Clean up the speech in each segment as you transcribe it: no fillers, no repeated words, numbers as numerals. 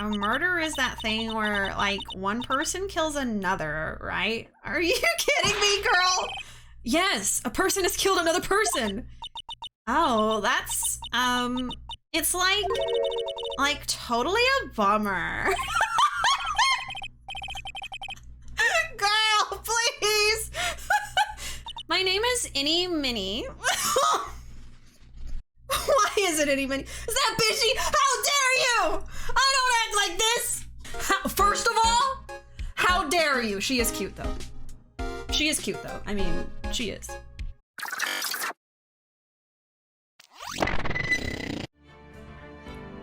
a murder is that thing where, like, one person kills another, right? Are you kidding me, girl? Yes, a person has killed another person. Oh, that's, it's like totally a bummer. Girl, please. My name is Innie Minnie. Why is it Innie Minnie? Is that Bishi? How dare you? I don't act like this. First of all, how dare you? She is cute though. She is cute though. I mean, she is.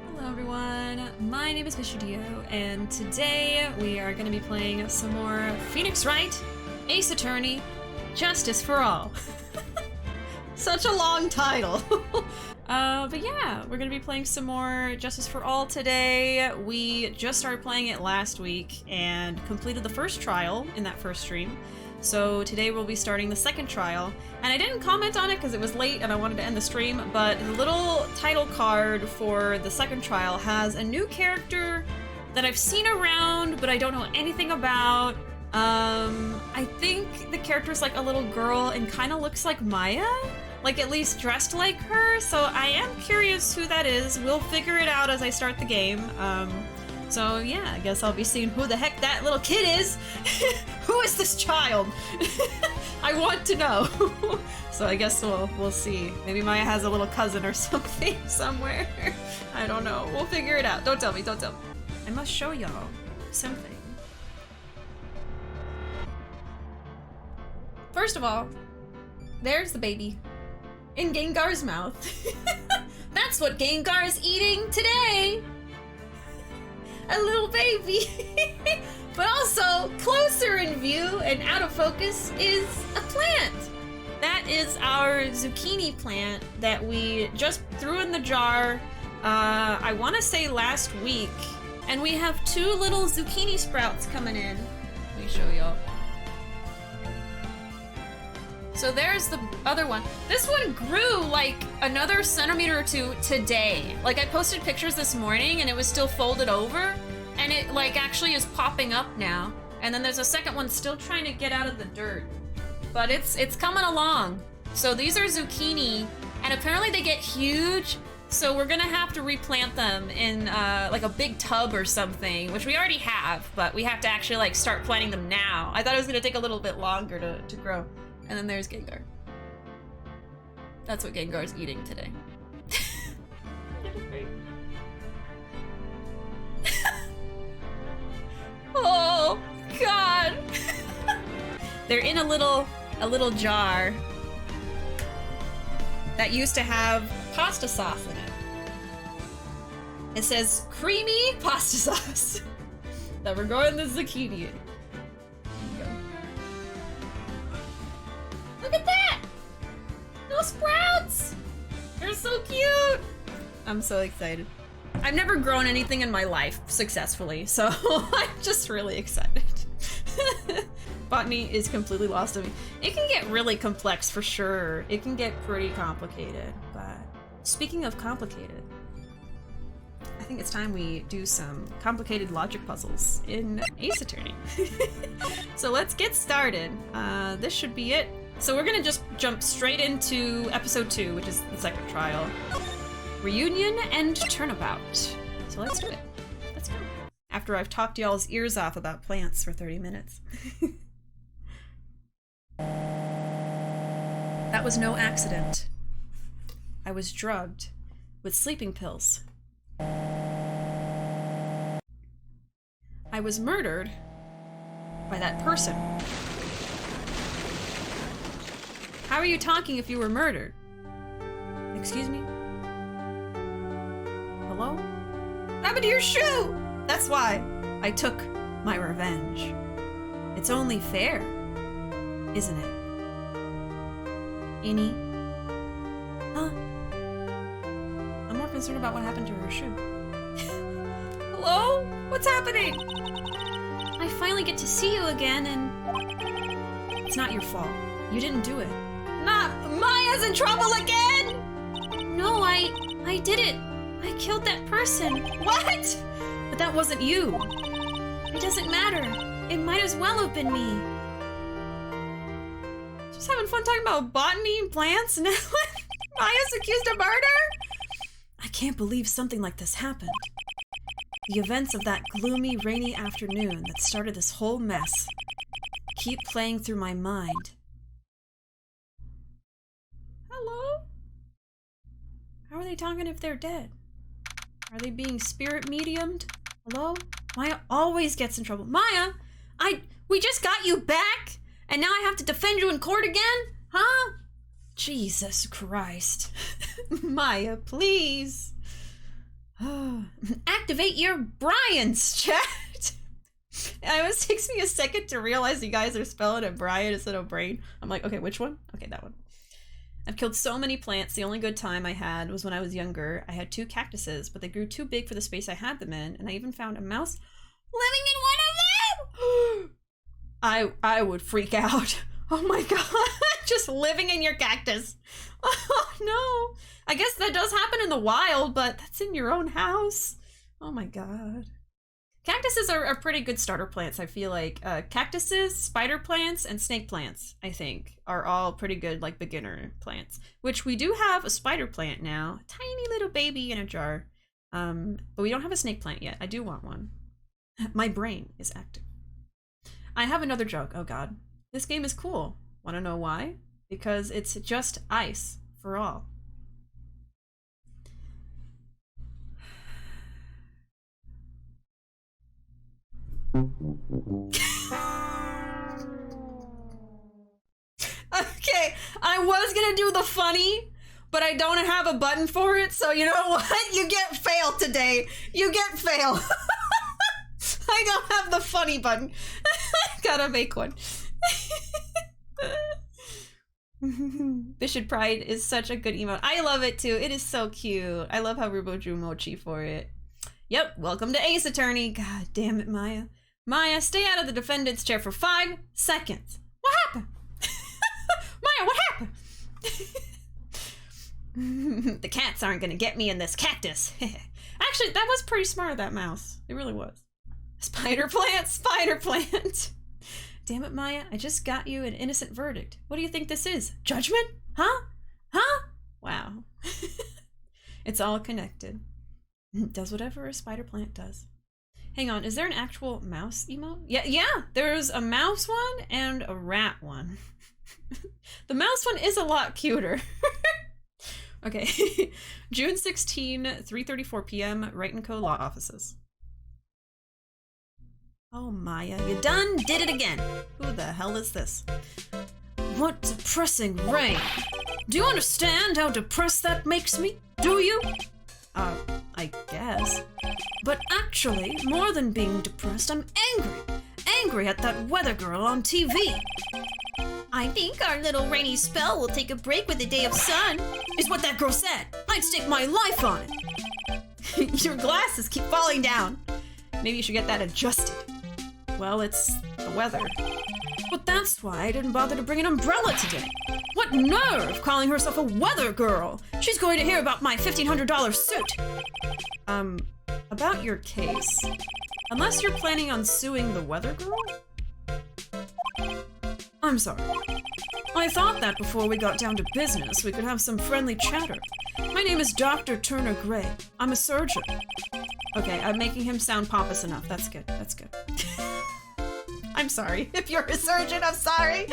Hello everyone, my name is BishiDio, and today we are going to be playing some more Phoenix Wright, Ace Attorney, Justice for All. Such a long title. But yeah, we're gonna be playing some more Justice for All today. We just started playing it last week and completed the first trial in that first stream. So today we'll be starting the second trial. And I didn't comment on it because it was late and I wanted to end the stream, but the little title card for the second trial has a new character that I've seen around, but I don't know anything about. I think the character's like a little girl and kind of looks like Maya, like at least dressed like her, so I am curious who that is. We'll figure it out as I start the game. So yeah, I guess I'll be seeing who the heck that little kid is. Who is this child? I want to know. So I guess we'll see. Maybe Maya has a little cousin or something somewhere. I don't know. We'll figure it out. Don't tell me, don't tell me. I must show y'all something. First of all, there's the baby in Gengar's mouth. That's what Gengar is eating today. A little baby. But also, closer in view and out of focus is a plant. That is our zucchini plant that we just threw in the jar, I want to say last week. And we have 2 little zucchini sprouts coming in. Let me show y'all. So there's the other one. This one grew like another centimeter or 2 today. Like I posted pictures this morning and it was still folded over, and it like actually is popping up now. And then there's a second one still trying to get out of the dirt. But it's coming along. So these are zucchini, and apparently they get huge, so we're gonna have to replant them in like a big tub or something, which we already have, but we have to actually like start planting them now. I thought it was gonna take a little bit longer to grow. And then there's Gengar. That's what Gengar's eating today. Oh God! They're in a little jar that used to have pasta sauce in it. It says creamy pasta sauce that we're growing the zucchini in. Look at that! Those sprouts! They're so cute! I'm so excited. I've never grown anything in my life successfully, so I'm just really excited. Botany is completely lost on me. It can get really complex for sure. It can get pretty complicated, but speaking of complicated, I think it's time we do some complicated logic puzzles in Ace Attorney. So let's get started. This should be it. So we're gonna just jump straight into episode 2, which is the second trial. Reunion and Turnabout. So let's do it. Let's go. After I've talked y'all's ears off about plants for 30 minutes. That was no accident. I was drugged with sleeping pills. I was murdered by that person. How are you talking if you were murdered? Excuse me? Hello? What happened to your shoe? That's why I took my revenge. It's only fair, isn't it? Innie? Huh? I'm more concerned about what happened to her shoe. Hello? What's happening? I finally get to see you again, and it's not your fault. You didn't do it. Not Maya's in trouble again! No, I did it. I killed that person. What? But that wasn't you. It doesn't matter. It might as well have been me. Just having fun talking about botany and plants and Maya's accused of murder? I can't believe something like this happened. The events of that gloomy, rainy afternoon that started this whole mess keep playing through my mind. Hello? How are they talking if they're dead? Are they being spirit mediumed? Hello? Maya always gets in trouble. Maya, we just got you back, and now I have to defend you in court again? Huh? Jesus Christ. Maya, please. Activate your Brian's chat. It always takes me a second to realize you guys are spelling it Brian instead of brain. I'm like, okay, which one? Okay, that one. I've killed so many plants. The only good time I had was when I was younger. I had 2 cactuses, but they grew too big for the space I had them in, and I even found a mouse living in one of them! I would freak out. Oh my god, just living in your cactus. Oh no. I guess that does happen in the wild, but that's in your own house. Oh my god. Cactuses are pretty good starter plants, I feel like. Cactuses, spider plants, and snake plants, I think, are all pretty good, like, beginner plants. Which we do have a spider plant now. A tiny little baby in a jar. But we don't have a snake plant yet. I do want one. My brain is active. I have another joke. Oh god. This game is cool. Wanna know why? Because it's just ice for all. Okay, I was gonna do the funny, but I don't have a button for it, so you know what? You get fail today. You get fail. I don't have the funny button. Gotta make one. Bishop Pride is such a good emote. I love it too. It is so cute. I love how Ruuuvo drew mochi for it. Yep, welcome to Ace Attorney. God damn it, Maya. Maya, stay out of the defendant's chair for 5 seconds. What happened? Maya, what happened? The cats aren't gonna get me in this cactus. Actually, that was pretty smart, that mouse. It really was. Spider plant, spider plant. Damn it, Maya, I just got you an innocent verdict. What do you think this is? Judgment? Huh? Huh? Wow. It's all connected. Does whatever a spider plant does. Hang on, is there an actual mouse emote? Yeah, there's a mouse one and a rat one. The mouse one is a lot cuter. Okay, June 16, 3:34 p.m., Wright & Co. Law Offices. Oh, Maya, you done did it again. Who the hell is this? What depressing rain. Do you understand how depressed that makes me? Do you? I guess. But actually, more than being depressed, I'm angry. Angry at that weather girl on TV. I think our little rainy spell will take a break with a day of sun, is what that girl said. I'd stake my life on it. Your glasses keep falling down. Maybe you should get that adjusted. Well, it's the weather. But that's why I didn't bother to bring an umbrella today. What nerve calling herself a weather girl? She's going to hear about my $1,500 suit. About your case. Unless you're planning on suing the weather girl? I'm sorry. I thought that before we got down to business, we could have some friendly chatter. My name is Dr. Turner Gray. I'm a surgeon. Okay, I'm making him sound pompous enough. That's good. That's good. I'm sorry. If you're a surgeon, I'm sorry.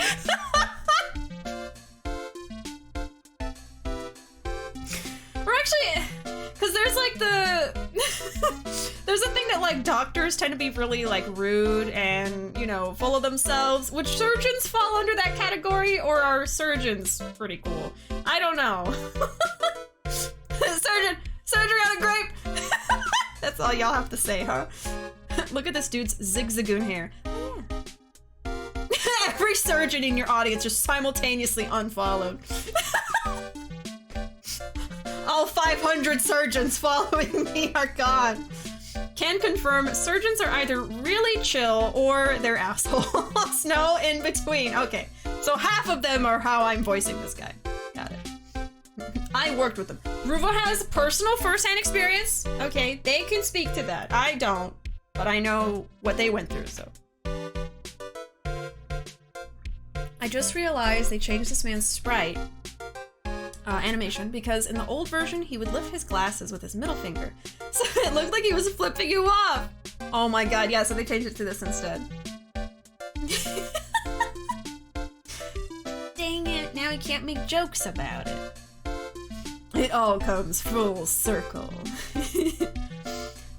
Or actually, because there's like there's a thing that like doctors tend to be really like rude and, you know, full of themselves. Would surgeons fall under that category, or are surgeons pretty cool? I don't know. Surgery on a grape. That's all y'all have to say, huh? Look at this dude's zigzagoon hair. Oh, yeah. Every surgeon in your audience just simultaneously unfollowed. All 500 surgeons following me are gone. Can confirm surgeons are either really chill or they're assholes. No in between. Okay, so half of them are how I'm voicing this guy. Got it. I I worked with them. Ruuuvo has personal first-hand experience. Okay, they can speak to that. I don't, but I know what they went through, so. I just realized they changed this man's sprite animation because in the old version, he would lift his glasses with his middle finger. So it looked like he was flipping you off. Oh my god, yeah, so they changed it to this instead. Dang it, now he can't make jokes about it. It all comes full circle.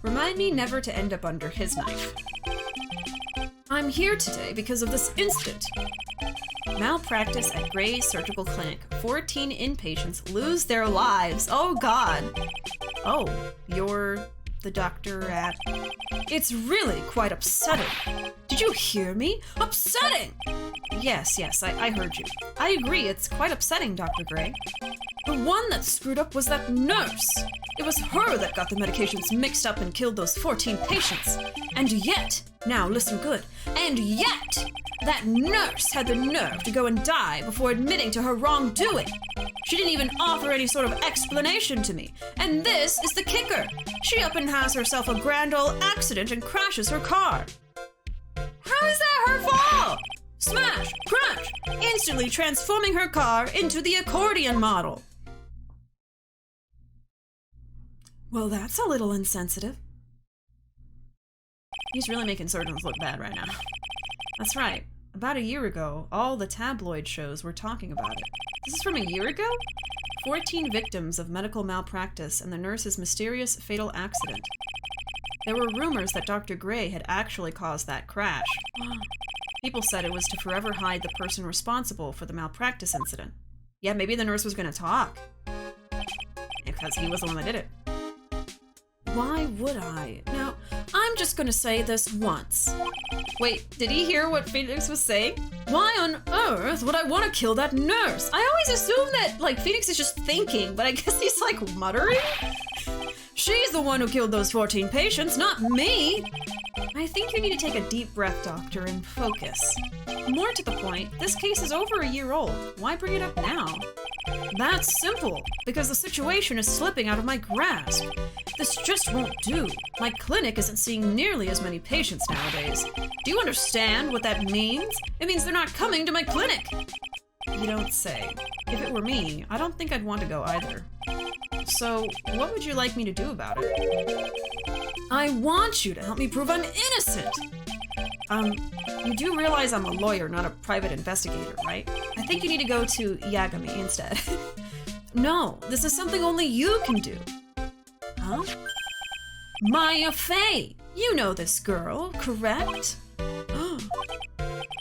Remind me never to end up under his knife. I'm here today because of this incident. Malpractice at Gray's Surgical Clinic. 14 inpatients lose their lives. Oh god. Oh, you're the doctor at... It's really quite upsetting. Did you hear me? Upsetting! Yes, I heard you. I agree, it's quite upsetting, Dr. Gray. The one that screwed up was that nurse. It was her that got the medications mixed up and killed those 14 patients. And yet, now listen good, and yet, that nurse had the nerve to go and die before admitting to her wrongdoing. She didn't even offer any sort of explanation to me. And this is the kicker. She up and has herself a grand old accident and crashes her car. How is that her fault? Smash, crash, instantly transforming her car into the accordion model. Well, that's a little insensitive. He's really making surgeons look bad right now. That's right. About a year ago, all the tabloid shows were talking about it. This is from a year ago? 14 victims of medical malpractice and the nurse's mysterious fatal accident. There were rumors that Dr. Gray had actually caused that crash. People said it was to forever hide the person responsible for the malpractice incident. Yeah, maybe the nurse was gonna talk. Because he was the one that did it. Why would I? Now, I'm just gonna say this once. Wait, did he hear what Phoenix was saying? Why on earth would I want to kill that nurse? I always assume that, like, Phoenix is just thinking, but I guess he's, like, muttering? She's the one who killed those 14 patients, not me! I think you need to take a deep breath, Doctor, and focus. More to the point, this case is over a year old. Why bring it up now? That's simple, because the situation is slipping out of my grasp. This just won't do. My clinic isn't seeing nearly as many patients nowadays. Do you understand what that means? It means they're not coming to my clinic. You don't say. If it were me, I don't think I'd want to go either. So, what would you like me to do about it? I want you to help me prove I'm innocent! You do realize I'm a lawyer, not a private investigator, right? I think you need to go to Yagami instead. No, this is something only you can do. Huh? Maya Fey! You know this girl, correct?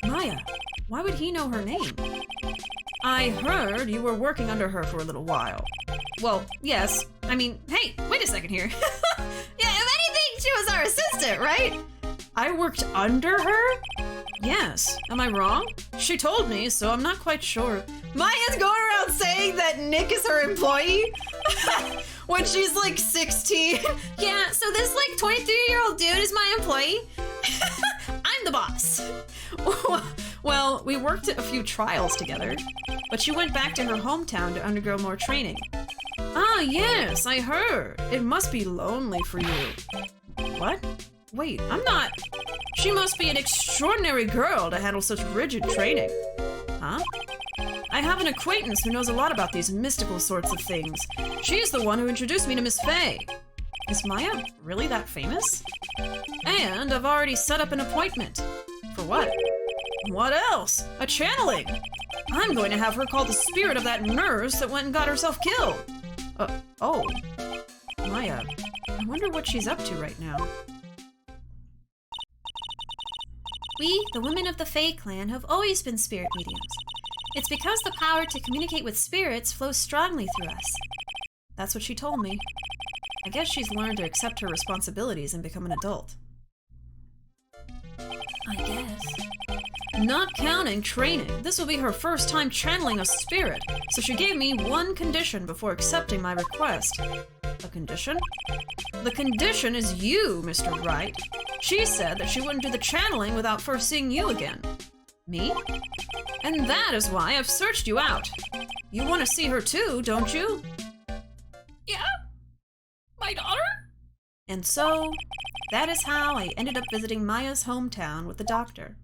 Maya, why would he know her name? I heard you were working under her for a little while. Well, yes. I mean, hey, wait a second here. Yeah, if anything, she was our assistant, right? I worked under her? Yes. Am I wrong? She told me, so I'm not quite sure. Maya's going around saying that Nick is her employee? When she's like 16. Yeah, so this like 23-year-old dude is my employee? I'm the boss. Well, we worked at a few trials together, but she went back to her hometown to undergo more training. Ah, yes, I heard. It must be lonely for you. What? Wait, I'm not. She must be an extraordinary girl to handle such rigid training. Huh? I have an acquaintance who knows a lot about these mystical sorts of things. She's the one who introduced me to Miss Fey. Is Maya really that famous? And I've already set up an appointment. For what? What else? A channeling! I'm going to have her call the spirit of that nurse that went and got herself killed. Oh. Maya, I wonder what she's up to right now. We, the women of the Fey clan, have always been spirit mediums. It's because the power to communicate with spirits flows strongly through us. That's what she told me. I guess she's learned to accept her responsibilities and become an adult. I guess. Not counting training, this will be her first time channeling a spirit, so she gave me one condition before accepting my request. A condition? The condition is you, Mr. Wright. She said that she wouldn't do the channeling without first seeing you again. Me? And that is why I've searched you out. You want to see her too, don't you? And so, that is how I ended up visiting Maya's hometown with the doctor.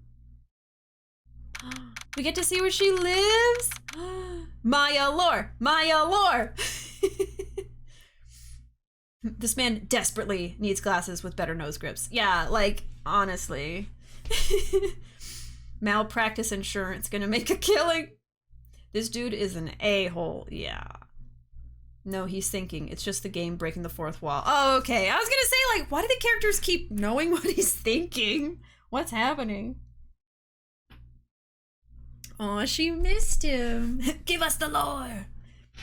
We get to see where she lives? Maya lore! Maya lore! This man desperately needs glasses with better nose grips. Yeah, like, honestly. Malpractice insurance gonna make a killing. This dude is an a-hole, yeah. No, he's thinking. It's just the game breaking the fourth wall. Oh, okay. I was gonna say, like, why do the characters keep knowing what he's thinking? What's happening? Oh, she missed him. Give us the lore.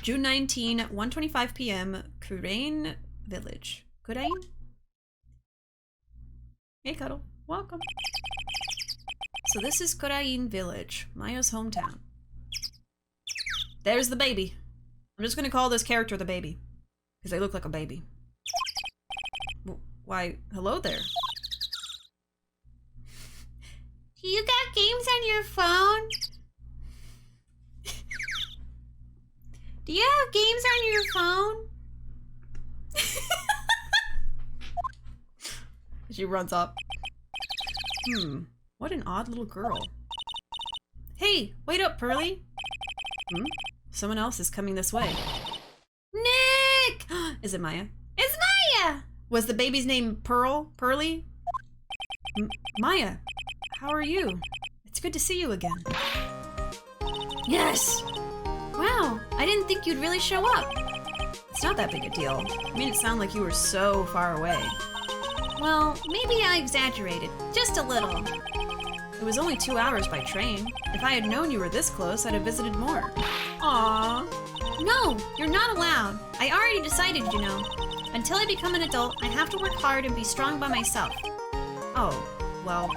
June 19, 1:25 p.m. Kurain Village. Kurain? Hey, Cuddle. Welcome. So this is Kurain Village, Maya's hometown. There's the baby. I'm just gonna call this character the baby, because they look like a baby. Why, hello there. Do you got games on your phone? Do you have games on your phone? She runs up. What an odd little girl. Hey, wait up, Pearly. Someone else is coming this way. Nick! Is it Maya? It's Maya! Was the baby's name Pearl? Pearly? Maya, how are you? It's good to see you again. Yes! Wow, I didn't think you'd really show up. It's not that big a deal. You made it sound like you were so far away. Well, maybe I exaggerated. Just a little. It was only 2 hours by train. If I had known you were this close, I'd have visited more. Aww. No, you're not allowed. I already decided, you know. Until I become an adult, I have to work hard and be strong by myself. Oh, well.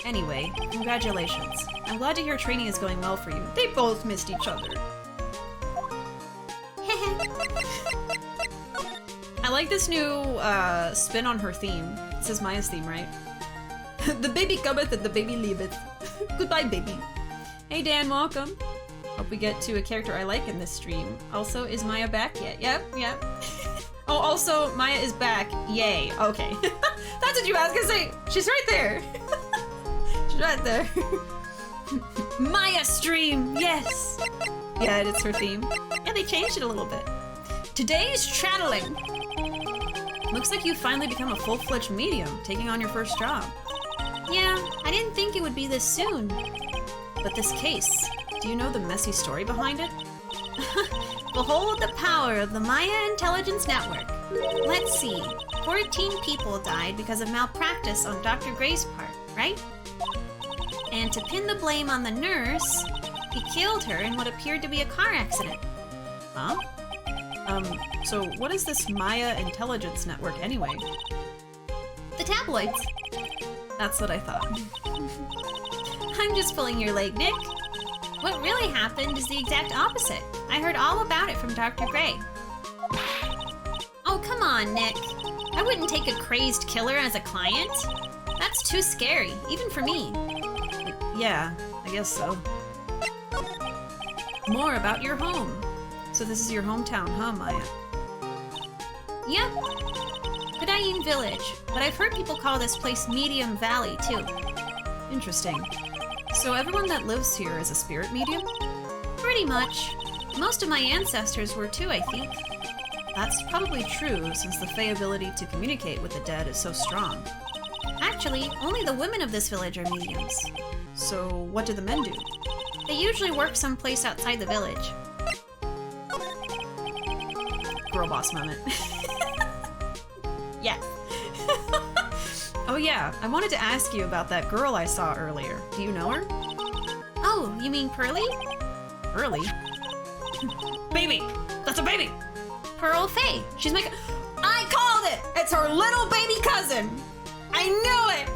Anyway, congratulations. I'm glad to hear training is going well for you. They both missed each other. I like this new spin on her theme. This is Maya's theme, right? The baby cometh and the baby leaveth. Goodbye, baby. Hey, Dan, welcome. Hope we get to a character I like in this stream. Also, is Maya back yet? Yep. Oh, also, Maya is back. Yay. Okay. That's what you asked. I was gonna say, she's right there. She's right there. Maya stream, yes. Yeah, it's her theme. Yeah, they changed it a little bit. Today's channeling. Looks like you've finally become a full-fledged medium, taking on your first job. Yeah, I didn't think it would be this soon. But this case, do you know the messy story behind it? Behold the power of the Maya Intelligence Network. Let's see, 14 people died because of malpractice on Dr. Gray's part, right? And to pin the blame on the nurse, he killed her in what appeared to be a car accident. Huh? So what is this Maya Intelligence Network anyway? The tabloids. That's what I thought. I'm just pulling your leg, Nick. What really happened is the exact opposite. I heard all about it from Dr. Gray. Oh, come on, Nick. I wouldn't take a crazed killer as a client. That's too scary, even for me. Yeah, I guess so. More about your home. So this is your hometown, huh, Maya? Yep. Kurain Village, but I've heard people call this place Medium Valley, too. Interesting. So everyone that lives here is a spirit medium? Pretty much. Most of my ancestors were too, I think. That's probably true, since the Fey ability to communicate with the dead is so strong. Actually, only the women of this village are mediums. So what do the men do? They usually work someplace outside the village. Girl boss moment. Yeah. Oh yeah, I wanted to ask you about that girl I saw earlier. Do you know her? Oh, you mean Pearly? Pearly? Baby! That's a baby! Pearl Fey. She's making— I called it! It's her little baby cousin! I knew it!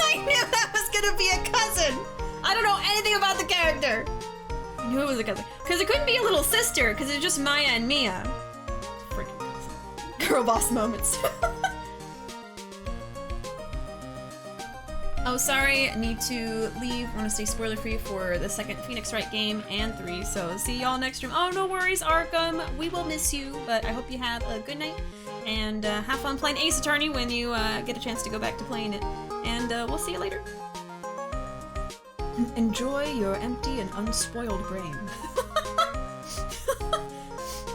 I knew that was gonna be a cousin! I don't know anything about the character! I knew it was a cousin. Because it couldn't be a little sister, because it's just Maya and Mia. Freaking cousin. Girl boss moments. Oh, sorry, I need to leave. I want to stay spoiler-free for the second Phoenix Wright game and 3, so see y'all next stream. Oh, no worries, Arkham. We will miss you, but I hope you have a good night, and have fun playing Ace Attorney when you get a chance to go back to playing it. And we'll see you later. Enjoy your empty and unspoiled brain.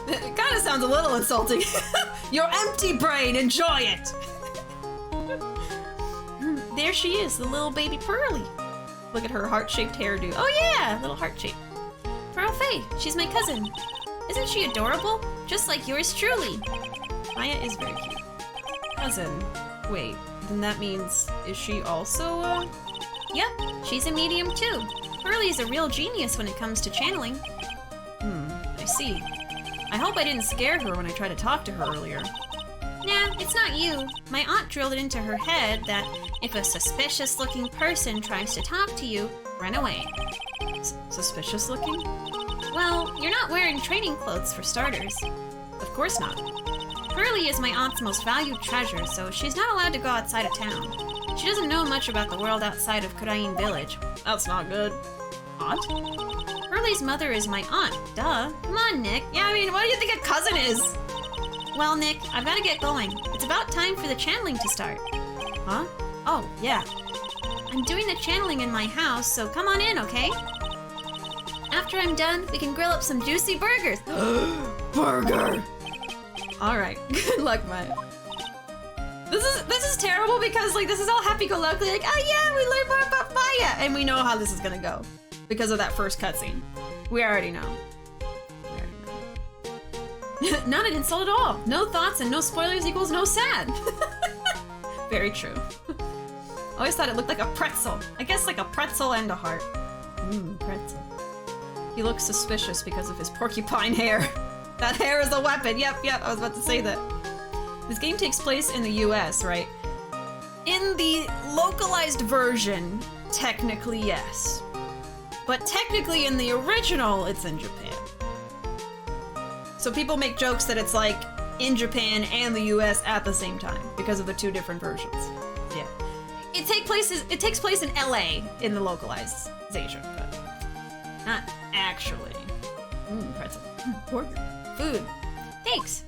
It kind of sounds a little insulting. Your empty brain, enjoy it! There she is, the little baby Pearly. Look at her heart-shaped hairdo. Oh yeah, little heart shape. Pearl Fey, she's my cousin. Isn't she adorable? Just like yours truly. Maya is very cute. Cousin. Wait, then that means, is she also, Yep, she's a medium too. Pearly's a real genius when it comes to channeling. I see. I hope I didn't scare her when I tried to talk to her earlier. Nah, it's not you. My aunt drilled it into her head that if a suspicious-looking person tries to talk to you, run away. Suspicious-looking? Well, you're not wearing training clothes for starters. Of course not. Pearly is my aunt's most valued treasure, so she's not allowed to go outside of town. She doesn't know much about the world outside of Kurain village. That's not good. Aunt? Pearly's mother is my aunt, duh. Come on, Nick. Yeah, I mean, what do you think a cousin is? Well, Nick, I've got to get going. It's about time for the channeling to start. Huh? Oh, yeah. I'm doing the channeling in my house, so come on in, okay? After I'm done, we can grill up some juicy burgers. Burger! Alright, good luck, Maya. This is terrible because, like, this is all happy-go-lucky, like, oh yeah, we learned more about Maya! And we know how this is gonna go. Because of that first cutscene. We already know. Not an insult at all. No thoughts and no spoilers equals no sad. Very true. Always thought it looked like a pretzel. I guess like a pretzel and a heart. Pretzel. He looks suspicious because of his porcupine hair. That hair is a weapon. Yep, I was about to say that. This game takes place in the US, right? In the localized version, technically yes. But technically in the original, it's in Japan. So people make jokes that it's like in Japan and the US at the same time because of the two different versions. Yeah. It takes place in LA in the localization, but not actually. Pretzel. Burger. Food. Thanks.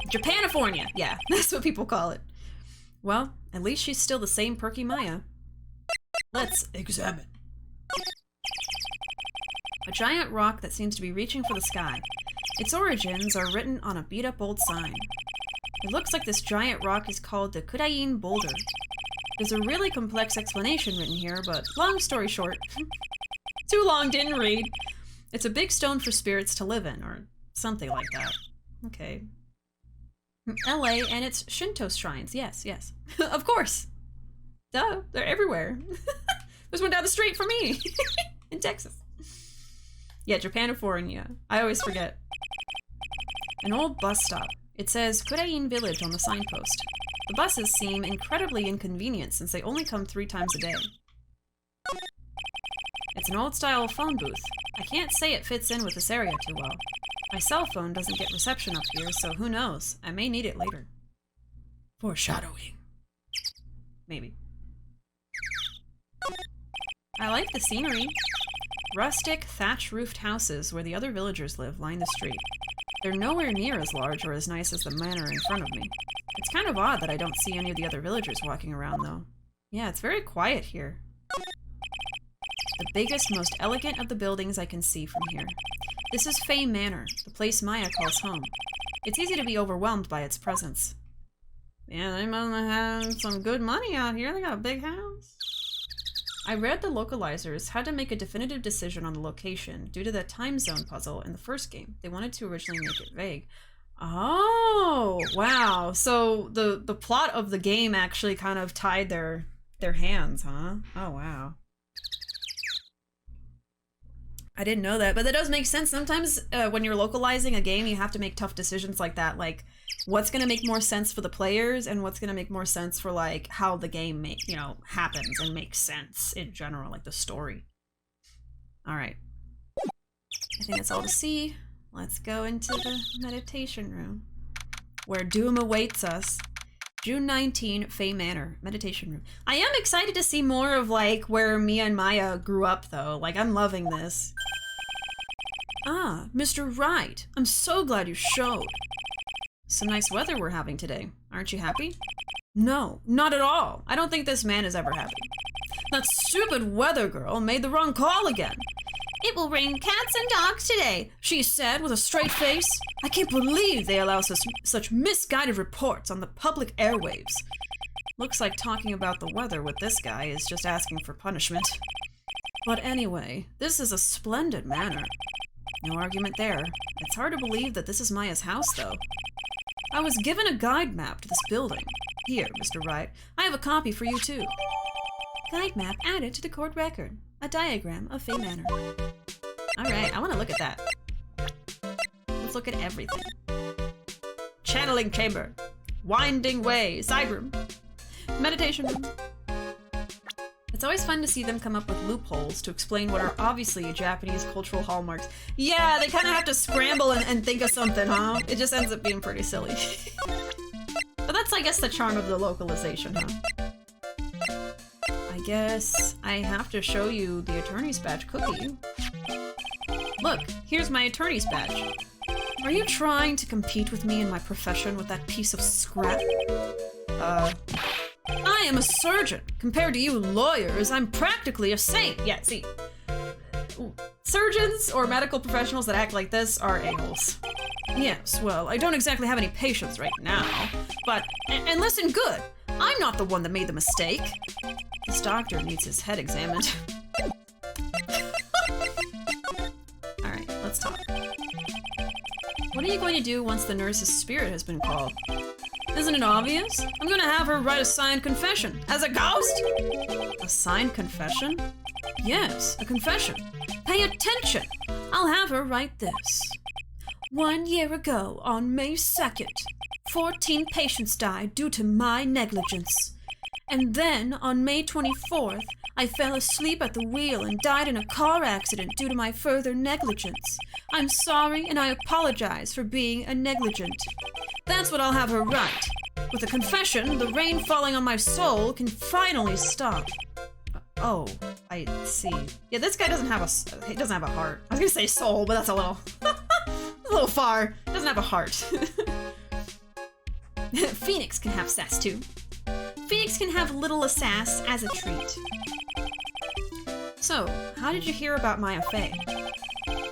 Japanifornia. Yeah, that's what people call it. Well, at least she's still the same perky Maya. Let's examine. A giant rock that seems to be reaching for the sky. Its origins are written on a beat-up old sign. It looks like this giant rock is called the Kurain Boulder. There's a really complex explanation written here, but long story short. Too long, didn't read. It's a big stone for spirits to live in, or something like that. Okay. LA and its Shinto Shrines, yes. Of course. Duh, they're everywhere. There's one down the street from me. In Texas. Yeah, Japanifornia. I always forget. An old bus stop. It says Kurain Village on the signpost. The buses seem incredibly inconvenient since they only come 3 times a day. It's an old-style phone booth. I can't say it fits in with this area too well. My cell phone doesn't get reception up here, so who knows? I may need it later. Foreshadowing. Maybe. I like the scenery. Rustic, thatch-roofed houses where the other villagers live line the street. They're nowhere near as large or as nice as the manor in front of me. It's kind of odd that I don't see any of the other villagers walking around, though. Yeah, it's very quiet here. The biggest, most elegant of the buildings I can see from here. This is Fey Manor, the place Maya calls home. It's easy to be overwhelmed by its presence. Yeah, they must have some good money out here. They got a big house. I read the localizers had to make a definitive decision on the location due to the time zone puzzle in the first game. They wanted to originally make it vague. Oh, wow. So the plot of the game actually kind of tied their hands, huh? Oh, wow. I didn't know that, but that does make sense. Sometimes when you're localizing a game, you have to make tough decisions like that. Like, what's going to make more sense for the players and what's going to make more sense for, like, how the game, happens and makes sense in general, like the story. All right. I think that's all to see. Let's go into the meditation room, where doom awaits us. June 19, Fey Manor, meditation room. I am excited to see more of, like, where Mia and Maya grew up, though. Like, I'm loving this. Ah, Mr. Wright. I'm so glad you showed. Some nice weather we're having today. Aren't you happy? No, not at all. I don't think this man is ever happy. That stupid weather girl made the wrong call again. It will rain cats and dogs today, she said with a straight face. I can't believe they allow such misguided reports on the public airwaves. Looks like talking about the weather with this guy is just asking for punishment. But anyway, this is a splendid manor. No argument there. It's hard to believe that this is Maya's house, though. I was given a guide map to this building. Here, Mr. Wright, I have a copy for you, too. Guide map added to the court record. A diagram of Fey Manor. Alright, I want to look at that. Let's look at everything. Channeling chamber. Winding way. Side room. Meditation room. It's always fun to see them come up with loopholes to explain what are obviously Japanese cultural hallmarks. Yeah, they kind of have to scramble and think of something, huh? It just ends up being pretty silly. But that's, I guess, the charm of the localization, huh? I guess I have to show you the attorney's badge cookie. Look, here's my attorney's badge. Are you trying to compete with me in my profession with that piece of scrap? I am a surgeon. Compared to you lawyers, I'm practically a saint. Yeah, see, surgeons or medical professionals that act like this are a-holes. Yes, well, I don't exactly have any patients right now, but, and listen good, I'm not the one that made the mistake. This doctor needs his head examined. Alright, let's talk. What are you going to do once the nurse's spirit has been called? Isn't it obvious? I'm gonna have her write a signed confession. As a ghost? A signed confession? Yes, a confession. Pay attention! I'll have her write this. 1 year ago, on May 2nd, 14 patients died due to my negligence. And then, on May 24th, I fell asleep at the wheel and died in a car accident due to my further negligence. I'm sorry and I apologize for being a negligent. That's what I'll have her write. With a confession, the rain falling on my soul can finally stop. Oh, I see. Yeah, this guy doesn't have a heart. I was gonna say soul, but that's a little, a little far. Doesn't have a heart. Phoenix can have sass too. Phoenix can have little sass as a treat. So, how did you hear about Maya Fey?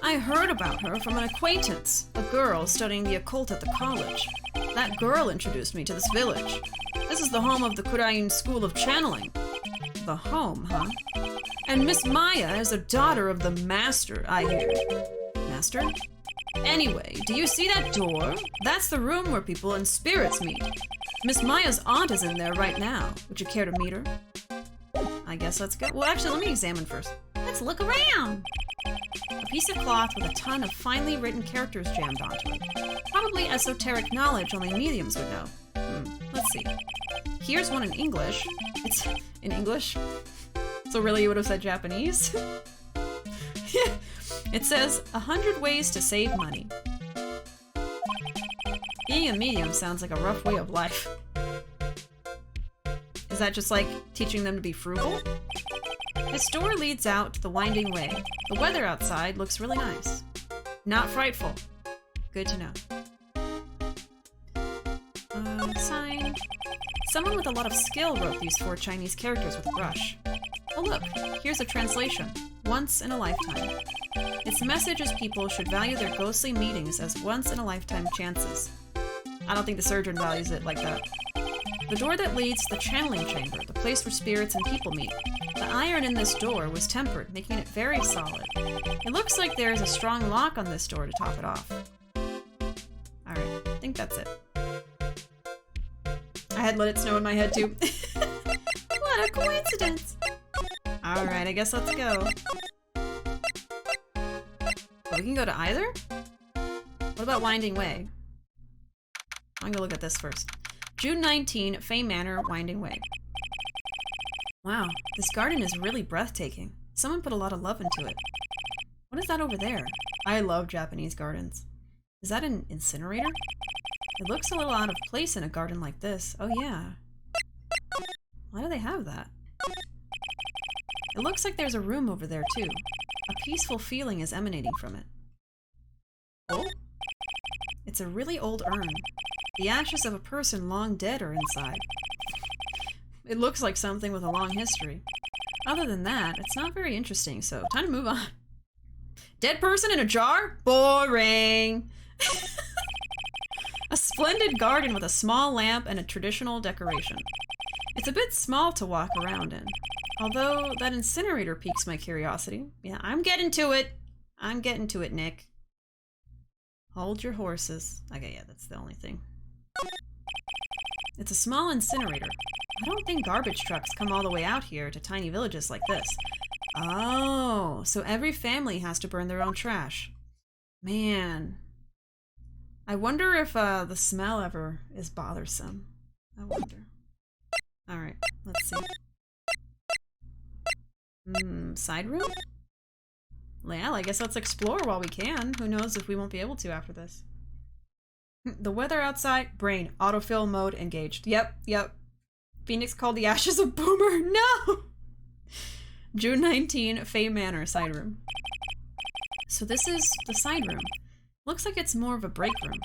I heard about her from an acquaintance, a girl studying the occult at the college. That girl introduced me to this village. This is the home of the Kurain School of Channeling. The home, huh? And Miss Maya is a daughter of the Master, I hear. Master? Anyway, do you see that door? That's the room where people and spirits meet. Miss Maya's aunt is in there right now. Would you care to meet her? I guess let's go. Well, actually, let me examine first. Let's look around. A piece of cloth with a ton of finely written characters jammed onto it. Probably esoteric knowledge only mediums would know. Let's see. Here's one in English. It's in English? So really you would have said Japanese? It says, 100 ways to save money. Being a medium sounds like a rough way of life. Is that just like teaching them to be frugal? This door leads out to the winding way. The weather outside looks really nice. Not frightful. Good to know. Sign. Someone with a lot of skill wrote these 4 Chinese characters with a brush. Oh look, here's a translation. Once in a lifetime. Its message is people should value their ghostly meetings as once-in-a-lifetime chances. I don't think the surgeon values it like that. The door that leads to the channeling chamber, the place where spirits and people meet. The iron in this door was tempered, making it very solid. It looks like there is a strong lock on this door to top it off. Alright, I think that's it. I had let it snow in my head too. What a coincidence! Alright, I guess let's go. Oh, we can go to either? What about Winding Way? I'm gonna look at this first. June 19, Fey Manor, Winding Way. Wow, this garden is really breathtaking. Someone put a lot of love into it. What is that over there? I love Japanese gardens. Is that an incinerator? It looks a little out of place in a garden like this. Oh yeah. Why do they have that? It looks like there's a room over there too. A peaceful feeling is emanating from it. Oh? It's a really old urn. The ashes of a person long dead are inside. It looks like something with a long history. Other than that, it's not very interesting, so time to move on. Dead person in a jar? Boring! A splendid garden with a small lamp and a traditional decoration. It's a bit small to walk around in. Although, that incinerator piques my curiosity. Yeah, I'm getting to it. I'm getting to it, Nick. Hold your horses. Okay, yeah, that's the only thing. It's a small incinerator. I don't think garbage trucks come all the way out here to tiny villages like this. Oh, so every family has to burn their own trash. Man. I wonder if the smell ever is bothersome. I wonder. Alright, let's see. Side room? Well, I guess let's explore while we can. Who knows if we won't be able to after this. The weather outside, brain, autofill mode engaged. Yep. Phoenix called the ashes a boomer. No! June 19, Fey Manor, side room. So this is the side room. Looks like it's more of a break room.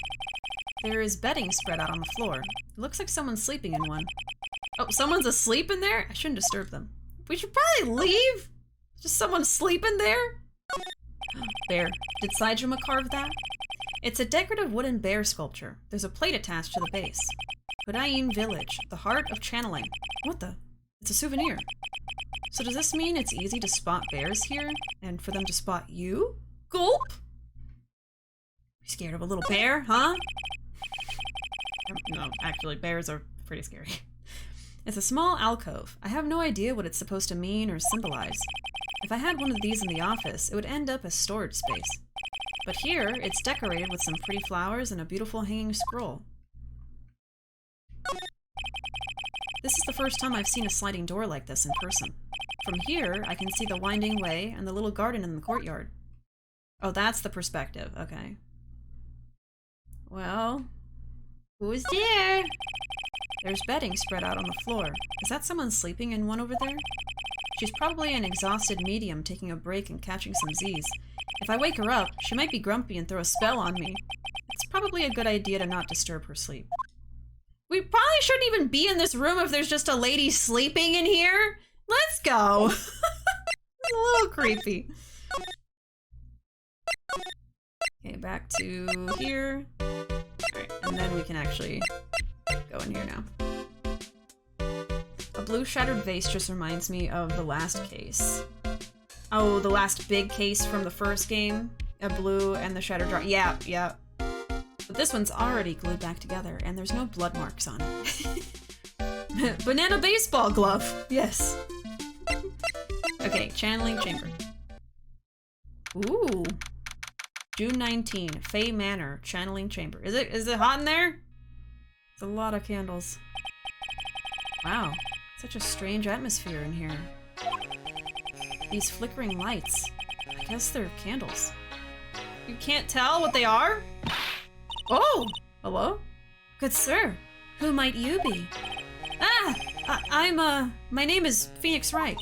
There is bedding spread out on the floor. It looks like someone's sleeping in one. Oh, someone's asleep in there? I shouldn't disturb them. We should probably leave. Just someone sleeping there? Bear. Did Saijima carve that? It's a decorative wooden bear sculpture. There's a plate attached to the base. Budain Village, the heart of channeling. What the? It's a souvenir. So does this mean it's easy to spot bears here? And for them to spot you? Gulp? You scared of a little bear, huh? No, actually, bears are pretty scary. It's a small alcove. I have no idea what it's supposed to mean or symbolize. If I had one of these in the office, it would end up as storage space. But here, it's decorated with some pretty flowers and a beautiful hanging scroll. This is the first time I've seen a sliding door like this in person. From here, I can see the winding way and the little garden in the courtyard. Oh, that's the perspective. Okay. Well, who's there? There's bedding spread out on the floor. Is that someone sleeping in one over there? She's probably an exhausted medium taking a break and catching some Z's. If I wake her up, she might be grumpy and throw a spell on me. It's probably a good idea to not disturb her sleep. We probably shouldn't even be in this room if there's just a lady sleeping in here. Let's go. It's a little creepy. Okay, back to here. Alright, and then we can actually go in here now. A blue shattered vase just reminds me of the last case. Oh, the last big case from the first game. A blue and the shattered jar. Yeah. But this one's already glued back together, and there's no blood marks on it. Banana baseball glove. Yes. Okay, channeling chamber. Ooh. June 19, Fey Manor, channeling chamber. Is it hot in there? It's a lot of candles. Wow, such a strange atmosphere in here. These flickering lights. I guess they're candles. You can't tell what they are? Oh! Hello? Good sir, who might you be? My name is Phoenix Wright.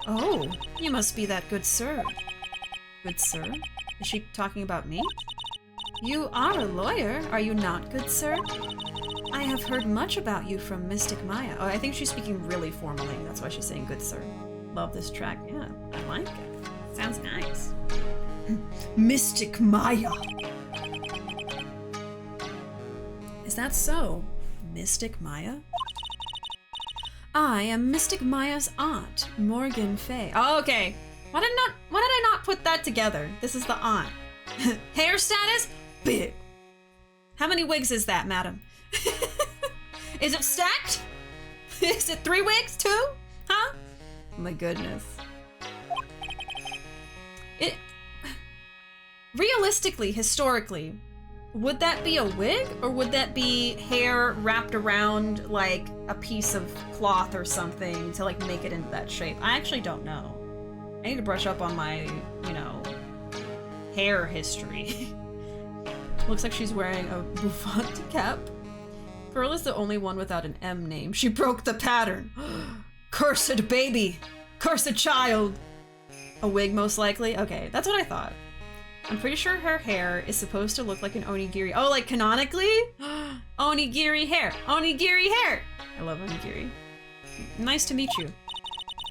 Oh, you must be that good sir. Good sir? Is she talking about me? You are a lawyer, are you not, good sir? I have heard much about you from Mystic Maya. Oh, I think she's speaking really formally. That's why she's saying good sir. Love this track. Yeah, I like it. Sounds nice. Mystic Maya. Is that so? Mystic Maya? I am Mystic Maya's aunt, Morgan Fey. Oh, okay. Why did I not put that together? This is the aunt. Hair status? Big. How many wigs is that, madam? Is it stacked? Is it 3 wigs, 2? Huh? Oh my goodness. Realistically, historically, would that be a wig, or would that be hair wrapped around like a piece of cloth or something to like make it into that shape? I actually don't know. I need to brush up on my, hair history. Looks like she's wearing a bouffant cap. Pearl is the only one without an M name. She broke the pattern. Cursed baby! Cursed child! A wig, most likely? Okay, that's what I thought. I'm pretty sure her hair is supposed to look like an onigiri. Oh, like canonically? Onigiri hair! Onigiri hair! I love onigiri. Nice to meet you.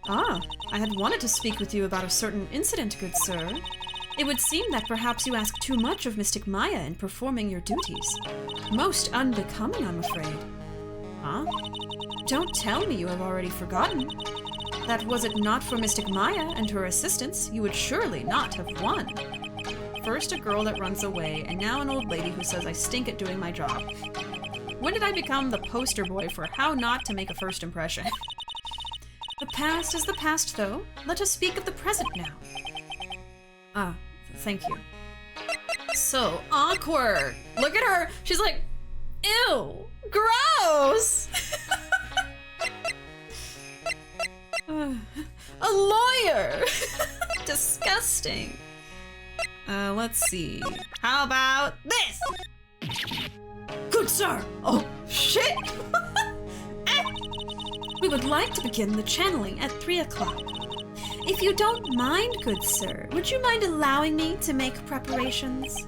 Ah, I had wanted to speak with you about a certain incident, good sir. It would seem that perhaps you ask too much of Mystic Maya in performing your duties. Most unbecoming, I'm afraid. Huh? Don't tell me you have already forgotten. That was it not for Mystic Maya and her assistants, you would surely not have won. First a girl that runs away, and now an old lady who says I stink at doing my job. When did I become the poster boy for how not to make a first impression? The past is the past, though. Let us speak of the present now. Ah, thank you. So awkward. Look at her. She's like, ew, gross. A lawyer. Disgusting. Let's see. How about this? Good sir. Oh, shit. We would like to begin the channeling at 3 o'clock. If you don't mind, good sir, would you mind allowing me to make preparations?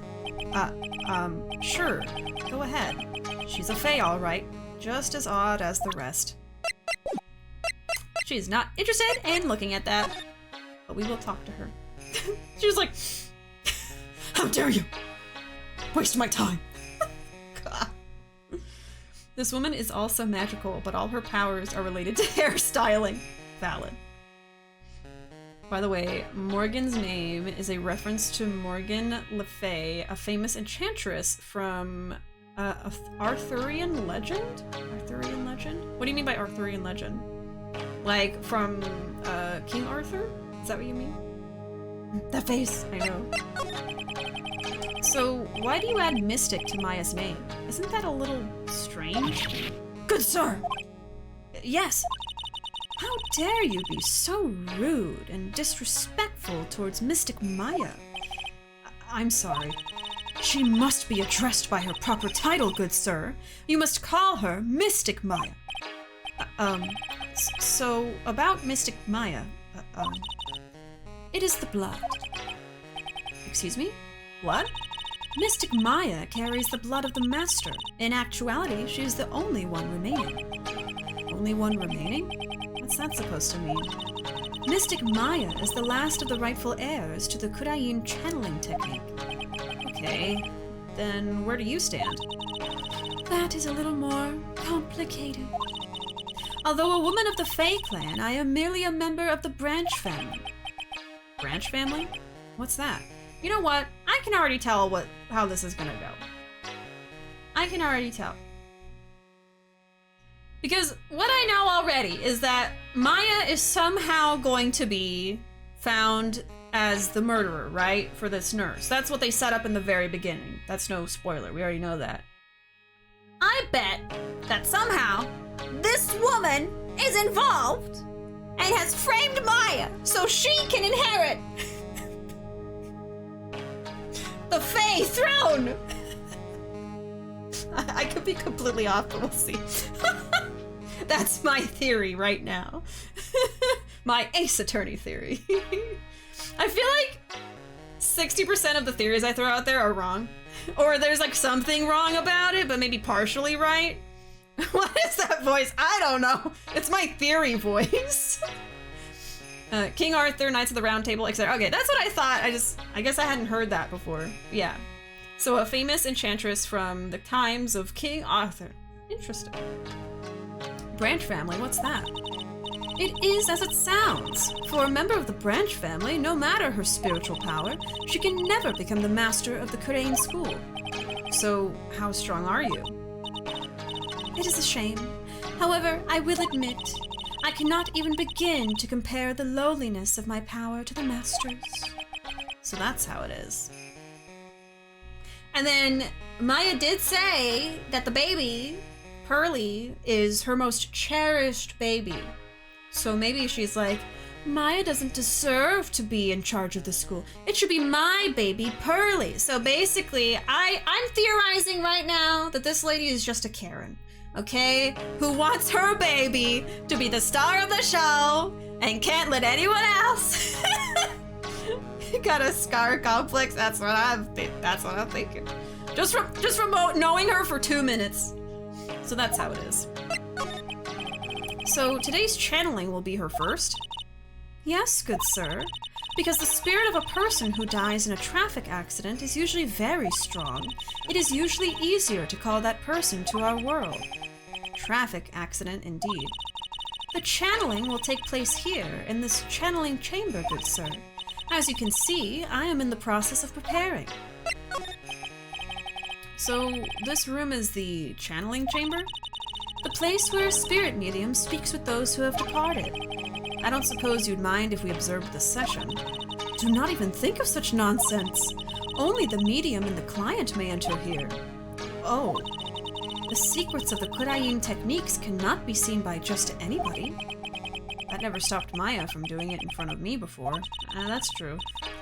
Sure. Go ahead. She's a Fey, all right. Just as odd as the rest. She's not interested in looking at that, but we will talk to her. She was like, how dare you? Waste my time. God. This woman is also magical, but all her powers are related to hairstyling. Valid. By the way, Morgan's name is a reference to Morgan Le Fay, a famous enchantress from Arthurian legend? Arthurian legend? What do you mean by Arthurian legend? Like from King Arthur? Is that what you mean? That face, I know. So why do you add mystic to Maya's name? Isn't that a little strange? Good sir! Yes. How dare you be so rude and disrespectful towards Mystic Maya? I'm sorry. She must be addressed by her proper title, good sir. You must call her Mystic Maya. So about Mystic Maya, it is the blood. Excuse me? Blood? Mystic Maya carries the blood of the Master. In actuality, she is the only one remaining. Only one remaining? What's that supposed to mean? Mystic Maya is the last of the rightful heirs to the Kurain channeling technique. Okay, then where do you stand? That is a little more complicated. Although a woman of the Fey clan, I am merely a member of the Branch family. Branch family? What's that? You know what? I can already tell how this is gonna go. I can already tell. Because what I know already is that Maya is somehow going to be found as the murderer, right? For this nurse. That's what they set up in the very beginning. That's no spoiler. We already know that. I bet that somehow this woman is involved and has framed Maya so she can inherit the Fey throne. I could be completely off, but we'll see. That's my theory right now. My Ace Attorney theory. I feel like 60% of the theories I throw out there are wrong. Or there's like something wrong about it, but maybe partially right. What is that voice? I don't know. It's my theory voice. King Arthur, Knights of the Round Table, etc. Okay, that's what I thought. I guess I hadn't heard that before. Yeah. So a famous enchantress from the times of King Arthur. Interesting. Branch family, what's that? It is as it sounds. For a member of the Branch family, no matter her spiritual power, she can never become the master of the Kurain school. So, how strong are you? It is a shame. However, I will admit, I cannot even begin to compare the lowliness of my power to the master's. So that's how it is. And then Maya did say that the baby, Pearly, is her most cherished baby. So maybe she's like, Maya doesn't deserve to be in charge of the school. It should be my baby, Pearly. So basically, I'm theorizing right now that this lady is just a Karen, okay? Who wants her baby to be the star of the show and can't let anyone else Got a scar complex. That's what I'm thinking. Just from knowing her for 2 minutes. So that's how it is. So today's channeling will be her first. Yes, good sir. Because the spirit of a person who dies in a traffic accident is usually very strong. It is usually easier to call that person to our world. Traffic accident indeed. The channeling will take place here, in this channeling chamber, good sir. As you can see, I am in the process of preparing. So, this room is the channeling chamber? The place where a spirit medium speaks with those who have departed. I don't suppose you'd mind if we observed the session. Do not even think of such nonsense. Only the medium and the client may enter here. Oh. The secrets of the Kurain techniques cannot be seen by just anybody. That never stopped Maya from doing it in front of me before. That's true.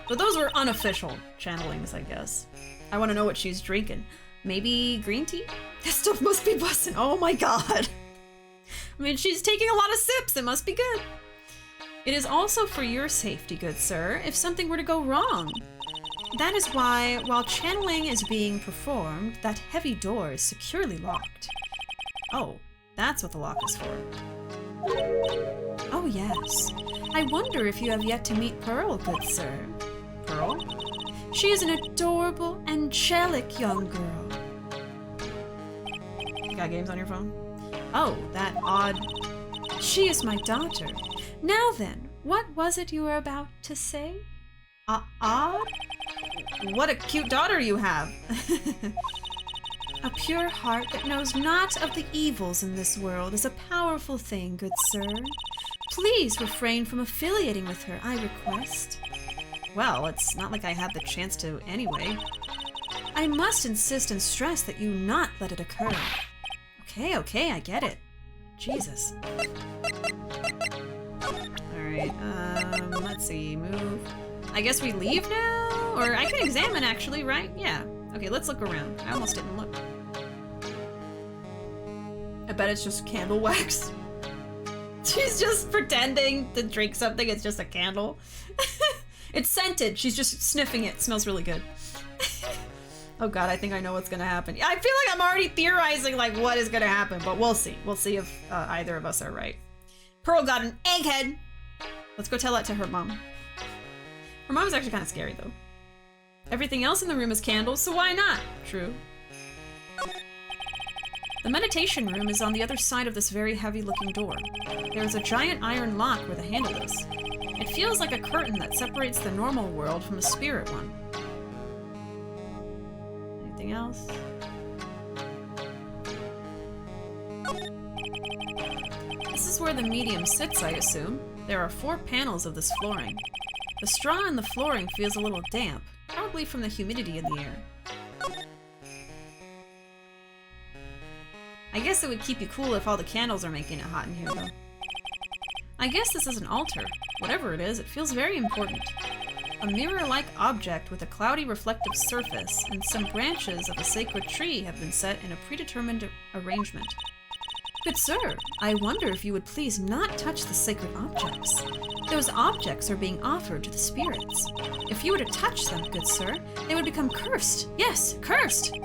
But those were unofficial channelings, I guess. I want to know what she's drinking. Maybe green tea? That stuff must be bussin'. Oh my god. I mean, she's taking a lot of sips. It must be good. It is also for your safety, good sir, if something were to go wrong. That is why, while channeling is being performed, that heavy door is securely locked. Oh, that's what the lock is for. Oh yes. I wonder if you have yet to meet Pearl, good sir. Pearl? She is an adorable, angelic young girl. You got games on your phone? Oh, that odd... She is my daughter. Now then, what was it you were about to say? Odd? What a cute daughter you have. A pure heart that knows not of the evils in this world is a powerful thing, good sir. Please refrain from affiliating with her, I request. Well, it's not like I had the chance to anyway. I must insist and stress that you not let it occur. Okay, I get it. Jesus. Alright, let's see, move. I guess we leave now? Or I can examine actually, right? Yeah. Okay, let's look around. I almost didn't look. I bet it's just candle wax. She's just pretending to drink something, it's just a candle. It's scented, she's just sniffing it. It smells really good. Oh god, I think I know what's gonna happen. I feel like I'm already theorizing like what is gonna happen, but we'll see. We'll see if either of us are right. Pearl got an egghead! Let's go tell that to her mom. Her mom's actually kind of scary though. Everything else in the room is candles, so why not? True. The meditation room is on the other side of this very heavy-looking door. There is a giant iron lock where the handle is. It feels like a curtain that separates the normal world from a spirit one. Anything else? This is where the medium sits, I assume. There are 4 panels of this flooring. The straw in the flooring feels a little damp, probably from the humidity in the air. I guess it would keep you cool if all the candles are making it hot in here, though. I guess this is an altar. Whatever it is, it feels very important. A mirror-like object with a cloudy reflective surface and some branches of a sacred tree have been set in a predetermined arrangement. Good sir, I wonder if you would please not touch the sacred objects. Those objects are being offered to the spirits. If you were to touch them, good sir, they would become cursed. Yes, cursed!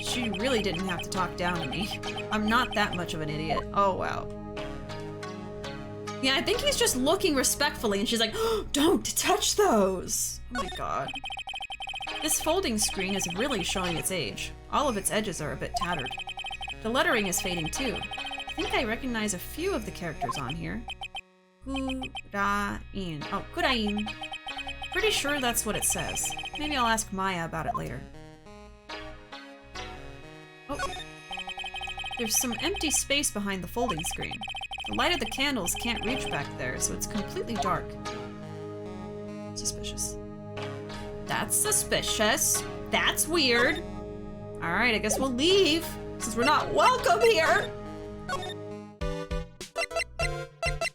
She really didn't have to talk down to me. I'm not that much of an idiot. Oh, wow. Yeah, I think he's just looking respectfully and she's like, oh, don't touch those! Oh my god. This folding screen is really showing its age. All of its edges are a bit tattered. The lettering is fading too. I think I recognize a few of the characters on here. Kurain. Oh, Kurain. Pretty sure that's what it says. Maybe I'll ask Maya about it later. Oh. There's some empty space behind the folding screen. The light of the candles can't reach back there, so it's completely dark. Suspicious. That's suspicious. That's weird. Alright, I guess we'll leave, since we're not welcome here!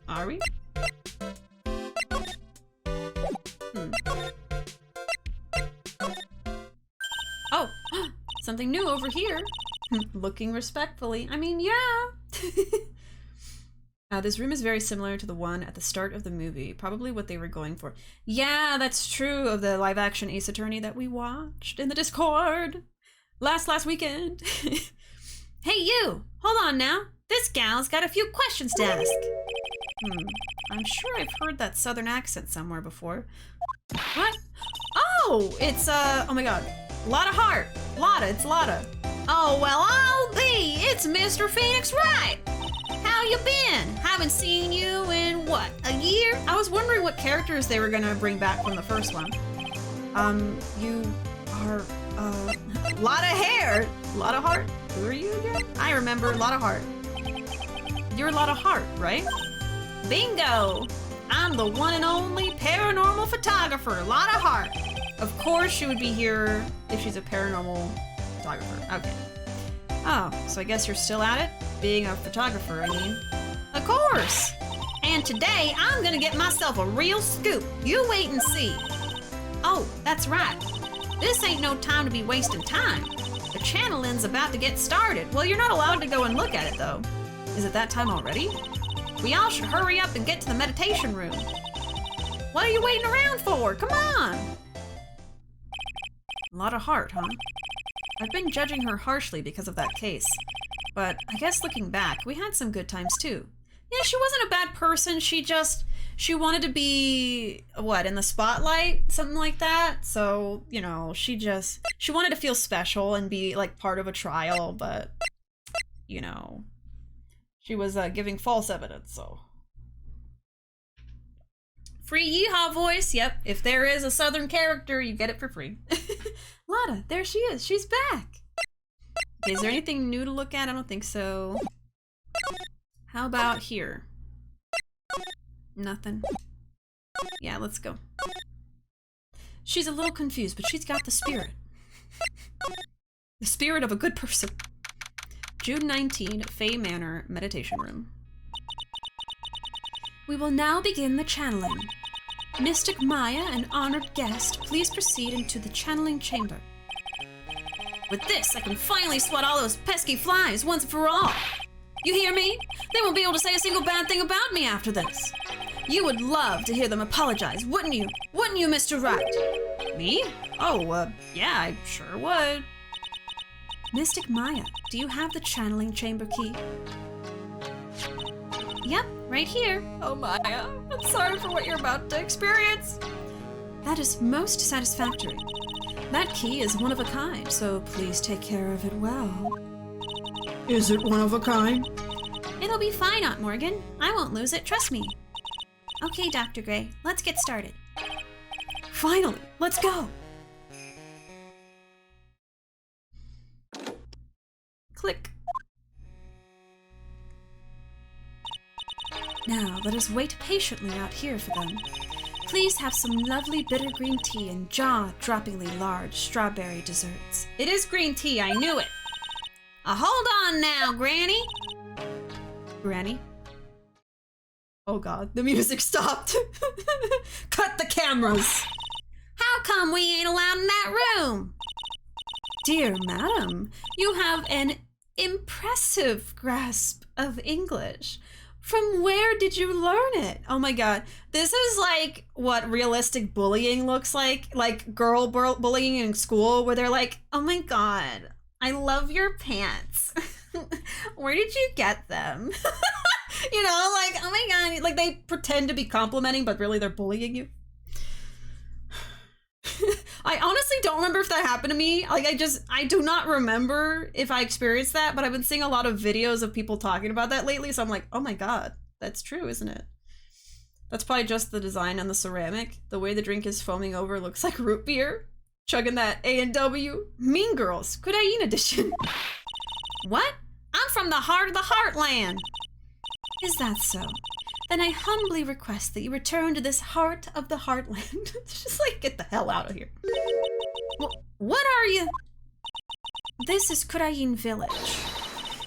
Are we? Oh! Something new over here! Looking respectfully. I mean, yeah! This room is very similar to the one at the start of the movie. Probably what they were going for. Yeah, that's true, of the live-action Ace Attorney that we watched in the Discord last weekend. Hey you! Hold on now. This gal's got a few questions to ask. I'm sure I've heard that southern accent somewhere before. What? Oh, it's, oh my god. Lotta Heart. Lotta, it's Lotta. Oh, well, I'll be. It's Mr. Phoenix Wright. How you been? Haven't seen you in, what, a year? I was wondering what characters they were gonna bring back from the first one. You are, Lotta Hair. Lotta Heart? Who are you again? I remember Lotta Heart. You're Lotta Heart, right? Bingo! I'm the one and only paranormal photographer, Lotta Heart. Of course she would be here if she's a paranormal photographer. Okay. Oh, so I guess you're still at it? Being a photographer, I mean. Of course! And today, I'm gonna get myself a real scoop. You wait and see. Oh, that's right. This ain't no time to be wasting time. The channeling's about to get started. Well, you're not allowed to go and look at it, though. Is it that time already? We all should hurry up and get to the meditation room. What are you waiting around for? Come on! A lot of heart, huh? I've been judging her harshly because of that case. But I guess looking back, we had some good times too. Yeah, she wasn't a bad person, she wanted to be, what, in the spotlight? Something like that? So, you know, she wanted to feel special and be, like, part of a trial, but, you know, she was giving false evidence, so. Free yeehaw voice, yep, if there is a southern character, you get it for free. Lotta, there she is, she's back! Okay, is there anything new to look at? I don't think so. How about here? Nothing. Yeah, let's go. She's a little confused, but she's got the spirit. The spirit of a good person. June 19, Fey Manor, Meditation Room. We will now begin the channeling. Mystic Maya, an honored guest, please proceed into the channeling chamber. With this, I can finally swat all those pesky flies once and for all. You hear me? They won't be able to say a single bad thing about me after this. You would love to hear them apologize, wouldn't you? Wouldn't you, Mr. Wright? Me? Oh, yeah, I sure would. Mystic Maya, do you have the channeling chamber key? Yep, right here. Oh, Maya, I'm sorry for what you're about to experience. That is most satisfactory. That key is one of a kind, so please take care of it well. Is it one of a kind? It'll be fine, Aunt Morgan. I won't lose it, trust me. Okay, Dr. Gray, let's get started. Finally, let's go! Click. Now, let us wait patiently out here for them. Please have some lovely bitter green tea and jaw-droppingly large strawberry desserts. It is green tea, I knew it! Hold on now, Granny! Granny? Oh god, the music stopped! Cut the cameras! How come we ain't allowed in that room? Dear madam, you have an impressive grasp of English. From where did you learn it? Oh my god. This is like what realistic bullying looks like girl bullying in school where they're like, oh my god, I love your pants. Where did you get them? You know, like, oh my god, like they pretend to be complimenting, but really they're bullying you. I honestly don't remember if that happened to me. Like, I do not remember if I experienced that, but I've been seeing a lot of videos of people talking about that lately, so I'm like, oh my god, that's true, isn't it? That's probably just the design on the ceramic. The way the drink is foaming over looks like root beer. Chugging that A&W. Mean Girls, Kudain edition. What? I'm from the heart of the Heartland. Is that so? Then I humbly request that you return to this heart of the Heartland. Just like, get the hell out of here. What are you? This is Kurain Village.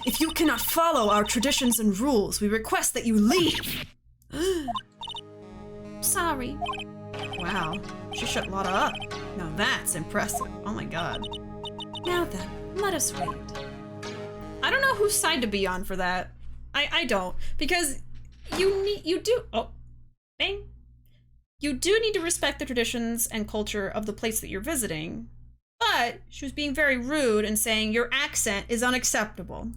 If you cannot follow our traditions and rules, we request that you leave. Sorry. Wow, she shut Lotta up. Now that's impressive. Oh my god. Now then, let us wait. I don't know whose side to be on for that. I don't, because you do, oh, bang. You do need to respect the traditions and culture of the place that you're visiting. But she was being very rude and saying your accent is unacceptable.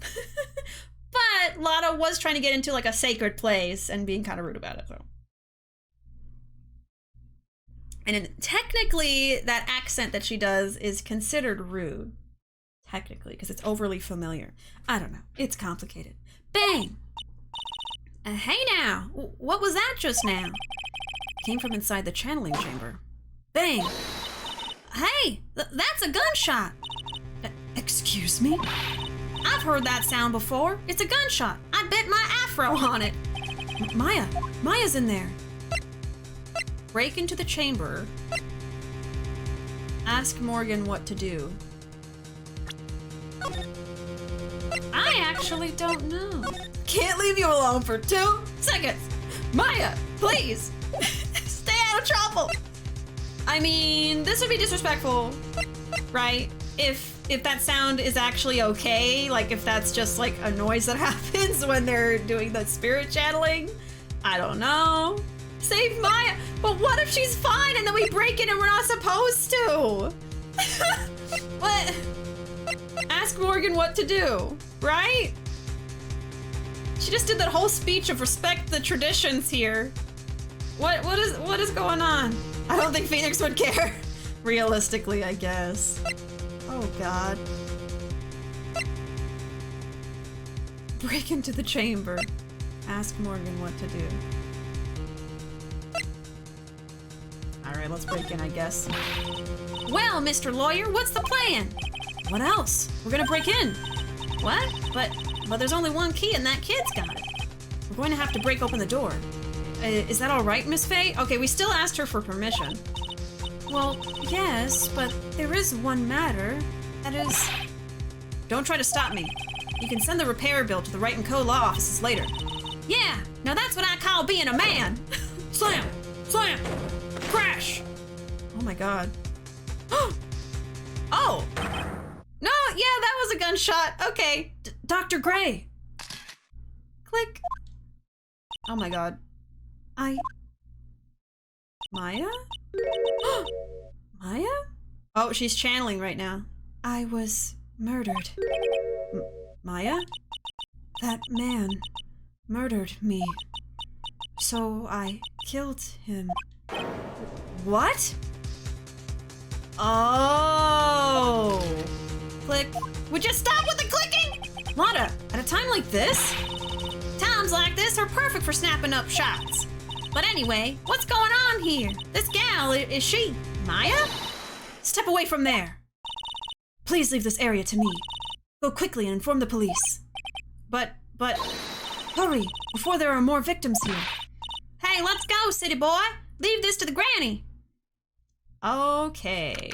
But Lana was trying to get into like a sacred place and being kind of rude about it, so. And technically, that accent that she does is considered rude. Technically, because it's overly familiar. I don't know. It's complicated. Bang! Hey now! What was that just now? Came from inside the channeling chamber. Bang! Hey! That's a gunshot! Excuse me? I've heard that sound before. It's a gunshot. I bet my afro on it. Maya's in there. Break into the chamber. Ask Morgan what to do. I actually don't know. Can't leave you alone for 2 seconds. Maya, please. Stay out of trouble. I mean, this would be disrespectful, right? If that sound is actually okay, like if that's just like a noise that happens when they're doing the spirit channeling. I don't know. Save Maya. But what if she's fine and then we break in and we're not supposed to? What? Ask Morgan what to do, right? She just did that whole speech of respect the traditions here. What is going on? I don't think Phoenix would care. Realistically, I guess. Oh god. Break into the chamber. Ask Morgan what to do. Alright, let's break in, I guess. Well, Mr. Lawyer, what's the plan? What else? We're gonna break in. What? But there's only one key and that kid's got it. We're going to have to break open the door. Is that alright, Miss Fey? Okay, we still asked her for permission. Well, yes, but there is one matter. That is... Don't try to stop me. You can send the repair bill to the Right and Co. law offices later. Yeah, now that's what I call being a man. Slam! Slam! Crash! Oh my god. Oh! No, yeah, that was a gunshot. Okay. Dr. Gray. Click. Oh my god. Maya? Maya? Oh, she's channeling right now. I was murdered. Maya? That man murdered me. So I killed him. What? Oh. Click. Would you stop with the clicking? Lana, at a time like this? Times like this are perfect for snapping up shots. But anyway, what's going on here? This gal, is she Maya? Step away from there. Please leave this area to me. Go quickly and inform the police. But, hurry, before there are more victims here. Hey, let's go, city boy. Leave this to the granny. Okay.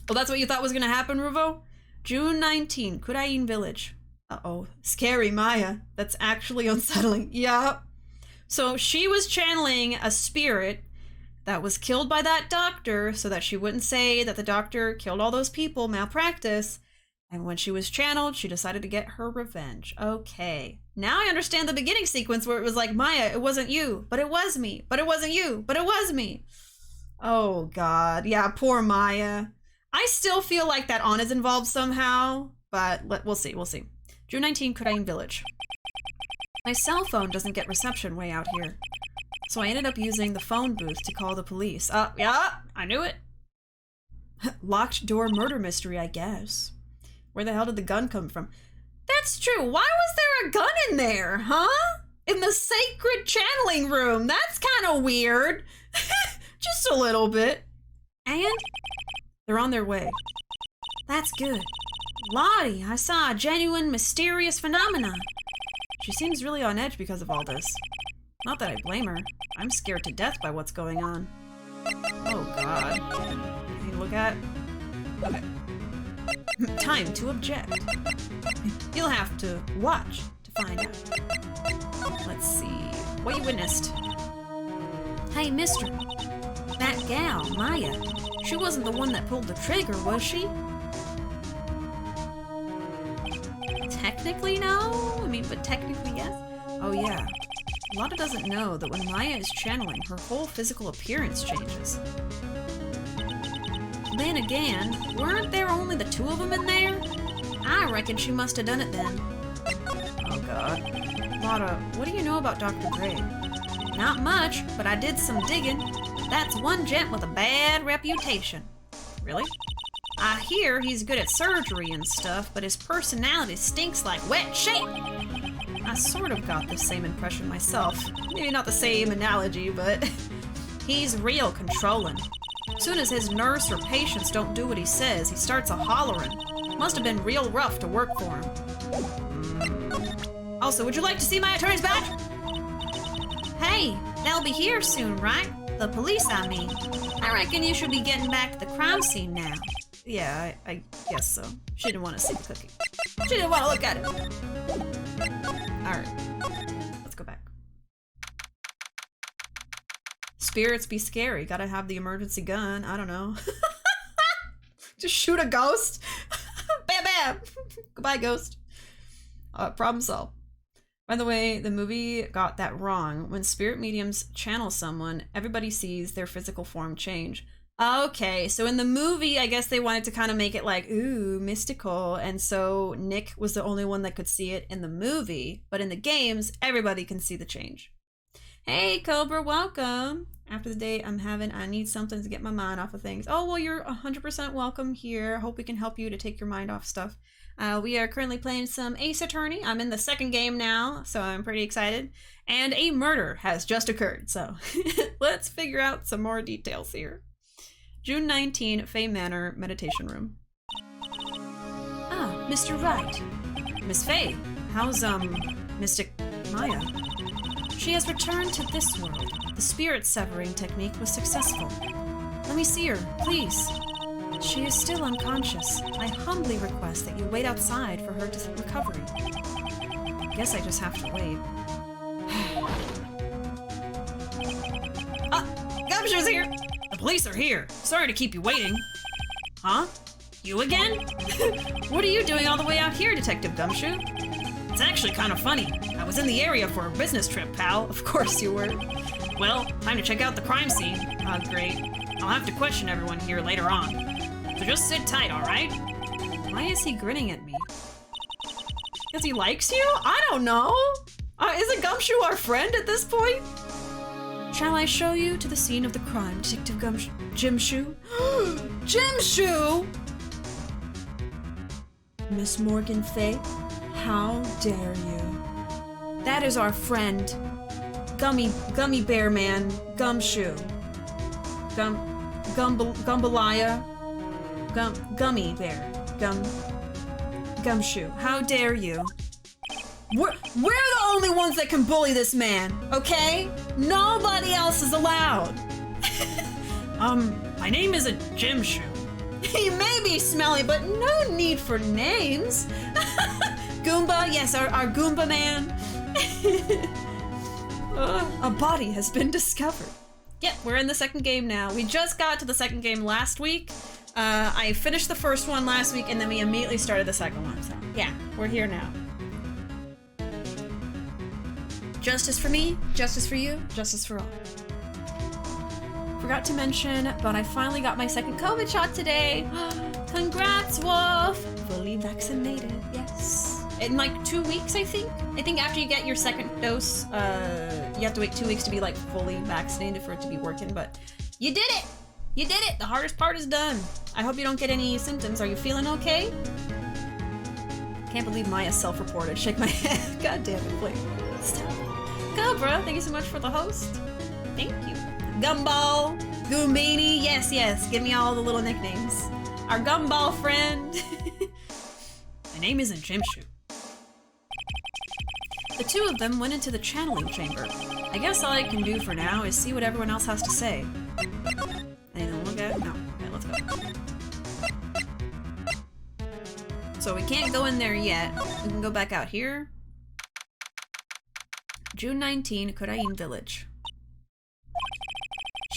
Well, that's what you thought was gonna happen, Ruuuvo? June 19, Kurain Village. Uh-oh, scary Maya. That's actually unsettling. Yeah. So she was channeling a spirit that was killed by that doctor so that she wouldn't say that the doctor killed all those people, malpractice. And when she was channeled, she decided to get her revenge. Okay. Now I understand the beginning sequence where it was like, Maya, it wasn't you, but it was me. But it wasn't you, but it was me. Oh, God. Yeah, poor Maya. I still feel like that Anna's involved somehow, but we'll see, we'll see. June 19, Kurain Village. My cell phone doesn't get reception way out here, so I ended up using the phone booth to call the police. Yeah, I knew it. Locked door murder mystery, I guess. Where the hell did the gun come from? That's true. Why was there a gun in there, huh? In the sacred channeling room. That's kind of weird. Just a little bit. And they're on their way. That's good. Lottie, I saw a genuine mysterious phenomenon. She seems really on edge because of all this. Not that I blame her. I'm scared to death by what's going on. Oh, God. Hey, look at... Okay. Time to object. You'll have to watch to find out. Let's see. What you witnessed? Hey, mister. That gal, Maya. She wasn't the one that pulled the trigger, was she? Technically, no. I mean, but technically, yes. Oh, yeah. Lotta doesn't know that when Maya is channeling, her whole physical appearance changes. Then again, weren't there only the two of them in there? I reckon she must have done it then. Oh god. Lotta, what do you know about Dr. Gray? Not much, but I did some digging. That's one gent with a bad reputation. Really? I hear he's good at surgery and stuff, but his personality stinks like wet sheep. I sort of got the same impression myself. Maybe not the same analogy, but he's real controlling. Soon as his nurse or patients don't do what he says, he starts a-hollering. Must have been real rough to work for him. Also, would you like to see my attorney's badge? Hey, they'll be here soon, right? The police, I mean. I reckon you should be getting back to the crime scene now. Yeah, I guess so. She didn't want to see the cookie. She didn't want to look at it. Alright. Let's go back. Spirits be scary. Gotta have the emergency gun. I don't know. Just shoot a ghost. Bam, bam. Goodbye, ghost. Problem solved. By the way, the movie got that wrong. When spirit mediums channel someone, everybody sees their physical form change. Okay, so in the movie, I guess they wanted to kind of make it like, ooh, mystical, and so Nick was the only one that could see it in the movie, but in the games, everybody can see the change. Hey, Cobra, welcome! After the day I'm having, I need something to get my mind off of things. Oh, well, you're 100% welcome here. Hope we can help you to take your mind off stuff. We are currently playing some Ace Attorney. I'm in the second game now, so I'm pretty excited. And a murder has just occurred, so let's figure out some more details here. June 19, Fey Manor, meditation room. Ah, Mr. Wright. Miss Fey, how's, Mystic Maya? She has returned to this world. The spirit severing technique was successful. Let me see her, please. She is still unconscious. I humbly request that you wait outside for her recovery. Guess I just have to wait. Gumshoe's here! The police are here. Sorry to keep you waiting. Huh? You again? What are you doing all the way out here, Detective Gumshoe? It's actually kind of funny. I was in the area for a business trip, pal. Of course you were. Well, time to check out the crime scene. Oh, great. I'll have to question everyone here later on. So just sit tight, alright? Why is he grinning at me? Because he likes you? I don't know. Isn't Gumshoe our friend at this point? Shall I show you to the scene of the crime, Detective Jimshoe? Jimshoe! Miss Morgan Fey, how dare you? That is our friend, Gummy Bear Man, Gumshoe. Gumbalaya, Gummy Bear, Gumshoe. How dare you? We're the only ones that can bully this man, okay? Nobody else is allowed. My name isn't Jimshoe. He may be smelly, but no need for names. Goomba, yes, our Goomba man. A body has been discovered. Yep, we're in the second game now. We just got to the second game last week. I finished the first one last week, and then we immediately started the second one. So yeah, we're here now. Justice for me, justice for you, justice for all. Forgot to mention, but I finally got my second COVID shot today. Congrats, Wolf! Fully vaccinated, yes. In like 2 weeks, I think. I think after you get your second dose, you have to wait 2 weeks to be like fully vaccinated for it to be working, but you did it! You did it! The hardest part is done. I hope you don't get any symptoms. Are you feeling okay? Can't believe Maya self-reported. Shake my head. God damn it, please. Stop. Cobra, thank you so much for the host. Thank you. Gumball, Goombini, yes, yes, give me all the little nicknames. Our Gumball friend. My name isn't Jimshoe. The two of them went into the channeling chamber. I guess all I can do for now is see what everyone else has to say. Anything to look at? No. Okay, let's go. So we can't go in there yet. We can go back out here. June 19, Korean Village.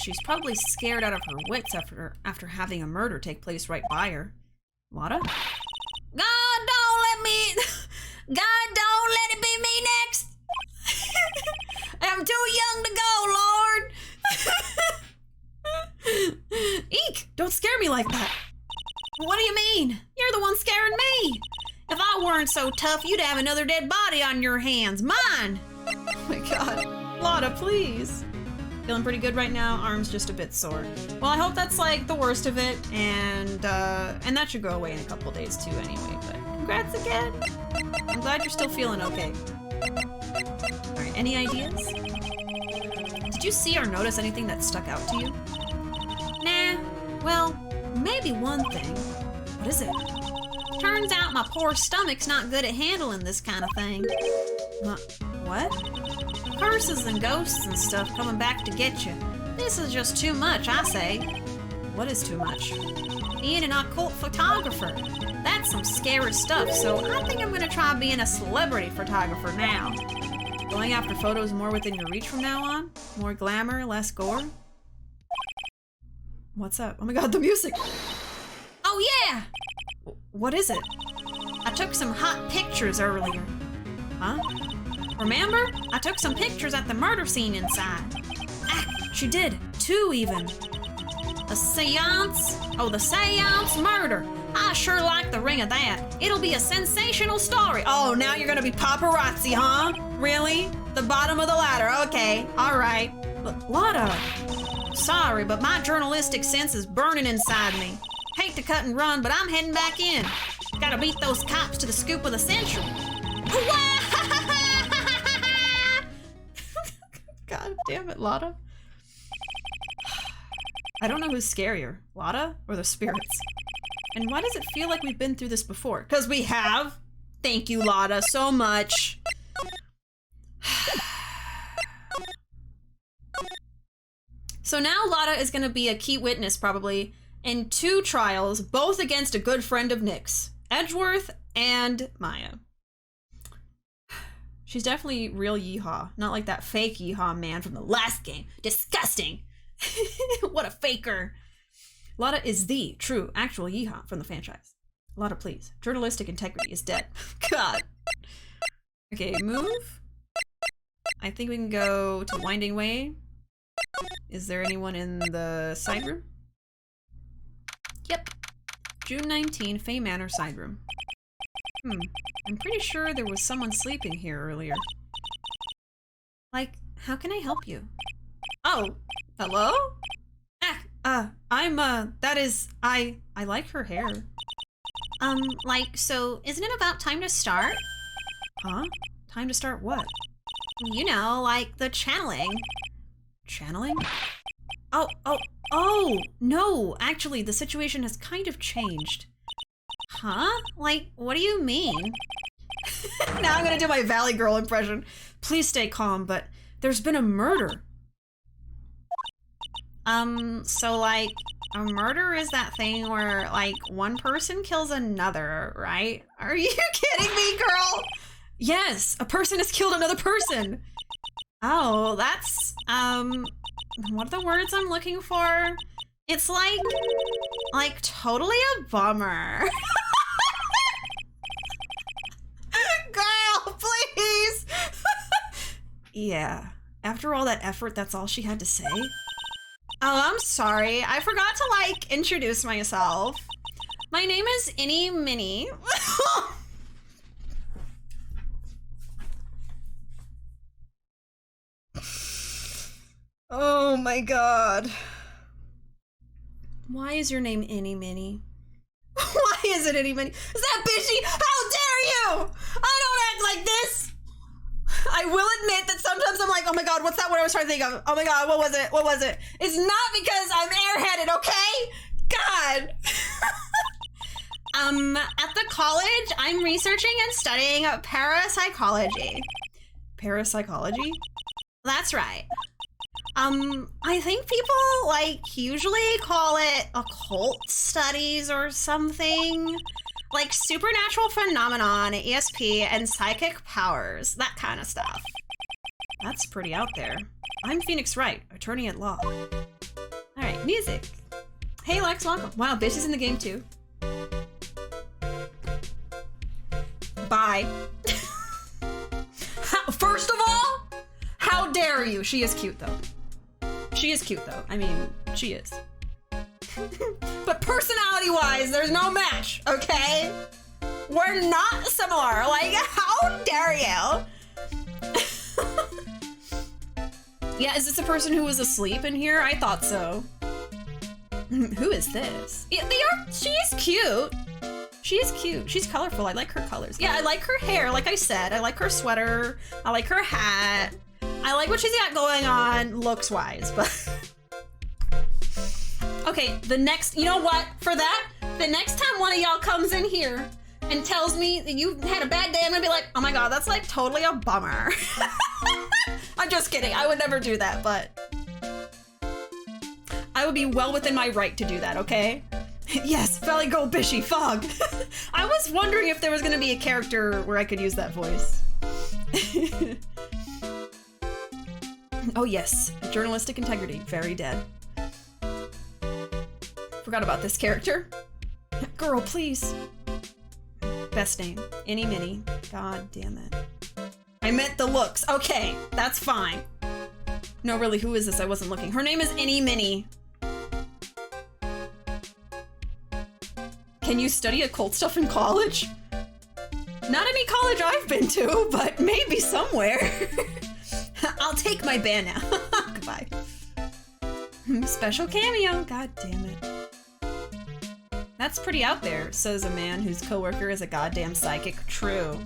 She's probably scared out of her wits after having a murder take place right by her. Lotta? God, don't let it be me next! I'm too young to go, Lord! Eek! Don't scare me like that. What do you mean? You're the one scaring me. If I weren't so tough, you'd have another dead body on your hands. Mine! Oh my god. Lotta, please. Feeling pretty good right now. Arm's just a bit sore. Well, I hope that's like the worst of it, and that should go away in a couple days too anyway, but congrats again. I'm glad you're still feeling okay. Alright, any ideas? Did you see or notice anything that stuck out to you? Nah, well, maybe one thing. What is it? Turns out my poor stomach's not good at handling this kind of thing. What? Curses and ghosts and stuff coming back to get you. This is just too much, I say. What is too much? Being an occult photographer. That's some scary stuff, so I think I'm gonna try being a celebrity photographer now. Going after photos more within your reach from now on? More glamour, less gore? What's up? Oh my god, the music! Oh yeah! What is it? I took some hot pictures earlier. Huh? Remember? I took some pictures at the murder scene inside. Ah, she did. 2 even. A seance? Oh, the seance murder. I sure like the ring of that. It'll be a sensational story. Oh, now you're gonna be paparazzi, huh? Really? The bottom of the ladder. Okay, all right. But Lotta. Sorry, but my journalistic sense is burning inside me. Hate to cut and run, but I'm heading back in. Gotta beat those cops to the scoop of the century. God damn it, Lotta. I don't know who's scarier, Lotta or the spirits. And why does it feel like we've been through this before? Because we have. Thank you, Lotta, so much. So now Lotta is going to be a key witness, probably, in 2 trials, both against a good friend of Nick's, Edgeworth and Maya. She's definitely real yeehaw, not like that fake yeehaw man from the last game. Disgusting! What a faker! Lotta is the true, actual yeehaw from the franchise. Lotta, please. Journalistic integrity is dead. God. Okay, move. I think we can go to Winding Way. Is there anyone in the side room? Yep. June 19, Fey Manor side room. I'm pretty sure there was someone sleeping here earlier. Like, how can I help you? Oh, hello? I like her hair. Like, so isn't it about time to start? Huh? Time to start what? You know, like the channeling. Channeling? Oh, no, actually, the situation has kind of changed. Huh? Like, what do you mean? Now I'm gonna do my Valley Girl impression. Please stay calm, but there's been a murder. So like, a murder is that thing where like one person kills another, right? Are you kidding me, girl? Yes, a person has killed another person. Oh, that's, what are the words I'm looking for? It's like totally a bummer. Girl, please. Yeah, after all that effort, that's all she had to say? Oh, I'm sorry. I forgot to, like, introduce myself. My name is Innie Minnie. Oh my god. Why is your name Innie Minnie? Why is it Innie Minnie? Is that Bishi? How dare you! I don't act like this! I will admit that sometimes I'm like, oh my god, what's that word I was trying to think of? Oh my god, what was it? What was it? It's not because I'm airheaded, okay? God! At the college, I'm researching and studying parapsychology. Parapsychology? That's right. I think people, like, usually call it occult studies or something. Like supernatural phenomenon, ESP, and psychic powers, that kind of stuff. That's pretty out there. I'm Phoenix Wright, attorney at law. Alright, music. Hey Lex, welcome. Wow, Bish is in the game too. Bye. First of all, how dare dare you? She is cute though. She is cute though. I mean, she is. But personality-wise, there's no match, okay? We're not similar. Like, how dare you? Yeah, is this a person who was asleep in here? I thought so. Who is this? Yeah, she is cute. She is cute. She's colorful. I like her colors. Yeah, I like her hair, like I said. I like her sweater. I like her hat. I like what she's got going on looks-wise, but... Okay, you know what? For that, the next time one of y'all comes in here and tells me that you had a bad day, I'm gonna be like, oh my god, that's like totally a bummer. I'm just kidding. I would never do that, but I would be well within my right to do that, okay? Yes, Valley Girl Bishi, Fog. I was wondering if there was gonna be a character where I could use that voice. Oh yes, journalistic integrity, very dead. Forgot about this character. Girl, please. Best name, Any Minnie. God damn it. I meant the looks. Okay, that's fine. No, really, who is this? I wasn't looking. Her name is Any Minnie. Can you study occult stuff in college? Not any college I've been to, but maybe somewhere. I'll take my ban now. Goodbye. Special cameo. God damn it. That's pretty out there, says a man whose coworker is a goddamn psychic. True.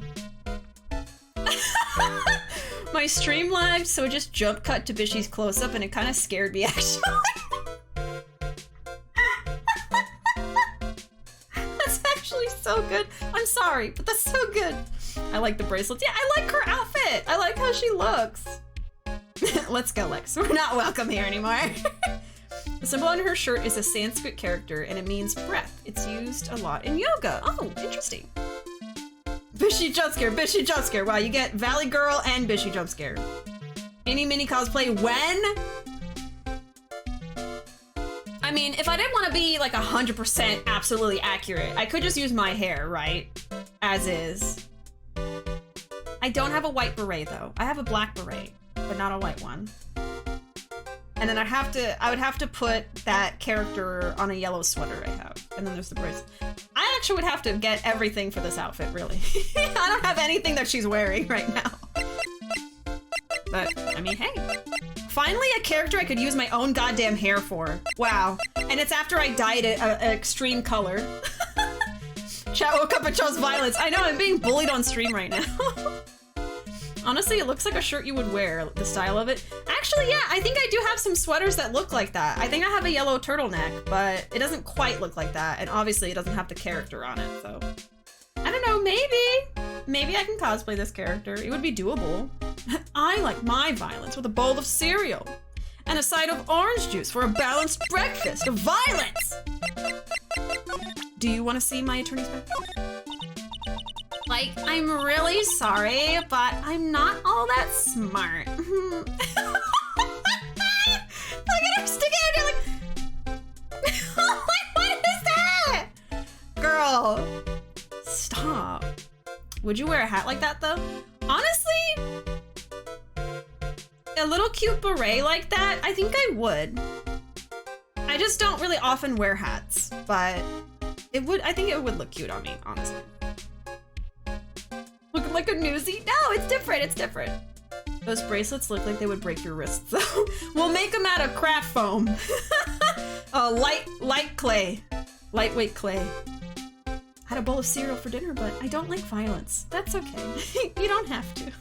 My stream lagged, so it just jump cut to Bishi's close-up and it kind of scared me, actually. That's actually so good. I'm sorry, but that's so good. I like the bracelets. Yeah, I like her outfit. I like how she looks. Let's go, Lex. We're not welcome here anymore. The symbol on her shirt is a Sanskrit character and it means breath. It's used a lot in yoga. Oh, interesting. Bishi jump scare, Bishi jump scare. Wow, you get Valley Girl and Bishi jump scare. Any mini cosplay when? I mean, if I didn't want to be like 100% absolutely accurate, I could just use my hair, right? As is. I don't have a white beret though. I have a black beret, but not a white one. And then I would have to put that character on a yellow sweater I have. And then there's the bracelet. I actually would have to get everything for this outfit, really. I don't have anything that she's wearing right now. But, I mean, hey. Finally a character I could use my own goddamn hair for. Wow. And it's after I dyed it an extreme color. Chat woke up and chose violence. I know, I'm being bullied on stream right now. Honestly, it looks like a shirt you would wear, the style of it. Actually, yeah, I think I do have some sweaters that look like that. I think I have a yellow turtleneck, but it doesn't quite look like that. And obviously it doesn't have the character on it, so. I don't know, maybe I can cosplay this character. It would be doable. I like my violence with a bowl of cereal and a side of orange juice for a balanced breakfast of violence. Do you want to see my attorney's back? Like, I'm really sorry, but I'm not all that smart. Look at her sticking out there like... What is that? Girl, stop. Would you wear a hat like that, though? Honestly, a little cute beret like that, I think I would. I just don't really often wear hats, but I think it would look cute on me, honestly. Looking like a newsie? No, it's different. Those bracelets look like they would break your wrists, though. We'll make them out of craft foam. Light clay. Lightweight clay. Had a bowl of cereal for dinner, but I don't like violence. That's okay. You don't have to.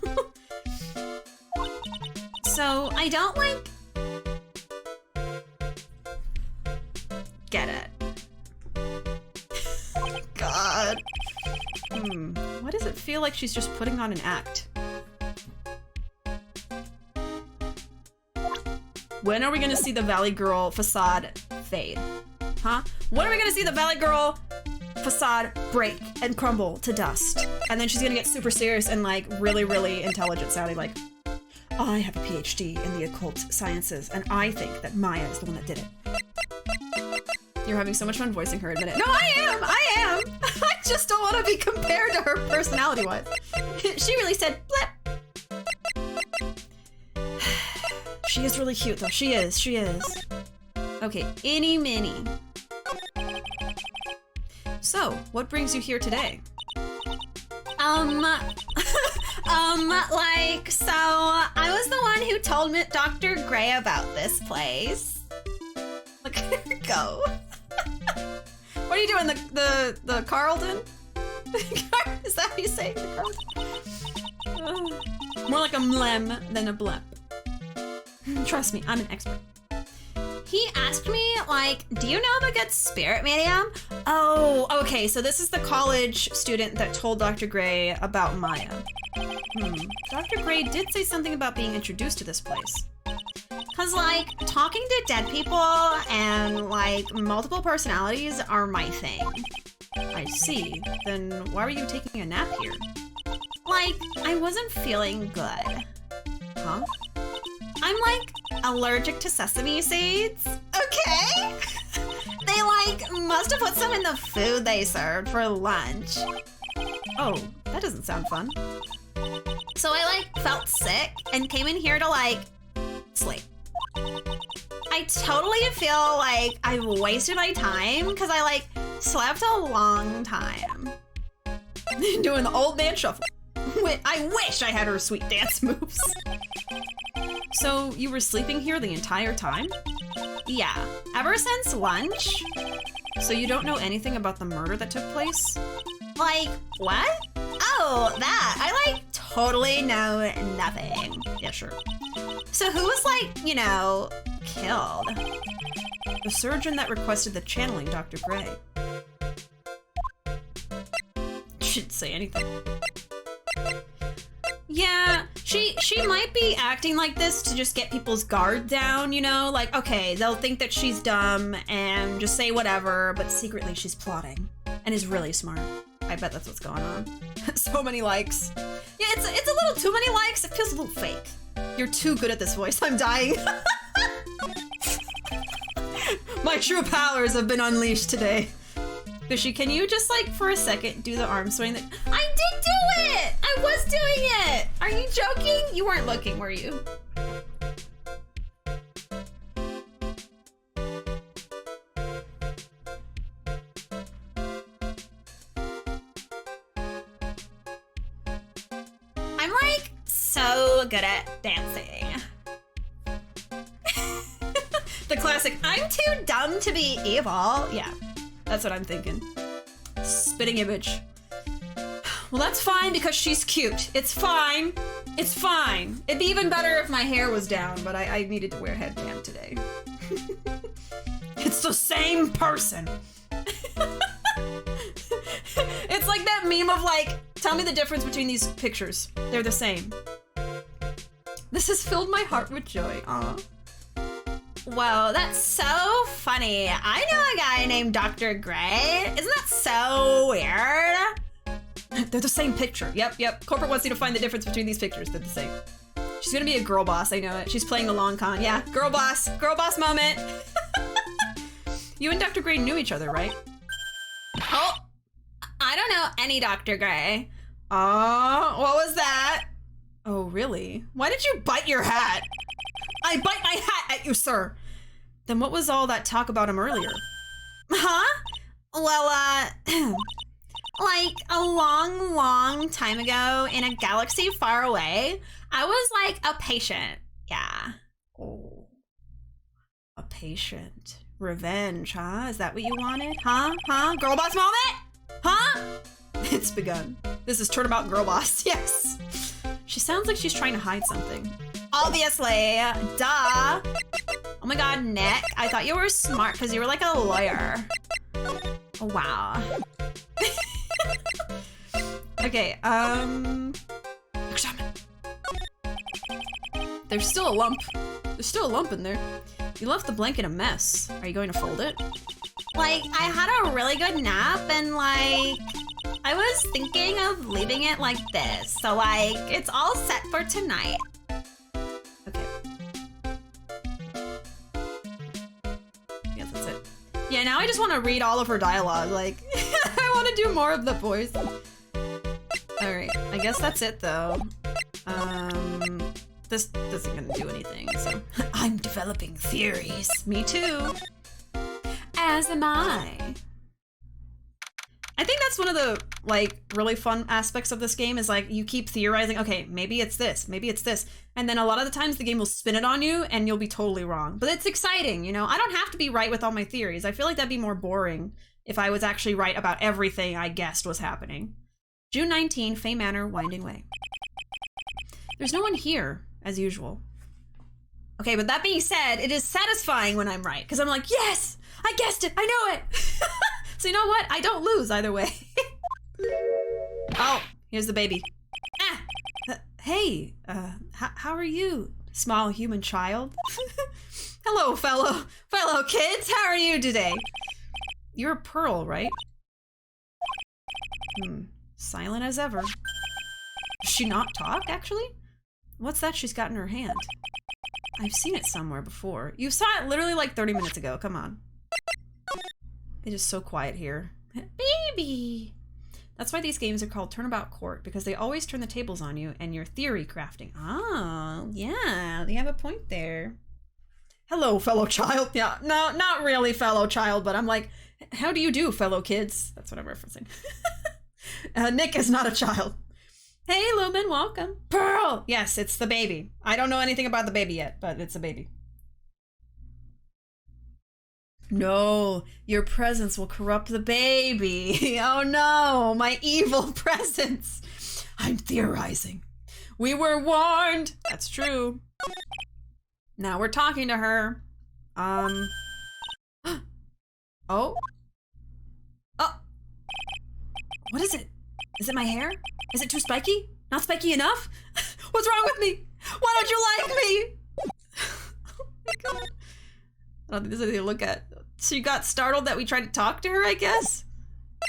So, I don't like... Get it. God. Why does it feel like she's just putting on an act? When are we gonna see the Valley Girl facade fade? Huh? When are we gonna see the Valley Girl facade break and crumble to dust? And then she's gonna get super serious and like really, really intelligent sounding like, I have a PhD in the occult sciences and I think that Maya is the one that did it. You're having so much fun voicing her, admit it. No, I am! I just don't want to be compared to her personality-wise. She really said, blip. she is really cute though. She is. Okay, any mini. So, what brings you here today? So I was the one who told Dr. Gray about this place. Look at her go. What are you doing, the Carlton? Is that how you say it, the Carlton? More like a mlem than a blep. Trust me, I'm an expert. He asked me, like, do you know of a good spirit medium? Oh, okay, so this is the college student that told Dr. Gray about Maya. Dr. Gray did say something about being introduced to this place. Cause, like, talking to dead people and, like, multiple personalities are my thing. I see. Then why were you taking a nap here? Like, I wasn't feeling good. Huh? I'm, like, allergic to sesame seeds. Okay? They, like, must have put some in the food they served for lunch. Oh, that doesn't sound fun. So I, like, felt sick and came in here to, like, sleep. I totally feel like I wasted my time because I, like, slept a long time. Doing the old man shuffle. I wish I had her sweet dance moves. So you were sleeping here the entire time? Yeah, ever since lunch. So you don't know anything about the murder that took place? Like, what? Oh, that. I, like, totally know nothing. Yeah, sure. So who was, like, you know, killed? The surgeon that requested the channeling Dr. Gray. Shouldn't say anything. Yeah, she might be acting like this to just get people's guard down, you know? Like, okay, they'll think that she's dumb and just say whatever, but secretly she's plotting and is really smart. I bet that's what's going on. So many likes. Yeah, it's a little too many likes. It feels a little fake. You're too good at this voice. I'm dying. My true powers have been unleashed today. Bishi, can you just, like, for a second, do the arm swing that— I did do it! I was doing it! Are you joking? You weren't looking, were you? I'm, like, so good at dancing. The classic, I'm too dumb to be evil. Yeah. That's what I'm thinking. Spitting image. Well, that's fine because she's cute. It's fine. It's fine. It'd be even better if my hair was down, but I needed to wear a headband today. It's the same person. It's like that meme of, like, tell me the difference between these pictures. They're the same. This has filled my heart with joy. Aw. Whoa, that's so funny. I know a guy named Dr. Gray. Isn't that so weird? They're the same picture. Yep. Corporate wants you to find the difference between these pictures. They're the same. She's gonna be a girl boss, I know it. She's playing the long con. Yeah, girl boss moment. You and Dr. Gray knew each other, right? Oh, I don't know any Dr. Gray. Oh, what was that? Oh, really? Why did you bite your hat? I bite my hat at you, sir. Then what was all that talk about him earlier? Huh? Well, like a long, long time ago in a galaxy far away, I was like a patient. Yeah. Oh. A patient. Revenge, huh? Is that what you wanted? Huh? Girl boss moment? Huh? It's begun. This is Turnabout Girl Boss. Yes. She sounds like she's trying to hide something. Obviously, duh. Oh my god, Nick, I thought you were smart because you were like a lawyer. Oh, wow. Okay, There's still a lump. There's still a lump in there. You left the blanket a mess. Are you going to fold it? Like, I had a really good nap and, like, I was thinking of leaving it like this. So, like, it's all set for tonight. Okay. Yes, that's it. Yeah, now I just want to read all of her dialogue. Like, I want to do more of the voice. Alright, I guess that's it, though. this isn't gonna do anything, so. I'm developing theories. Me too. As am I. I think that's one of the, like, really fun aspects of this game is, like, you keep theorizing, okay, maybe it's this, and then a lot of the times the game will spin it on you and you'll be totally wrong. But it's exciting, you know? I don't have to be right with all my theories. I feel like that'd be more boring if I was actually right about everything I guessed was happening. June 19, Fey Manor, Winding Way. There's no one here, as usual. Okay, but that being said, it is satisfying when I'm right, because I'm like, yes! I guessed it! I know it! So you know what? I don't lose either way. Oh, here's the baby. Ah! Hey, how are you, small human child? Hello, fellow kids. How are you today? You're a pearl, right? Silent as ever. Does she not talk, actually? What's that she's got in her hand? I've seen it somewhere before. You saw it literally like 30 minutes ago. Come on. It is so quiet here. Baby! That's why these games are called Turnabout Court, because they always turn the tables on you and your theory crafting. Oh, yeah, they have a point there. Hello, fellow child. Yeah, no, not really fellow child, but I'm like, how do you do, fellow kids? That's what I'm referencing. Nick is not a child. Hey, Lumen, welcome. Pearl! Yes, it's the baby. I don't know anything about the baby yet, but it's a baby. No, your presence will corrupt the baby. Oh no, my evil presence. I'm theorizing. We were warned. That's true. Now we're talking to her. Oh. Oh. What is it? Is it my hair? Is it too spiky? Not spiky enough? What's wrong with me? Why don't you like me? Oh my god. I don't think there's anything to look at. She got startled that we tried to talk to her, I guess?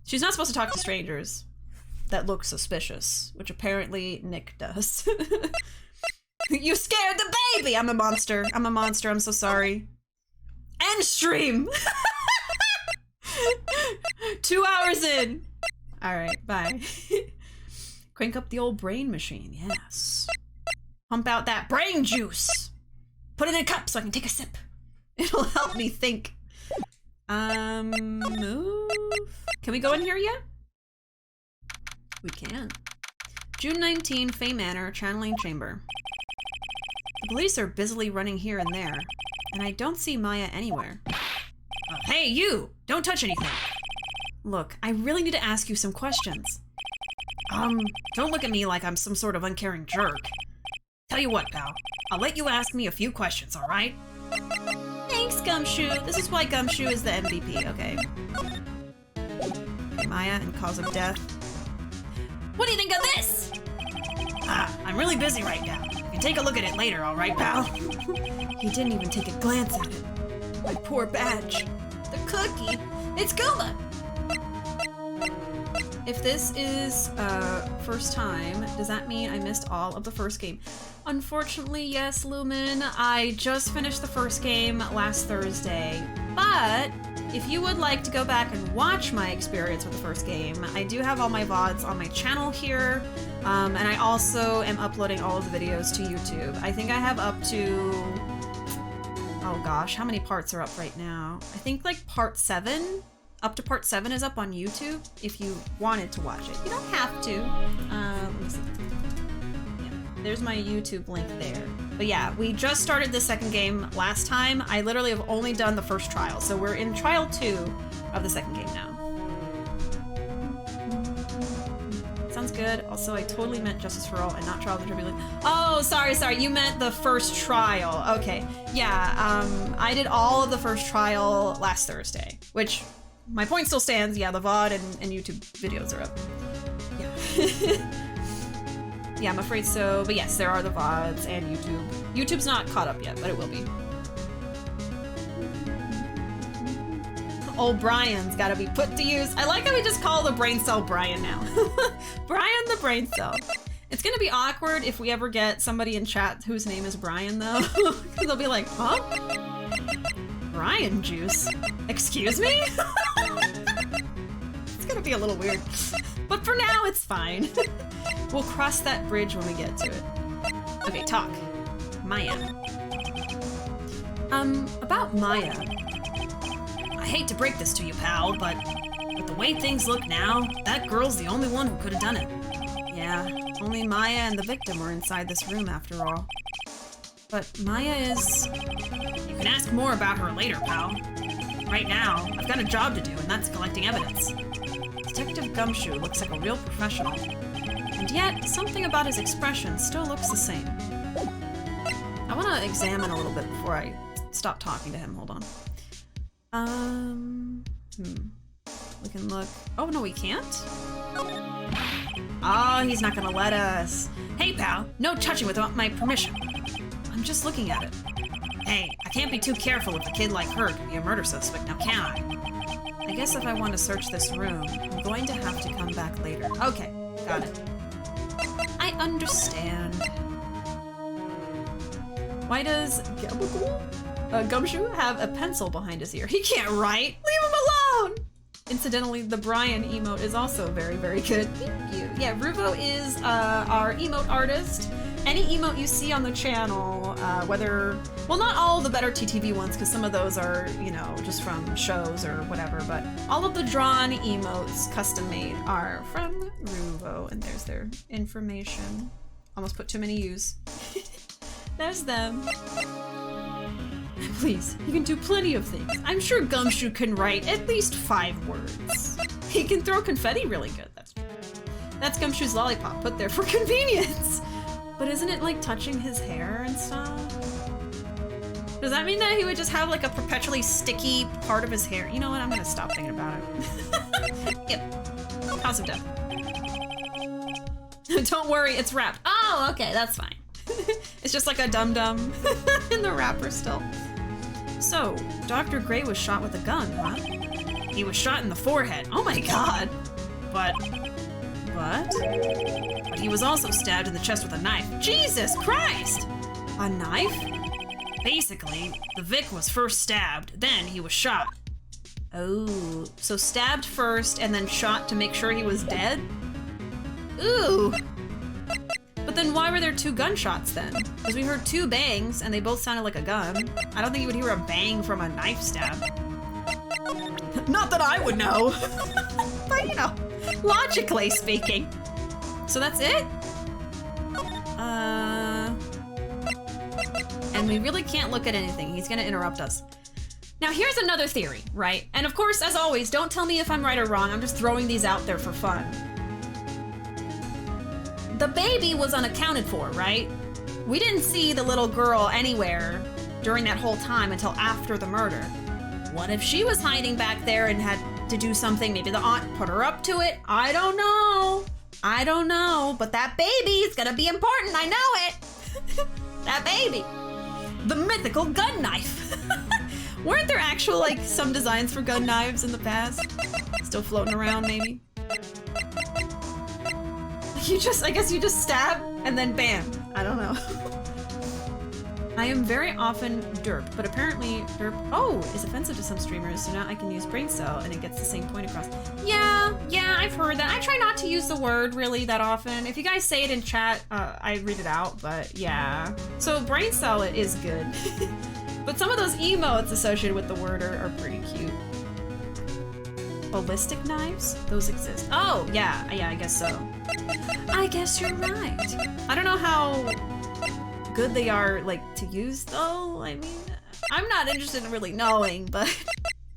She's not supposed to talk to strangers that look suspicious, which apparently Nick does. You scared the baby! I'm a monster. I'm a monster. I'm so sorry. End stream! 2 hours in. Alright, bye. Crank up the old brain machine, yes. Pump out that brain juice. Put it in a cup so I can take a sip. It'll help me think. Move? Can we go in here yet? We can. June 19, Fey Manor, Channeling Chamber. The police are busily running here and there, and I don't see Maya anywhere. Hey, you! Don't touch anything! Look, I really need to ask you some questions. Don't look at me like I'm some sort of uncaring jerk. Tell you what, pal. I'll let you ask me a few questions, alright? Thanks, Gumshoe. This is why Gumshoe is the MVP, okay? Maya and cause of death. What do you think of this? I'm really busy right now. You can take a look at it later, alright, pal? He didn't even take a glance at it. My poor badge. The cookie. It's Guma! If this is first time, does that mean I missed all of the first game? Unfortunately, yes, Lumen. I just finished the first game last Thursday, but if you would like to go back and watch my experience with the first game, I do have all my VODs on my channel here, and I also am uploading all of the videos to YouTube. I think I have up to, oh gosh, how many parts are up right now? I think like part 7? Up to part 7 is up on YouTube if you wanted to watch it. You don't have to. Let me see. Yeah, there's my YouTube link there. But yeah, we just started the second game last time. I literally have only done the first trial, so we're in trial 2 of the second game now. Sounds good. Also, I totally meant Justice for All and not Trials and Tribulations. Oh, sorry. You meant the first trial. Okay. Yeah, I did all of the first trial last Thursday, which my point still stands. Yeah, the VOD and YouTube videos are up. Yeah. Yeah, I'm afraid so. But yes, there are the VODs and YouTube. YouTube's not caught up yet, but it will be. Old Brian's gotta be put to use. I like how we just call the brain cell Brian now. Brian the brain cell. It's gonna be awkward if we ever get somebody in chat whose name is Brian, though. Because they'll be like, huh? Brian juice? Excuse me? It's gonna be a little weird. But for now, it's fine. We'll cross that bridge when we get to it. Okay, talk. Maya. About Maya. I hate to break this to you, pal, but with the way things look now, that girl's the only one who could have done it. Yeah, only Maya and the victim were inside this room after all. But Maya is... You can ask more about her later, pal. Right now, I've got a job to do, and that's collecting evidence. Detective Gumshoe looks like a real professional. And yet, something about his expression still looks the same. I want to examine a little bit before I stop talking to him. Hold on. We can look... Oh, no, we can't? Oh, he's not gonna let us. Hey, pal, no touching without my permission. I'm just looking at it. Hey, I can't be too careful with a kid like her to be a murder suspect, now can I? I guess if I want to search this room, I'm going to have to come back later. Okay, got it. I understand. Why does Gumshoe have a pencil behind his ear? He can't write! Leave him alone! Incidentally, the Brian emote is also very, very good. Thank you. Yeah, Ruuuvo is our emote artist. Any emote you see on the channel, whether... Well, not all the better TTV ones, because some of those are, you know, just from shows or whatever, but all of the drawn emotes, custom made, are from Ruuuvo, and there's their information. Almost put too many U's. There's them. Please, he can do plenty of things. I'm sure Gumshoe can write at least 5 words. He can throw confetti really good, that's Gumshoe's lollipop, put there for convenience. But isn't it like touching his hair and stuff? Does that mean that he would just have like a perpetually sticky part of his hair? You know what, I'm gonna stop thinking about it. Yep, cause of death. Don't worry, it's wrapped. Oh, okay, that's fine. It's just like a dum-dum in the wrapper still. So, Dr. Gray was shot with a gun, huh? He was shot in the forehead. Oh my god! But he was also stabbed in the chest with a knife. Jesus Christ! A knife? Basically, the Vic was first stabbed, then he was shot. Oh, so stabbed first and then shot to make sure he was dead? Ooh! But then why were there 2 gunshots then? Because we heard 2 bangs and they both sounded like a gun. I don't think you would hear a bang from a knife stab. Not that I would know! But you know, logically speaking. So that's it? And we really can't look at anything. He's gonna interrupt us. Now here's another theory, right? And of course, as always, don't tell me if I'm right or wrong. I'm just throwing these out there for fun. The baby was unaccounted for, right? We didn't see the little girl anywhere during that whole time until after the murder. What if she was hiding back there and had to do something? Maybe the aunt put her up to it? I don't know. I don't know, but that baby's gonna be important, I know it. That baby. The mythical gun knife. Weren't there actual, like, some designs for gun knives in the past? Still floating around, maybe? I guess you just stab and then bam. I don't know. I am very often derp, but apparently derp, is offensive to some streamers, so now I can use brain cell and it gets the same point across. Yeah, I've heard that. I try not to use the word really that often. If you guys say it in chat, I read it out, but yeah. So brain cell is good. But some of those emotes associated with the word are pretty cute. Ballistic knives? Those exist. Oh, yeah, I guess so. I guess you're right. I don't know how good they are, like, to use, though. I mean, I'm not interested in really knowing, but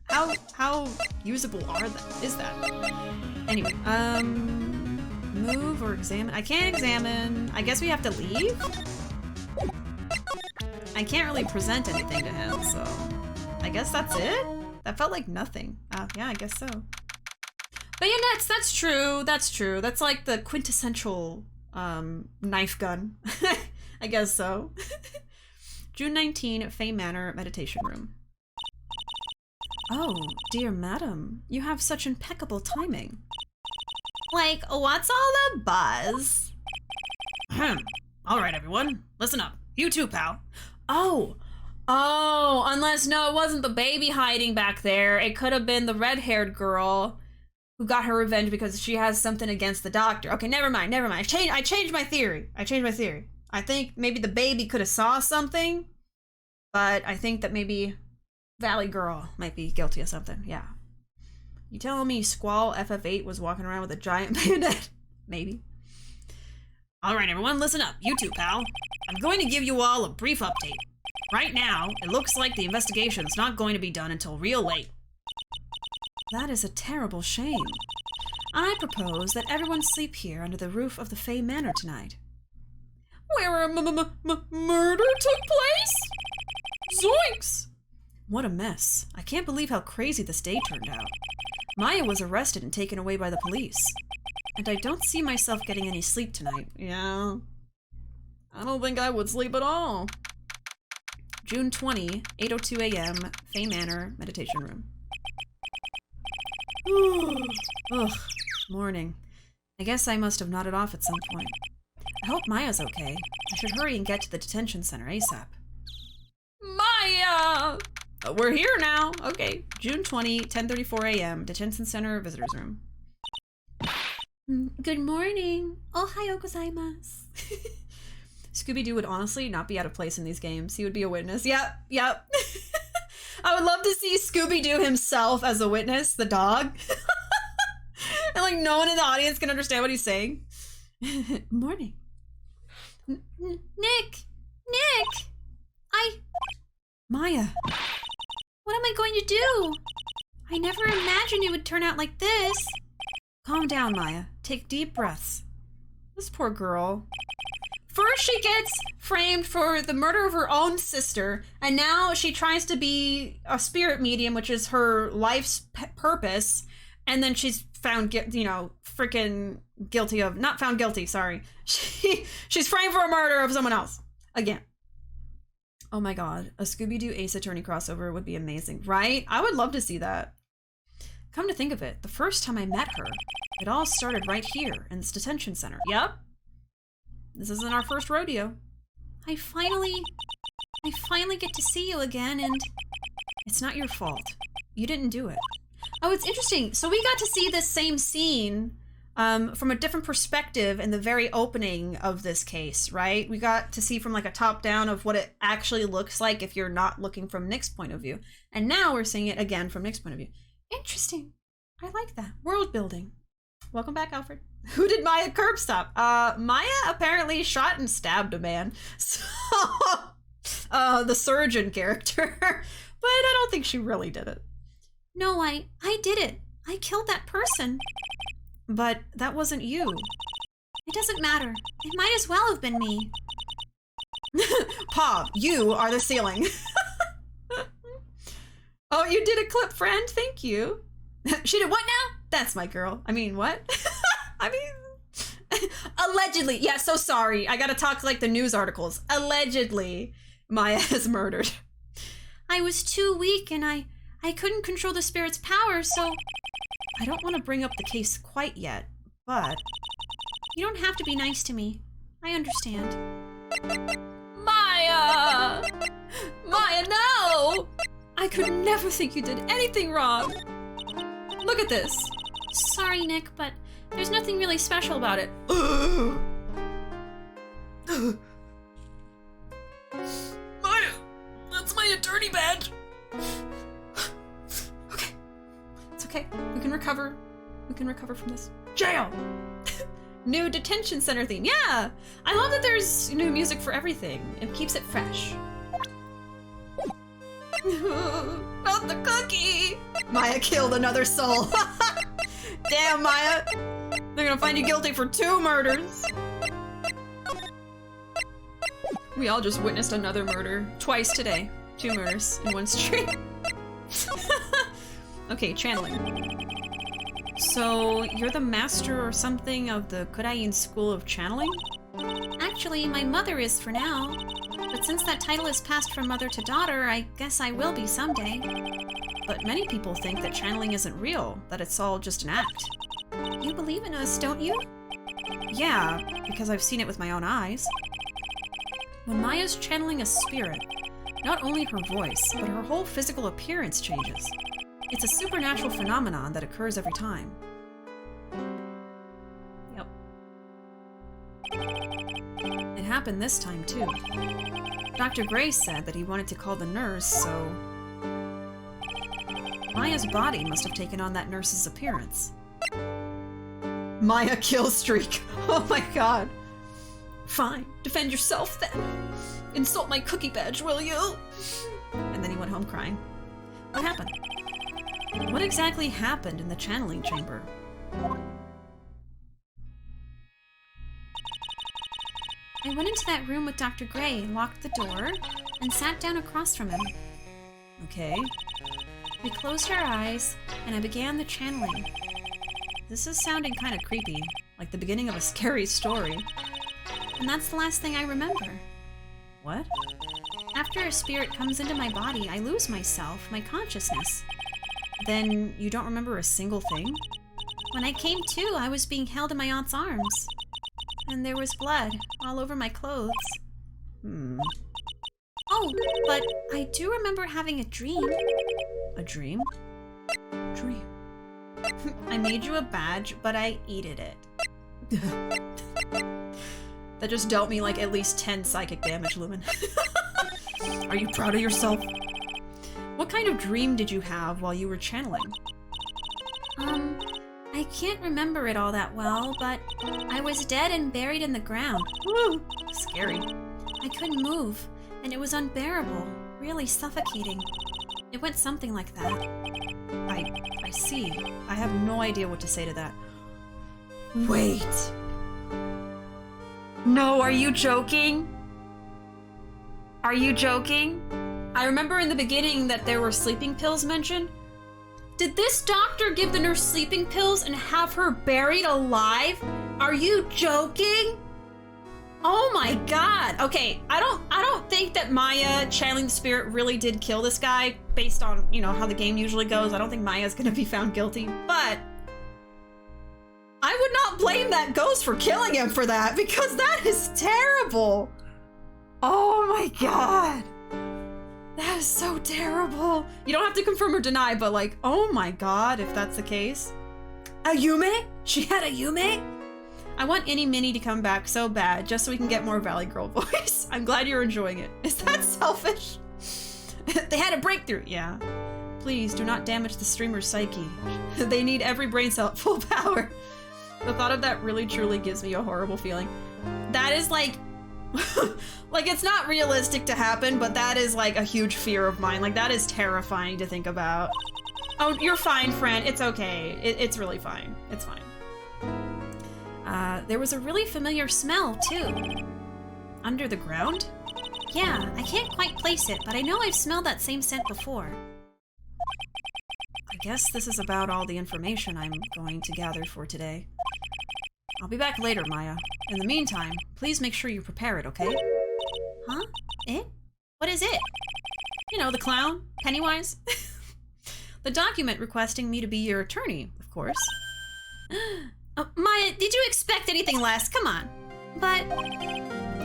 how usable is that? Anyway, move or examine? I can't examine. I guess we have to leave? I can't really present anything to him, so I guess that's it? That felt like nothing. Yeah, I guess so. Bayonets, that's true, that's true. That's like the quintessential knife gun. I guess so. June 19, Fey Manor meditation room. Oh, dear madam, you have such impeccable timing. Like, what's all the buzz? All right, everyone, listen up. You too, pal. Oh, unless, no, it wasn't the baby hiding back there. It could have been the red-haired girl who got her revenge because she has something against the doctor. Okay, never mind. I changed my theory. I think maybe the baby could have saw something, but I think that maybe Valley Girl might be guilty of something. Yeah. You telling me Squall FF8 was walking around with a giant bayonet? Maybe. All right, everyone, listen up. You too, pal. I'm going to give you all a brief update. Right now, it looks like the investigation's not going to be done until real late. That is a terrible shame. I propose that everyone sleep here under the roof of the Fey Manor tonight. Where a murder took place? Zoinks! What a mess. I can't believe how crazy this day turned out. Maya was arrested and taken away by the police. And I don't see myself getting any sleep tonight. Yeah. I don't think I would sleep at all. June 20, 8:02 a.m., Fey Manor, meditation room. Ugh, morning. I guess I must have nodded off at some point. I hope Maya's okay. I should hurry and get to the detention center ASAP. Maya! We're here now. Okay. June 20, 10:34 a.m., detention center, visitors room. Good morning. Ohayou gozaimasu. Scooby-Doo would honestly not be out of place in these games. He would be a witness. Yep. I would love to see Scooby-Doo himself as a witness, the dog. And like no one in the audience can understand what he's saying. Morning. Nick! Maya. What am I going to do? I never imagined it would turn out like this. Calm down, Maya. Take deep breaths. This poor girl. First she gets framed for the murder of her own sister, and now she tries to be a spirit medium, which is her life's purpose, and then she's found, freaking guilty of, not found guilty, sorry. She's framed for a murder of someone else. Again. Oh my god, a Scooby-Doo Ace Attorney crossover would be amazing, right? I would love to see that. Come to think of it, the first time I met her, it all started right here in this detention center. Yep. This isn't our first rodeo. I finally get to see you again, and it's not your fault. You didn't do it. Oh, it's interesting. So we got to see this same scene from a different perspective in the very opening of this case, right? We got to see from like a top down of what it actually looks like if you're not looking from Nick's point of view. And now we're seeing it again from Nick's point of view. Interesting. I like that. World building. Welcome back, Alfred. Who did Maya curb stop? Maya apparently shot and stabbed a man. So, the surgeon character. But I don't think she really did it. No, I did it. I killed that person. But that wasn't you. It doesn't matter. It might as well have been me. Pa, you are the ceiling. Oh, you did a clip, friend. Thank you. She did what now? That's my girl. I mean, what? Allegedly. Yeah, so sorry. I gotta talk like the news articles. Allegedly, Maya is murdered. I was too weak and I couldn't control the spirit's power, so... I don't want to bring up the case quite yet, but... You don't have to be nice to me. I understand. Maya! Maya, no! I could never think you did anything wrong. Look at this. Sorry, Nick, but there's nothing really special about it. Maya! That's my attorney badge! Okay. It's okay. We can recover. We can recover from this. Jail! New detention center theme. Yeah! I love that there's new music for everything. It keeps it fresh. Not the cookie! Maya killed another soul. Damn, Maya. They're gonna find you guilty for 2 murders. We all just witnessed another murder. Twice today. 2 murders in 1 stream. Okay, channeling. So, you're the master or something of the Kodain School of Channeling? Actually, my mother is for now. But since that title is passed from mother to daughter, I guess I will be someday. But many people think that channeling isn't real, that it's all just an act. You believe in us, don't you? Yeah, because I've seen it with my own eyes. When Maya's channeling a spirit, not only her voice, but her whole physical appearance changes. It's a supernatural phenomenon that occurs every time. Yep. It happens happened this time, too. Dr. Gray said that he wanted to call the nurse, so... Maya's body must have taken on that nurse's appearance. Maya kill streak. Oh my god. Fine, defend yourself then. Insult my cookie badge, will you? And then he went home crying. What happened? What exactly happened in the channeling chamber? I went into that room with Dr. Gray, locked the door, and sat down across from him. Okay. We closed our eyes, and I began the channeling. This is sounding kind of creepy, like the beginning of a scary story. And that's the last thing I remember. What? After a spirit comes into my body, I lose myself, my consciousness. Then you don't remember a single thing? When I came to, I was being held in my aunt's arms. And there was blood all over my clothes. Oh, but I do remember having a dream. A dream? Dream. I made you a badge, but I eated it. That just dealt me like at least 10 psychic damage, Lumen. Are you proud of yourself? What kind of dream did you have while you were channeling? I can't remember it all that well, but I was dead and buried in the ground. Woo! Scary. I couldn't move, and it was unbearable, really suffocating. It went something like that. I see. I have no idea what to say to that. Wait. No, are you joking? Are you joking? I remember in the beginning that there were sleeping pills mentioned. Did this doctor give the nurse sleeping pills and have her buried alive? Are you joking? Oh my god. Okay, I don't think that Maya channeling the spirit really did kill this guy based on, you know, how the game usually goes. I don't think Maya's gonna be found guilty, but I would not blame that ghost for killing him for that, because that is terrible. Oh my god. That is so terrible. You don't have to confirm or deny, but like, oh my god, if that's the case. A Yume? She had a Yume? I want any Minnie to come back so bad, just so we can get more Valley Girl voice. I'm glad you're enjoying it. Is that selfish? They had a breakthrough, yeah. Please do not damage the streamer's psyche. They need every brain cell at full power. The thought of that really truly gives me a horrible feeling. That is like, like it's not realistic to happen, but that is like a huge fear of mine. Like that is terrifying to think about. Oh, you're fine, friend. It's okay. It's really fine. It's fine. There was a really familiar smell too. Under the ground? Yeah, I can't quite place it, but I know I've smelled that same scent before. I guess this is about all the information I'm going to gather for today. I'll be back later, Maya. In the meantime, please make sure you prepare it, okay? Huh? It? What is it? You know, the clown, Pennywise. The document requesting me to be your attorney, of course. Maya, did you expect anything less? Come on. But...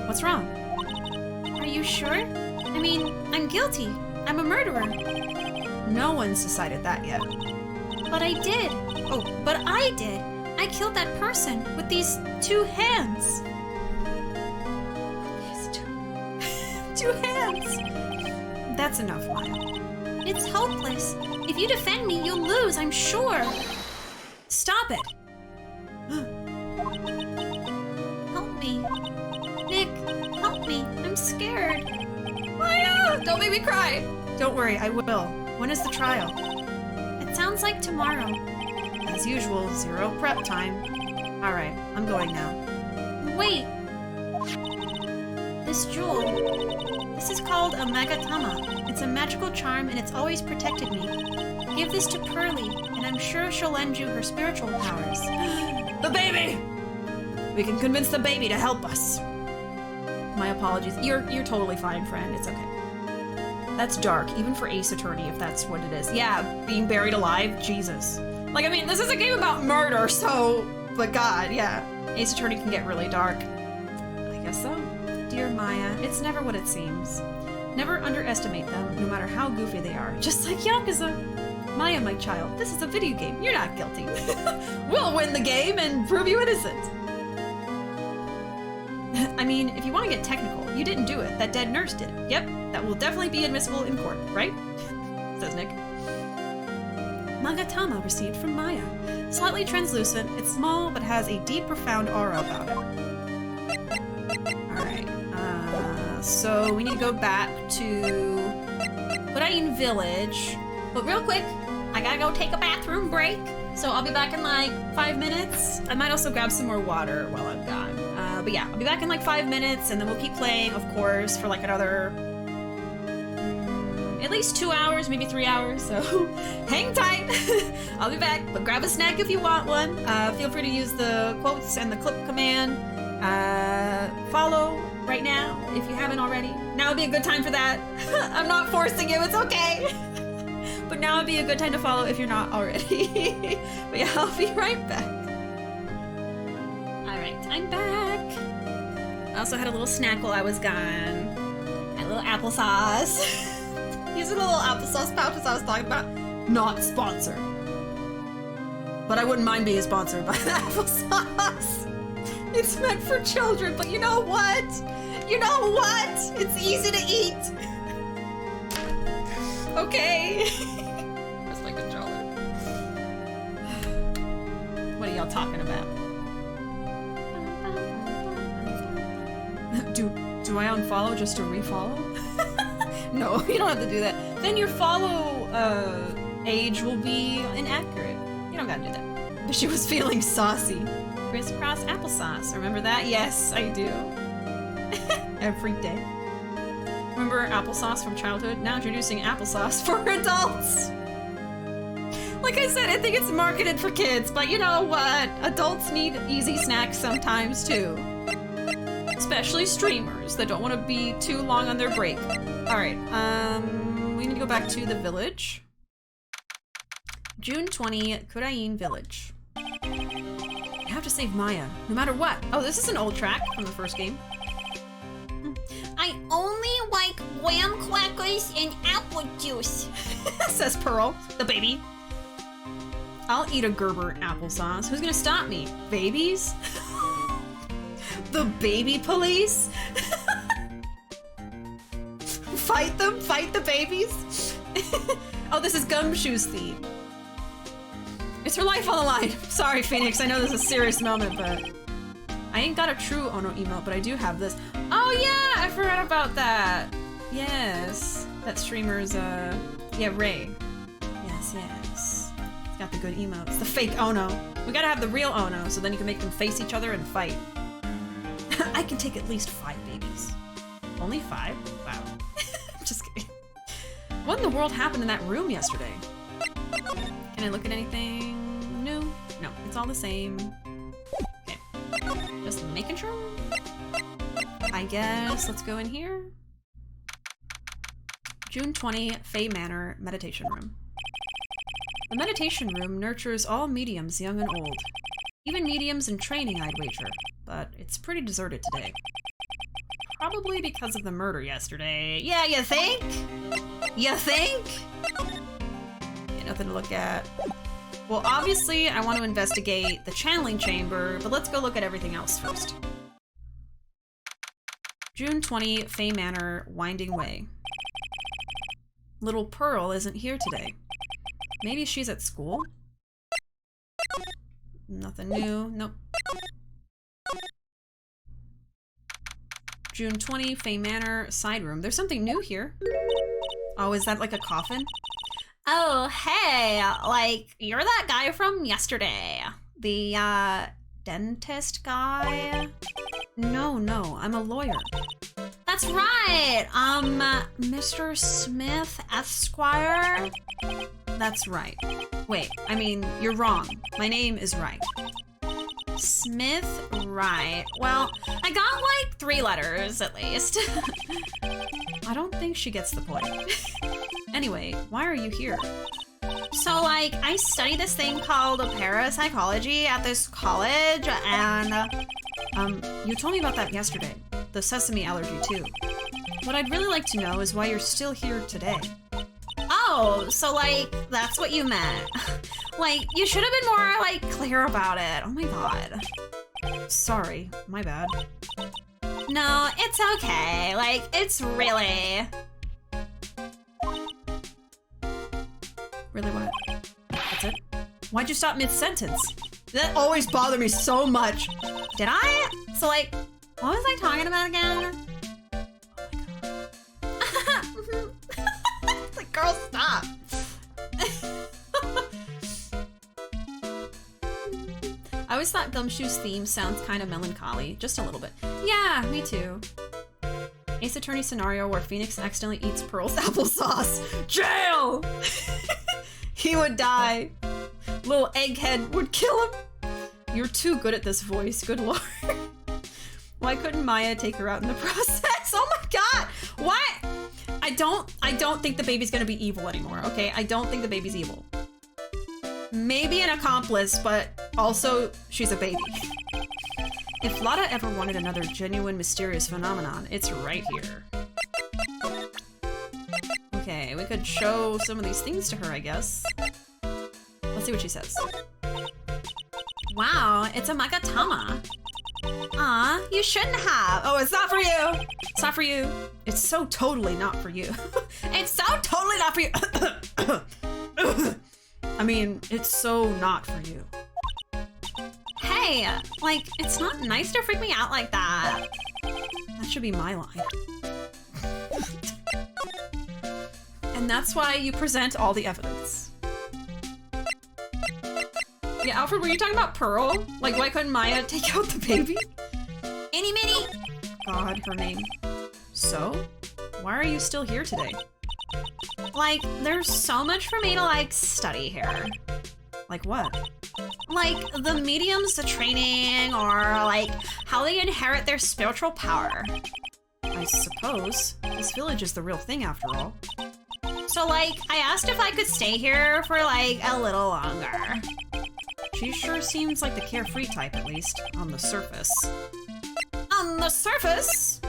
What's wrong? Are you sure? I mean, I'm guilty. I'm a murderer. No one's decided that yet. But I did. Oh, but I did. I killed that person with these 2 hands. These two hands. That's enough, Maya. It's hopeless. If you defend me, you'll lose, I'm sure. Stop it. Help me. Nick, help me. I'm scared. Maya, don't make me cry. Don't worry, I will. When is the trial? It sounds like tomorrow. As usual, 0 prep time. Alright, I'm going now. Wait! This jewel. This is called a Magatama. It's a magical charm and it's always protected me. Give this to Pearly, and I'm sure she'll lend you her spiritual powers. The baby! We can convince the baby to help us. My apologies. You're totally fine, friend. It's okay. That's dark, even for Ace Attorney, if that's what it is. Yeah, being buried alive? Jesus. Like, I mean, this is a game about murder, so... But God, yeah. Ace Attorney can get really dark. I guess so. Dear Maya, it's never what it seems. Never underestimate them, no matter how goofy they are. Just like Yakuza. Maya, my child, this is a video game. You're not guilty. We'll win the game and prove you innocent. I mean, if you want to get technical, you didn't do it. That dead nurse did it. Yep, that will definitely be admissible in court, right? Says Nick. Magatama received from Maya. Slightly translucent, it's small but has a deep, profound aura about it. Alright, so we need to go back to Kurain Village. But real quick, I gotta go take a bathroom break. So I'll be back in like 5 minutes. I might also grab some more water while I'm gone. But yeah, I'll be back in like 5 minutes and then we'll keep playing, of course, for like another at least 2 hours, maybe 3 hours, so hang tight. I'll be back, but grab a snack if you want one. Feel free to use the quotes and the clip command. Follow right now if you haven't already. Now would be a good time for that. I'm not forcing you, it's okay. But now would be a good time to follow if you're not already. But yeah, I'll be right back. Alright, I'm back. I also had a little snack while I was gone. A little applesauce. These are the little applesauce pouches I was talking about. Not sponsored. But I wouldn't mind being sponsored by the applesauce. It's meant for children, but you know what? You know what? It's easy to eat. Okay. Where's my controller? What are y'all talking about? Do I unfollow just to refollow? No, you don't have to do that. Then your follow age will be inaccurate. You don't gotta do that. But she was feeling saucy. Crisscross applesauce. Remember that? Yes, I do. Every day. Remember applesauce from childhood? Now introducing applesauce for adults. Like I said, I think it's marketed for kids, but you know what? Adults need easy snacks sometimes too. Especially streamers that don't want to be too long on their break. Alright, we need to go back to the village. June 20, Kurain Village. I have to save Maya, no matter what. Oh, this is an old track from the first game. I only like graham crackers and apple juice. Says Pearl, the baby. I'll eat a Gerber applesauce. Who's gonna stop me? Babies? The baby police? Fight them? Fight the babies? Oh, this is Gumshoe's theme. It's her life on the line. Sorry, Phoenix, I know this is a serious moment, but... I ain't got a true Ono emote, but I do have this. Oh yeah, I forgot about that. Yes. That streamer's, yeah, Ray. Yes, yes. It's got the good emotes. The fake Ono. We gotta have the real Ono, so then you can make them face each other and fight. I can take at least 5 babies. Only 5? Wow. Just kidding. What in the world happened in that room yesterday? Can I look at anything new? No, it's all the same. Okay. Just making sure. I guess let's go in here. June 20, Fey Manor Meditation Room. The meditation room nurtures all mediums, young and old. Even mediums in training, I'd wager. But it's pretty deserted today. Probably because of the murder yesterday. Yeah, you think? You think? Yeah, nothing to look at. Well, obviously, I want to investigate the channeling chamber, but let's go look at everything else first. June 20, Fey Manor, Winding Way. Little Pearl isn't here today. Maybe she's at school? Nothing new. Nope. June 20, Fey Manor, side room. There's something new here. Oh, is that like a coffin? Oh, hey, like, you're that guy from yesterday. The, dentist guy? No, I'm a lawyer. That's right, Mr. Smith Esquire? That's right. Wait, I mean, you're wrong. My name is Wright. Smith Wright. Well, I got like 3 letters at least. I don't think she gets the point. Anyway, why are you here? So like, I study this thing called parapsychology at this college, and you told me about that yesterday. The sesame allergy too. What I'd really like to know is why you're still here today. Oh, so like, that's what you meant. Like, you should have been more like clear about it. Oh my god. Sorry, my bad. No, it's okay. Like, it's really... Really what? That's it? Why'd you stop mid-sentence? That always bothered me so much. Did I? So, like, what was I talking about again? It's like, girl, stop. I always thought Gumshoe's theme sounds kind of melancholy, just a little bit. Yeah, me too. Ace Attorney scenario where Phoenix accidentally eats Pearl's applesauce. Jail! He would die. Little egghead would kill him. You're too good at this voice, good lord. Why couldn't Maya take her out in the process? Oh my god! What? I don't think the baby's gonna be evil anymore, okay? I don't think the baby's evil. Maybe an accomplice, but also she's a baby. If Lotta ever wanted another genuine mysterious phenomenon, it's right here. Okay, we could show some of these things to her, I guess. Let's see what she says. Wow, it's a Magatama. Aw, you shouldn't have. Oh, it's not for you! It's not for you. It's so totally not for you. It's so totally not for you. I mean, it's so not for you. Hey, like, it's not nice to freak me out like that. That should be my line. And that's why you present all the evidence. Yeah, Alfred, were you talking about Pearl? Like, why couldn't Maya take out the baby? Any mini. God, her name. So? Why are you still here today? Like, there's so much for me to, like, study here. Like what? Like, the mediums, the training, or, like, how they inherit their spiritual power. I suppose. This village is the real thing, after all. So, like, I asked if I could stay here for, like, a little longer. She sure seems like the carefree type, at least, on the surface. On the surface?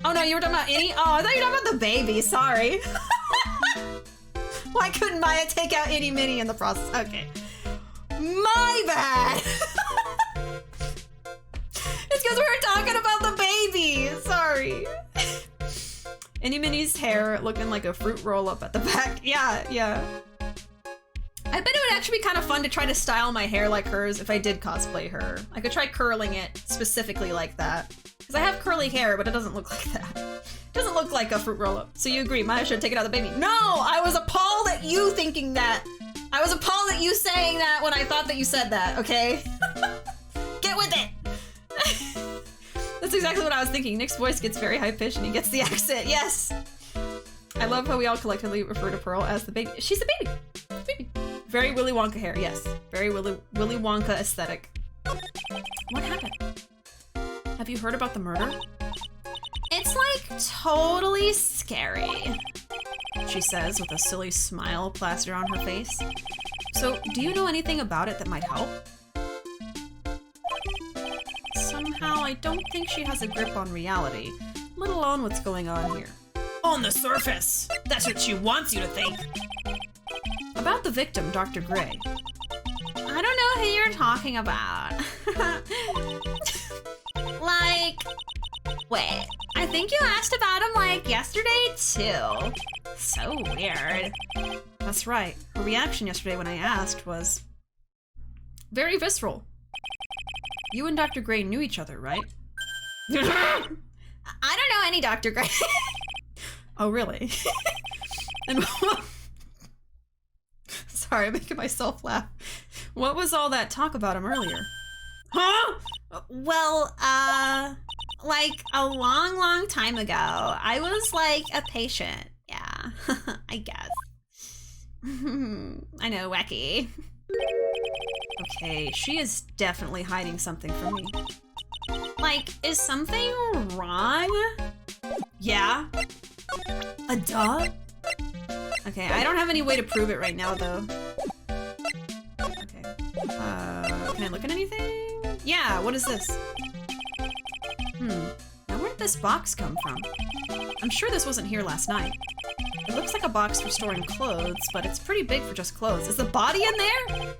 Oh no, you were talking about Annie? Oh, I thought you were talking about the baby, sorry. Why couldn't Maya take out Itty Minnie in the process? Okay. My bad! It's because we were talking about the baby! Sorry. Itty Minnie's hair looking like a fruit roll-up at the back. Yeah, yeah. I bet it would actually be kind of fun to try to style my hair like hers if I did cosplay her. I could try curling it specifically like that. Because I have curly hair, but it doesn't look like that. It doesn't look like a fruit roll-up. So you agree, Maya should take it out of the baby. No! I was appalled at you thinking that. I was appalled at you saying that when I thought that you said that, okay? Get with it! That's exactly what I was thinking. Nick's voice gets very high-pitched and he gets the accent, yes! I love how we all collectively refer to Pearl as the baby. She's the baby! Baby. Very Willy Wonka hair, yes. Very Willy Wonka aesthetic. What happened? Have you heard about the murder? It's like totally scary, she says with a silly smile plastered on her face. So, do you know anything about it that might help? Somehow, I don't think she has a grip on reality, let alone what's going on here. On the surface! That's what she wants you to think! About the victim, Dr. Gray. I don't know who you're talking about. Like, wait, I think you asked about him like yesterday too. So weird. That's right. Her reaction yesterday when I asked was very visceral. You and Dr. Gray knew each other, right? I don't know any Dr. Gray. Oh, really? And sorry, I'm making myself laugh. What was all that talk about him earlier? Huh? Well, like a long, long time ago, I was like a patient. Yeah, I guess. I know, wacky. Okay, she is definitely hiding something from me. Like, is something wrong? Yeah? A duh? Okay, I don't have any way to prove it right now, though. Okay. Can I look at anything? Yeah, what is this? Now where did this box come from? I'm sure this wasn't here last night. The It looks like a box for storing clothes, but it's pretty big for just clothes. Is the body in there?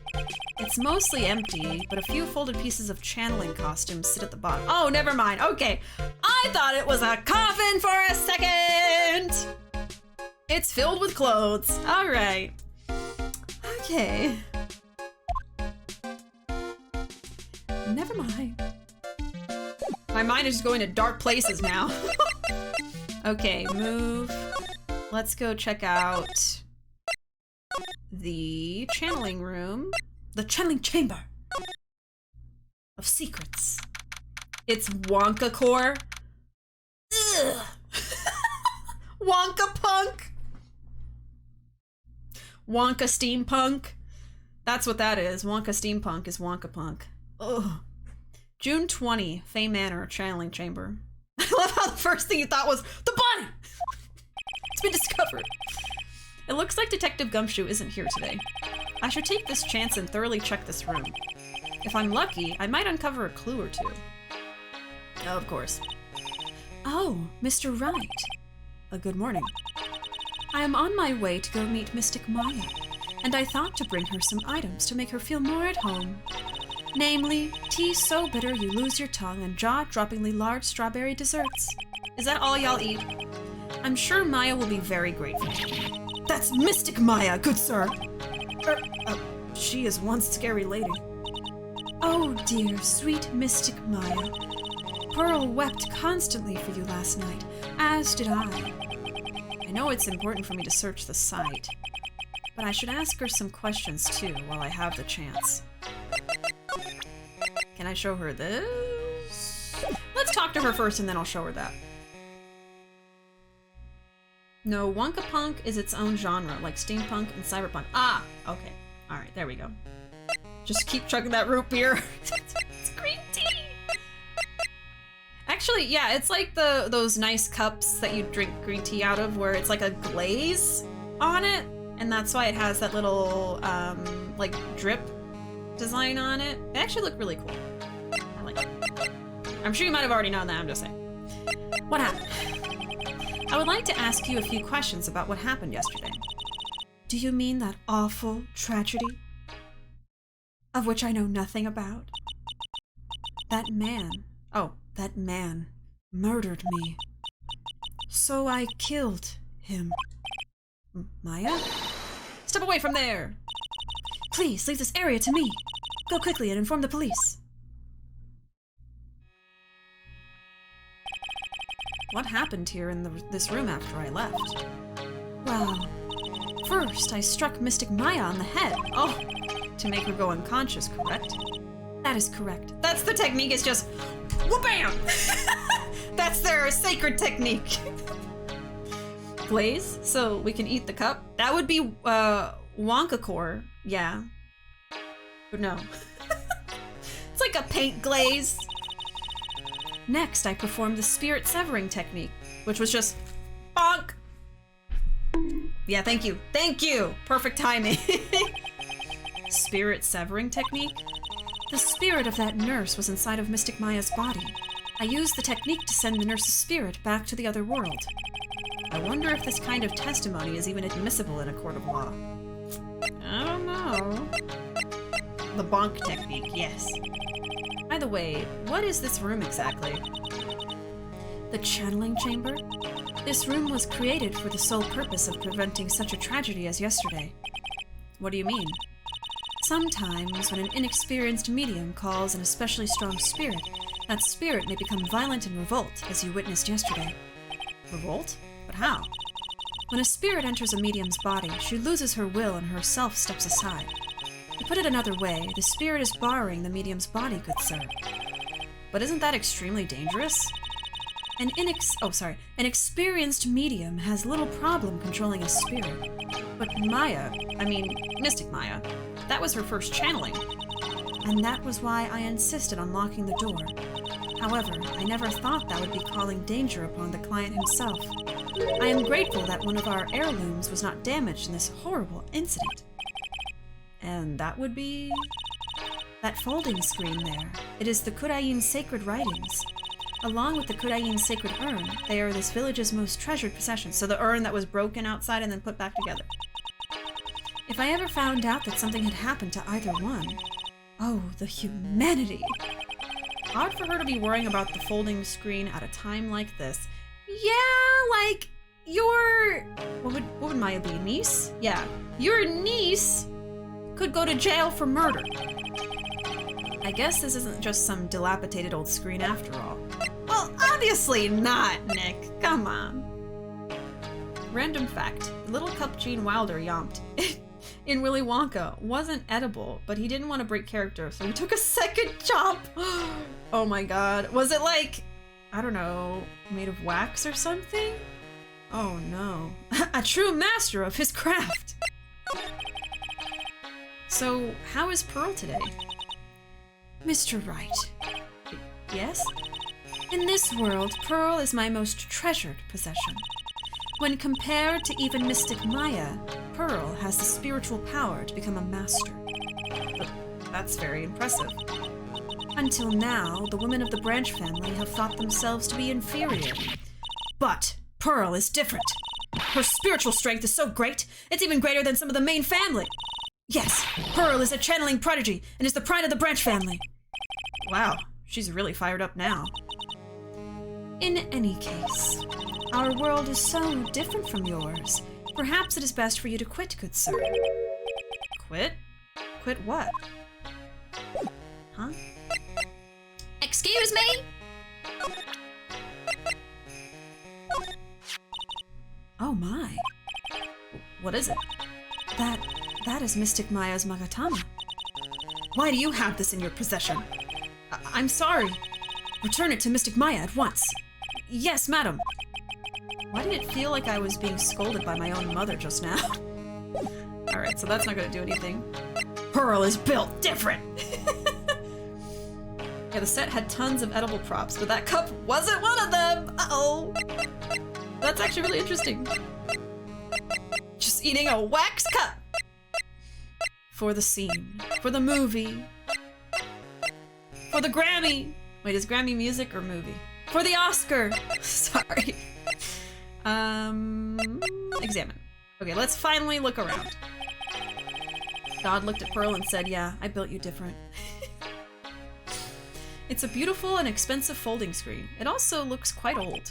It's mostly empty, but a few folded pieces of channeling costumes sit at the bottom. Oh, never mind. Okay. I thought it was a coffin for a second. It's filled with clothes. All right. Okay. Never mind. My mind is just going to dark places now. Okay, move. Let's go check out the channeling room. The channeling chamber of secrets. It's Wonka core. Ugh. Wonka punk. Wonka steampunk. That's what that is. Wonka steampunk is Wonka punk. Ugh. June 20, Fey Manor, channeling chamber. I love how the first thing you thought was the body. It's been discovered. It looks like Detective Gumshoe isn't here today. I should take this chance and thoroughly check this room. If I'm lucky, I might uncover a clue or two. Oh, of course. Oh, Mr. Wright. Good morning. I am on my way to go meet Mystic Maya, and I thought to bring her some items to make her feel more at home. Namely, tea so bitter you lose your tongue and jaw-droppingly large strawberry desserts. Is that all y'all eat? I'm sure Maya will be very grateful. That's Mystic Maya, good sir! She is one scary lady. Oh dear, sweet Mystic Maya. Pearl wept constantly for you last night, as did I. I know it's important for me to search the site, but I should ask her some questions too while I have the chance. Can I show her this? Let's talk to her first and then I'll show her that. No, Wonka Punk is its own genre, like steampunk and cyberpunk. Ah, okay. Alright, there we go. Just keep chugging that root beer. It's green tea! Actually, yeah, it's like those nice cups that you drink green tea out of where it's like a glaze on it. And that's why it has that little, like, drip design on it. They actually look really cool. I like it. I'm sure you might have already known that, I'm just saying. What happened? I would like to ask you a few questions about what happened yesterday. Do you mean that awful tragedy? Of which I know nothing about? That man murdered me. So I killed him. Maya? Step away from there! Please, leave this area to me. Go quickly and inform the police. What happened here in this room after I left? Well, first I struck Mystic Maya on the head. Oh, to make her go unconscious, correct? That is correct. That's the technique, it's just wha-bam! That's their sacred technique. Glaze, so we can eat the cup? That would be, Wonka core, yeah. But no. It's like a paint glaze. Next, I performed the spirit severing technique, which was just bonk. Yeah, thank you. Thank you! Perfect timing. Spirit severing technique? The spirit of that nurse was inside of Mystic Maya's body. I used the technique to send the nurse's spirit back to the other world. I wonder if this kind of testimony is even admissible in a court of law. I don't know. The bonk technique, yes. By the way, what is this room exactly? The channeling chamber? This room was created for the sole purpose of preventing such a tragedy as yesterday. What do you mean? Sometimes, when an inexperienced medium calls an especially strong spirit, that spirit may become violent and revolt, as you witnessed yesterday. Revolt? But how? When a spirit enters a medium's body, she loses her will and her self steps aside. To put it another way, the spirit is borrowing the medium's body, good sir. But isn't that extremely dangerous? An experienced medium has little problem controlling a spirit. But Mystic Maya, that was her first channeling. And that was why I insisted on locking the door. However, I never thought that would be calling danger upon the client himself. I am grateful that one of our heirlooms was not damaged in this horrible incident. And that would be... that folding screen there. It is the Kurain sacred writings. Along with the Kurain's sacred urn, they are this village's most treasured possessions. So the urn that was broken outside and then put back together. If I ever found out that something had happened to either one... Oh, the humanity! Odd for her to be worrying about the folding screen at a time like this. Yeah, like, your... What would Maya be, niece? Yeah, your niece could go to jail for murder. I guess this isn't just some dilapidated old screen after all. Well, obviously not, Nick. Come on. Random fact. Little cup Gene Wilder yomped in Willy Wonka wasn't edible, but he didn't want to break character, so he took a second chomp. Oh my god. Was it like, I don't know, made of wax or something? Oh no. A true master of his craft. So, how is Pearl today? Mr. Wright. Yes? In this world, Pearl is my most treasured possession. When compared to even Mystic Maya, Pearl has the spiritual power to become a master. But that's very impressive. Until now, the women of the Branch family have thought themselves to be inferior. But Pearl is different. Her spiritual strength is so great, it's even greater than some of the main family. Yes, Pearl is a channeling prodigy and is the pride of the Branch family. Wow, she's really fired up now. In any case, our world is so different from yours. Perhaps it is best for you to quit, good sir. Quit? Quit what? Huh? Excuse me? Oh my. What is it? That is Mystic Maya's Magatama. Why do you have this in your possession? I'm sorry. Return it to Mystic Maya at once. Yes, madam. Why did it feel like I was being scolded by my own mother just now? Alright, so that's not gonna do anything. Pearl is built different! Yeah, the set had tons of edible props, but that cup wasn't one of them! Uh-oh! That's actually really interesting. Just eating a wax cup! For the scene. For the movie. For the Grammy! Wait, is Grammy music or movie? For the Oscar! Sorry. Examine. Okay, let's finally look around. God looked at Pearl and said, yeah, I built you different. It's a beautiful and expensive folding screen. It also looks quite old.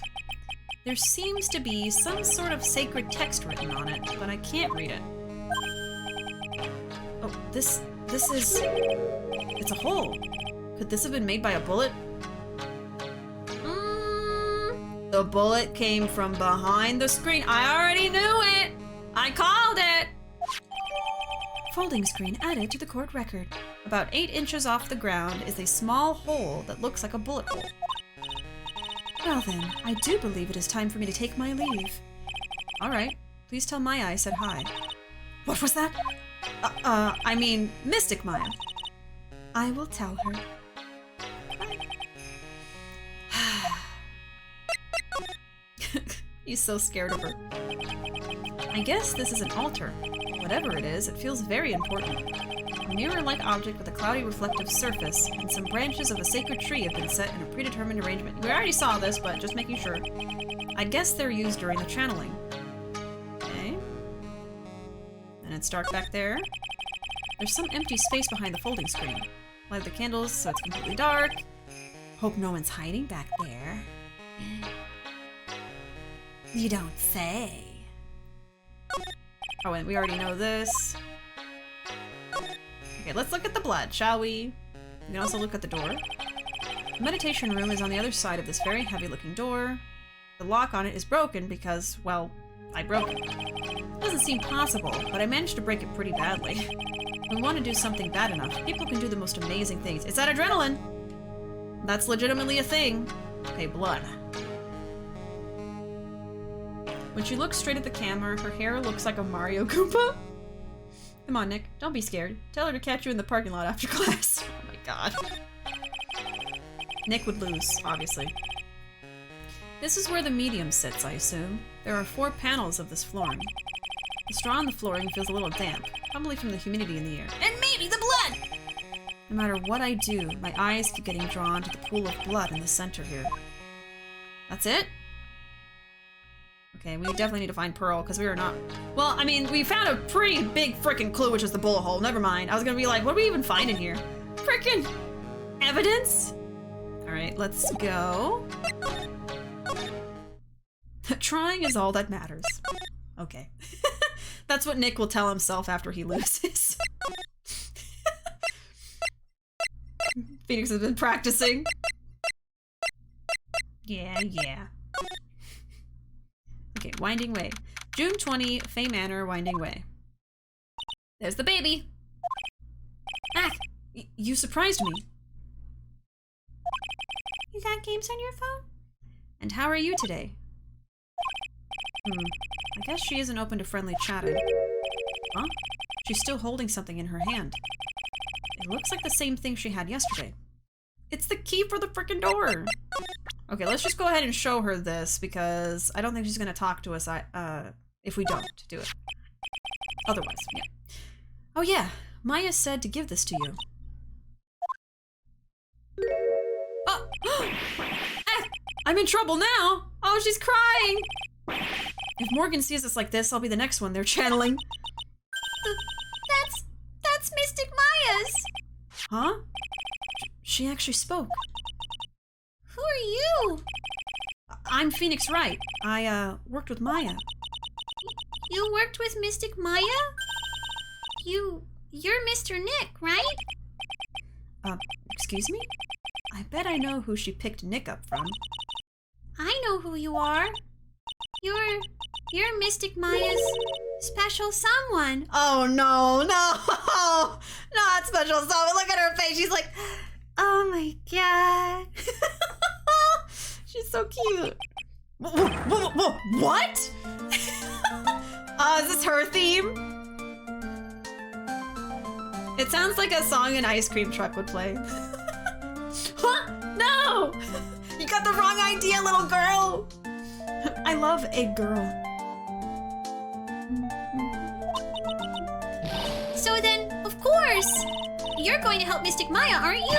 There seems to be some sort of sacred text written on it, but I can't read it. Oh, this is... It's a hole. Could this have been made by a bullet? The bullet came from behind the screen. I already knew it! I called it! Folding screen added to the court record. About 8 inches off the ground is a small hole that looks like a bullet hole. Well then, I do believe it is time for me to take my leave. Alright, please tell Maya I said hi. What was that? I mean, Mystic Maya. I will tell her. He's so scared of her. I guess this is an altar. Whatever it is, it feels very important. A mirror-like object with a cloudy reflective surface, and some branches of a sacred tree have been set in a predetermined arrangement. We already saw this, but just making sure. I guess they're used during the channeling. Okay. And it's dark back there. There's some empty space behind the folding screen. Light the candles so it's completely dark. Hope no one's hiding back there. You don't say. Oh, and we already know this. Okay, let's look at the blood, shall we? We can also look at the door. The meditation room is on the other side of this very heavy-looking door. The lock on it is broken because, well, I broke it. It doesn't seem possible, but I managed to break it pretty badly. When we want to do something bad enough, people can do the most amazing things. It's that adrenaline! That's legitimately a thing. Okay, blood. When she looks straight at the camera, her hair looks like a Mario Goomba. Come on, Nick. Don't be scared. Tell her to catch you in the parking lot after class. Oh my god. Nick would lose, obviously. This is where the medium sits, I assume. There are 4 panels of this flooring. The straw on the flooring feels a little damp, probably from the humidity in the air. And maybe the blood! No matter what I do, my eyes keep getting drawn to the pool of blood in the center here. That's it? Okay, we definitely need to find Pearl, because we are not... Well, I mean, we found a pretty big frickin' clue, which is the bullet hole. Never mind. I was gonna be like, what do we even find in here? Frickin' evidence? Alright, let's go. Trying is all that matters. Okay. That's what Nick will tell himself after he loses. Phoenix has been practicing. Yeah. Okay, Winding Way. June 20, Fey Manor, Winding Way. There's the baby. Ah, you surprised me. You got games on your phone? And how are you today? I guess she isn't open to friendly chatting. Huh? She's still holding something in her hand. It looks like the same thing she had yesterday. It's the key for the frickin' door! Okay, let's just go ahead and show her this, because I don't think she's gonna talk to us if we don't do it. Otherwise, yeah. Oh yeah, Maya said to give this to you. Oh! Ah, I'm in trouble now! Oh, she's crying! If Morgan sees us like this, I'll be the next one they're channeling. That's Mystic Maya's. Huh? She actually spoke. Who are you? I'm Phoenix Wright. I, worked with Maya. You worked with Mystic Maya? You're Mr. Nick, right? Excuse me? I bet I know who she picked Nick up from. I know who you are. You're Mystic Maya's special someone. Oh no, not special someone. Look at her face. She's like, oh my god. She's so cute. What? Is this her theme? It sounds like a song an ice cream truck would play. Huh? No! You got the wrong idea, little girl! I love a girl. So then, of course, you're going to help Mystic Maya, aren't you?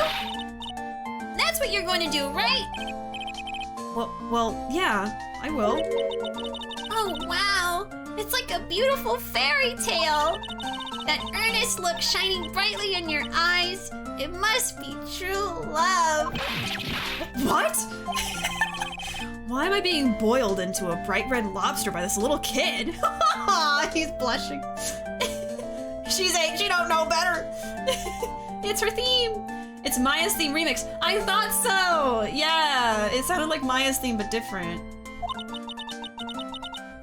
That's what you're going to do, right? Well, yeah, I will. Oh, wow. It's like a beautiful fairy tale. That earnest look shining brightly in your eyes. It must be true love. What? Why am I being boiled into a bright red lobster by this little kid? He's blushing. She's 8, she don't know better. It's her theme. It's Maya's theme remix. I thought so. Yeah, it sounded like Maya's theme, but different.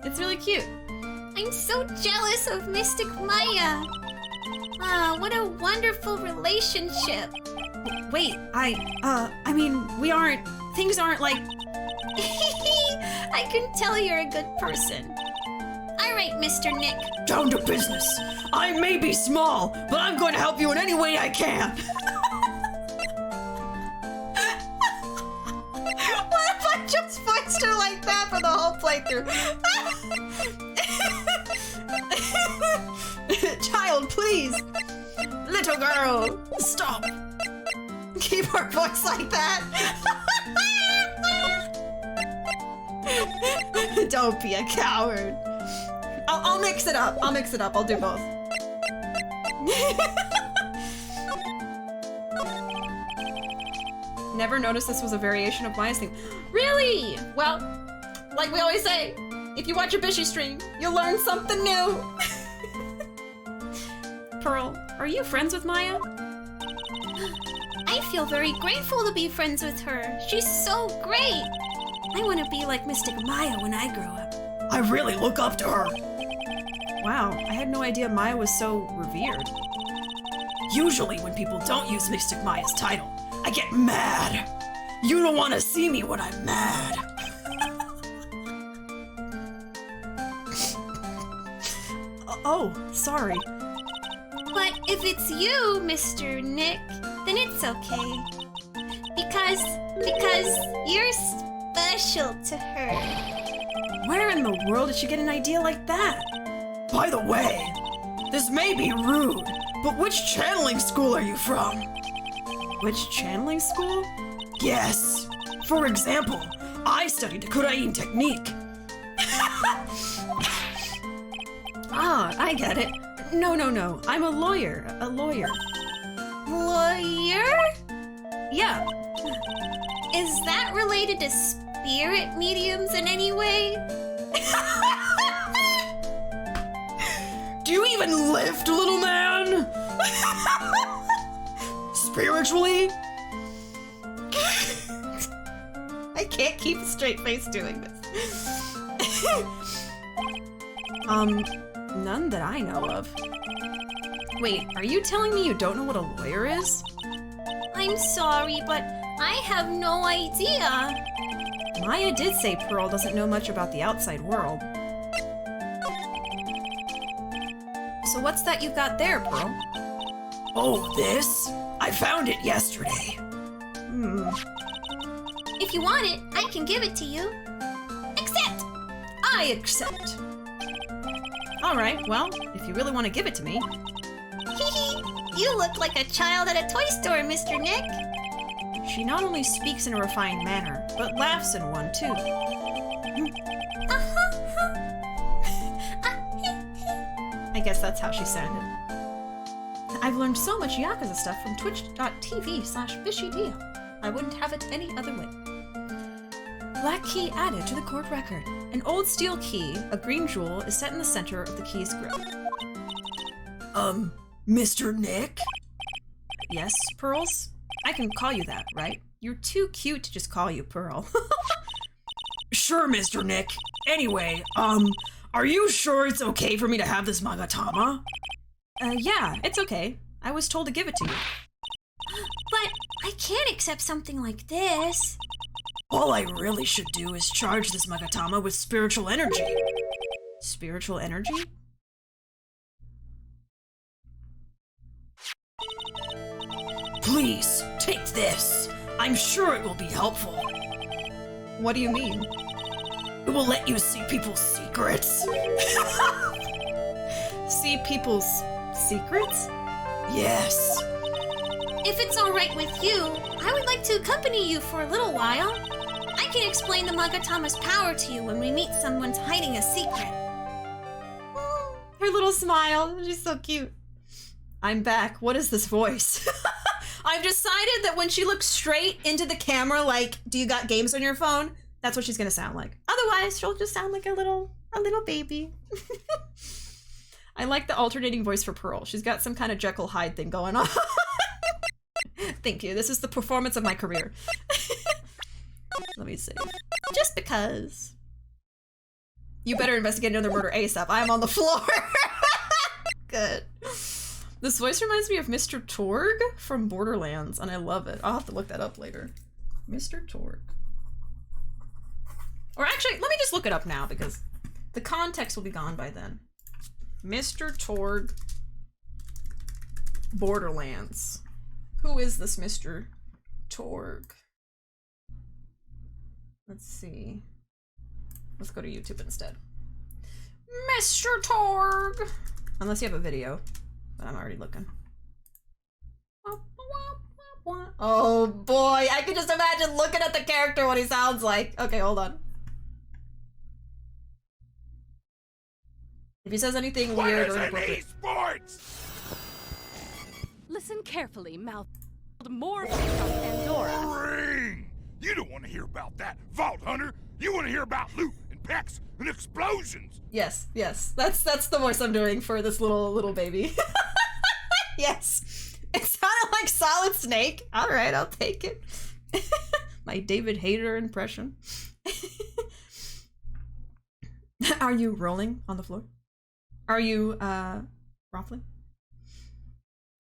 It's really cute. I'm so jealous of Mystic Maya. Ah, what a wonderful relationship. Wait, I mean, things aren't like... I can tell you're a good person. All right, Mr. Nick. Down to business. I may be small, but I'm going to help you in any way I can. What if I just voiced her like that for the whole playthrough? Child, please. Little girl, stop. Keep her voice like that. Don't be a coward. I'll mix it up. I'll mix it up. I'll do both. Never noticed this was a variation of Maya's theme. Really? Well, like we always say, if you watch a Bishi stream, you'll learn something new. Pearl, are you friends with Maya? I feel very grateful to be friends with her. She's so great. I want to be like Mystic Maya when I grow up. I really look up to her. Wow, I had no idea Maya was so revered. Usually when people don't use Mystic Maya's title, I get mad. You don't want to see me when I'm mad. Oh, sorry. But if it's you, Mr. Nick, then it's okay. Because you're special to her. Where in the world did she get an idea like that? By the way, this may be rude, but which channeling school are you from? Which channeling school? Yes. For example, I studied the Kurain technique. Ah, I get it. No. I'm a lawyer. Lawyer? Yeah. Is that related to spirit mediums in any way? Do you even lift, little man? Spiritually? I can't keep a straight face doing this. None that I know of. Wait, are you telling me you don't know what a lawyer is? I'm sorry, but I have no idea. Maya did say Pearl doesn't know much about the outside world. So what's that you've got there, Pearl? Oh, this? I found it yesterday. If you want it, I can give it to you. Accept! I accept. All right, well, if you really want to give it to me. You look like a child at a toy store, Mr. Nick. She not only speaks in a refined manner, but laughs in one, too. I guess that's how she sounded. I've learned so much Yakuza stuff from twitch.tv/BishiDio. I wouldn't have it any other way. Black key added to the court record. An old steel key, a green jewel, is set in the center of the key's grip. Mr. Nick? Yes, Pearls? I can call you that, right? You're too cute to just call you Pearl. Sure, Mr. Nick. Anyway, are you sure it's okay for me to have this Magatama? Yeah, it's okay. I was told to give it to you. But I can't accept something like this. All I really should do is charge this Magatama with spiritual energy. Spiritual energy? Please, take this. I'm sure it will be helpful. What do you mean? It will let you see people's secrets. See people's secrets? Yes. If it's all right with you, I would like to accompany you for a little while. I can explain the Magatama's power to you when we meet someone's hiding a secret. Her little smile. She's so cute. I'm back. What is this voice? I've decided that when she looks straight into the camera, like, do you got games on your phone? That's what she's gonna sound like. Otherwise, she'll just sound like a little baby. I like the alternating voice for Pearl. She's got some kind of Jekyll Hyde thing going on. Thank you. This is the performance of my career. Let me see. Just because. You better investigate another murder ASAP. I am on the floor. Good. This voice reminds me of Mr. Torg from Borderlands, and I love it. I'll have to look that up later. Mr. Torg. Or actually, let me just look it up now because the context will be gone by then. Mr. Torg Borderlands. Who is this Mr. Torg? Let's see. Let's go to YouTube instead. Mr. Torg! Unless you have a video. But I'm already looking. Oh boy, I can just imagine looking at the character what he sounds like. Okay, hold on. If he says anything weird or inappropriate. Listen carefully, mouth. More from Pandora. Ring! You don't want to hear about that, Vault Hunter. You want to hear about loot and packs and explosions. Yes. That's the voice I'm doing for this little baby. Yes. It sounded like Solid Snake. All right, I'll take it. My David Hayter impression. Are you rolling on the floor? Are you, ruffling?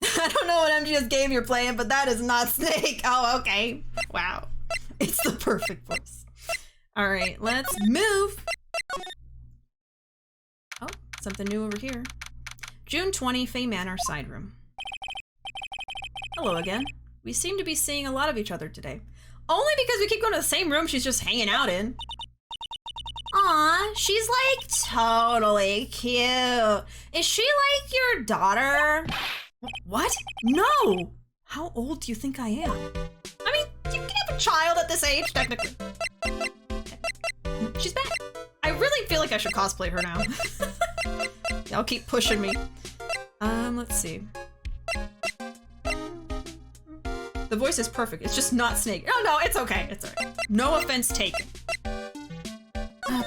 I don't know what MGS game you're playing, but that is not Snake. Oh, okay. Wow. It's the perfect voice. All right, let's move. Oh, something new over here. June 20, Fey Manor side room. Hello again. We seem to be seeing a lot of each other today. Only because we keep going to the same room she's just hanging out in. Aw, she's like totally cute. Is she like your daughter? What? No! How old do you think I am? I mean, you can have a child at this age, technically. She's back. I really feel like I should cosplay her now. Y'all keep pushing me. Let's see. The voice is perfect. It's just not Snake. Oh no, it's okay. It's alright. No offense taken.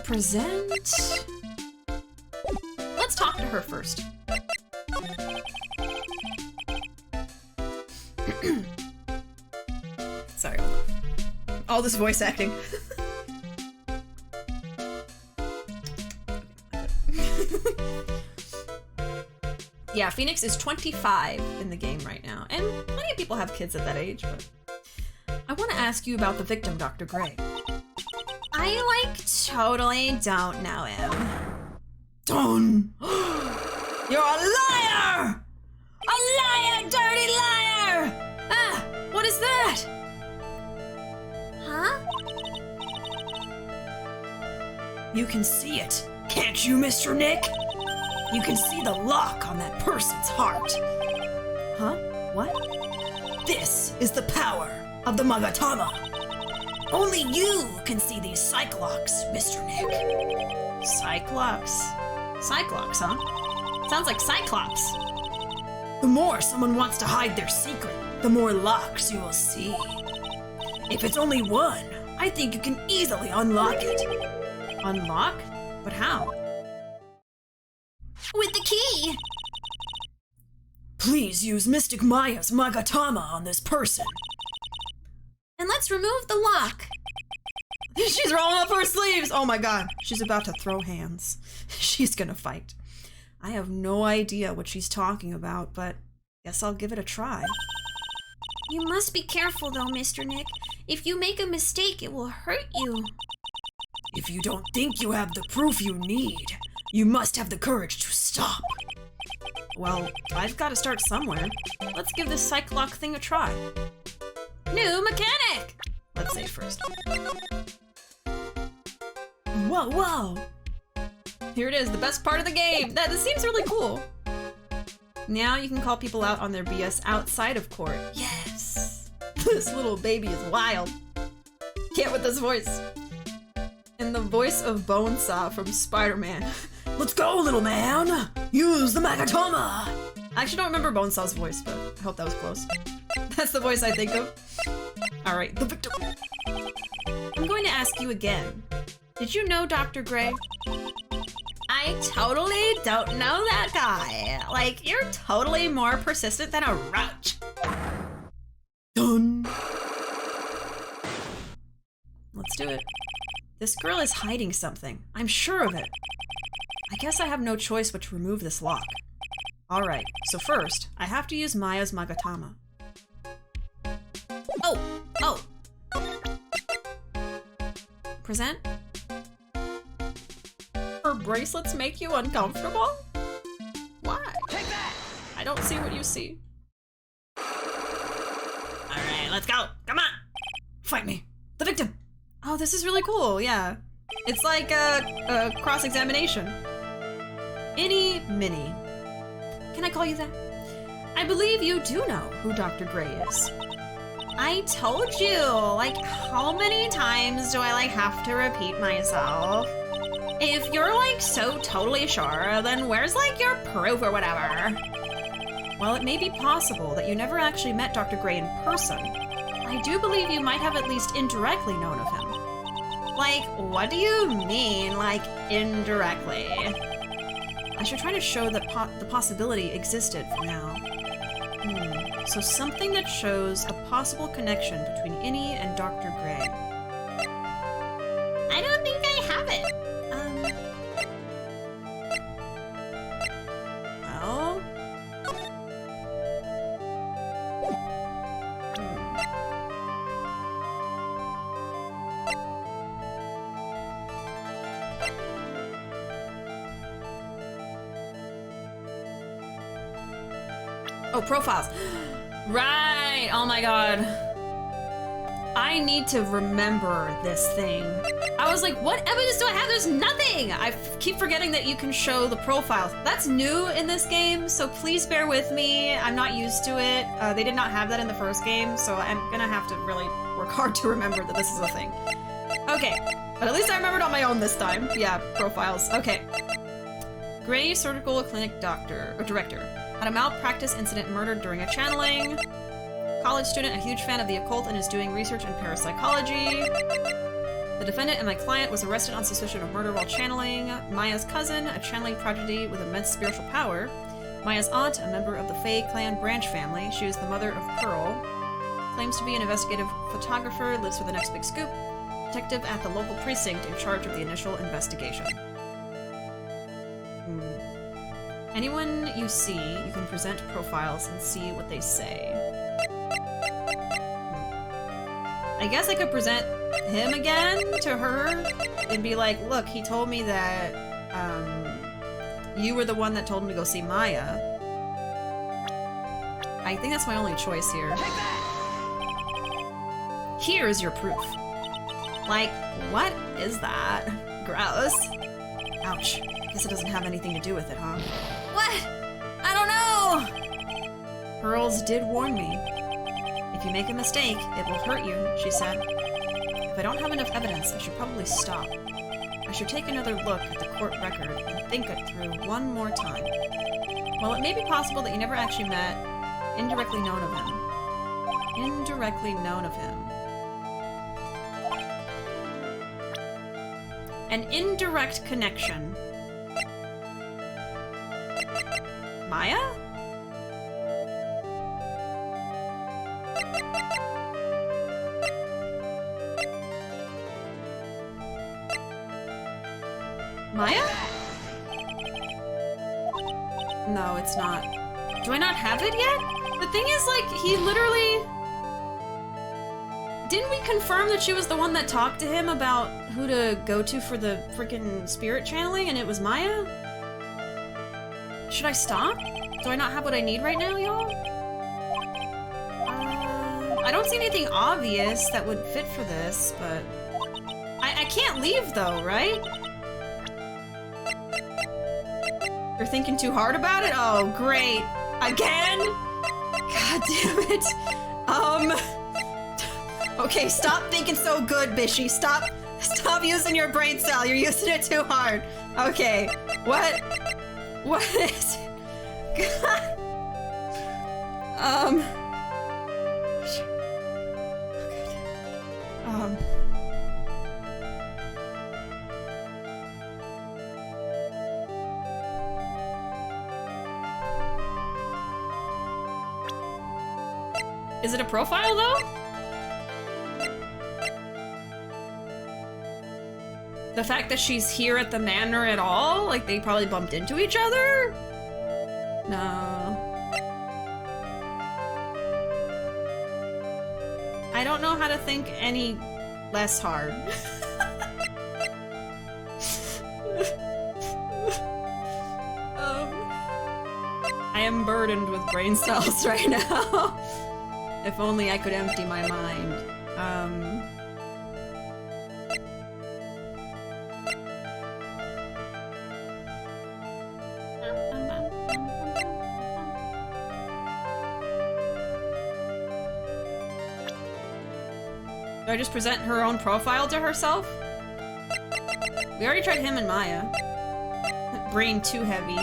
Present. Let's talk to her first. Sorry, hold on. All this voice acting. Yeah, Phoenix is 25 in the game right now, and plenty of people have kids at that age, but I want to ask you about the victim, Dr. Gray. I, like, totally don't know him. Done! You're a liar! A liar, dirty liar! Ah, what is that? Huh? You can see it, can't you, Mr. Nick? You can see the lock on that person's heart. Huh? What? This is the power of the Magatama. Only you can see these Cyclops, Mr. Nick. Cyclops? Cyclops, huh? Sounds like Cyclops. The more someone wants to hide their secret, the more locks you will see. If it's only one, I think you can easily unlock it. Unlock? But how? With the key! Please use Mystic Maya's Magatama on this person. And let's remove the lock. She's rolling up her sleeves! Oh my god, she's about to throw hands. She's gonna fight. I have no idea what she's talking about, but guess I'll give it a try. You must be careful though, Mr. Nick. If you make a mistake, it will hurt you. If you don't think you have the proof you need, you must have the courage to stop. Well, I've got to start somewhere. Let's give this Cyclock thing a try. New mechanic! Let's save first. Whoa, whoa! Here it is, the best part of the game! This seems really cool. Now you can call people out on their BS outside of court. Yes! This little baby is wild. Can't with this voice. And the voice of Bonesaw from Spider-Man. Let's go, little man! Use the Magatama! I actually don't remember Bonesaw's voice, but I hope that was close. That's the voice I think of. Alright, the victim. I'm going to ask you again. Did you know Dr. Gray? I totally don't know that guy. Like, you're totally more persistent than a roach. Done. Let's do it. This girl is hiding something. I'm sure of it. I guess I have no choice but to remove this lock. Alright, so first, I have to use Maya's Magatama. Oh! Present? Her bracelets make you uncomfortable? Why? Take that! I don't see what you see. Alright, let's go! Come on! Fight me! The victim! Oh, this is really cool, yeah. It's like a cross-examination. Innie Minnie. Can I call you that? I believe you do know who Dr. Gray is. I told you! Like, how many times do I, like, have to repeat myself? If you're, like, so totally sure, then where's, like, your proof or whatever? While it may be possible that you never actually met Dr. Gray in person, I do believe you might have at least indirectly known of him. Like, what do you mean, like, indirectly? I should try to show that the possibility existed for now. So something that shows a possible connection between Innie and Dr. Gray. I don't think I have it. Well... Oh, profiles. Right! Oh my god. I need to remember this thing. I was like, what evidence do I have? There's nothing! I keep forgetting that you can show the profiles. That's new in this game, so please bear with me. I'm not used to it. They did not have that in the first game, so I'm gonna have to really work hard to remember that this is a thing. Okay, But at least I remembered on my own this time. Yeah, profiles. Okay. Gray Surgical Clinic Doctor, or Director. Had a malpractice incident murdered during a channeling. College student, a huge fan of the occult and is doing research in parapsychology. The defendant and my client was arrested on suspicion of murder while channeling. Maya's cousin, a channeling prodigy with immense spiritual power. Maya's aunt, a member of the Fey clan branch family. She is the mother of Pearl. Claims to be an investigative photographer, lives for the next big scoop. Detective at the local precinct in charge of the initial investigation. Anyone you see, you can present profiles and see what they say. I guess I could present him again to her and be like, look, he told me that you were the one that told him to go see Maya. I think that's my only choice here. Here is your proof. Like, what is that? Gross. Ouch. Guess it doesn't have anything to do with it, huh? What? I don't know. Pearls did warn me. If you make a mistake, it will hurt you, she said. If I don't have enough evidence, I should probably stop. I should take another look at the court record and think it through one more time. While it may be possible that you never actually met, indirectly known of him. Indirectly known of him. An indirect connection. Maya? Maya? No, it's not. Do I not have it yet? The thing is, like, he literally... Didn't we confirm that she was the one that talked to him about who to go to for the freaking spirit channeling and it was Maya? Should I stop? Do I not have what I need right now, y'all? I don't see anything obvious that would fit for this, but... I can't leave though, right? You're thinking too hard about it? Oh, great. Again? God damn it. Okay, stop thinking so good, Bishi. Stop using your brain cell. You're using it too hard. Okay. What is it? Is it a profile though? The fact that she's here at the manor at all? Like they probably bumped into each other? No. I don't know how to think any less hard. I am burdened with brain cells right now. If only I could empty my mind. Do I just present her own profile to herself? We already tried him and Maya. Brain too heavy.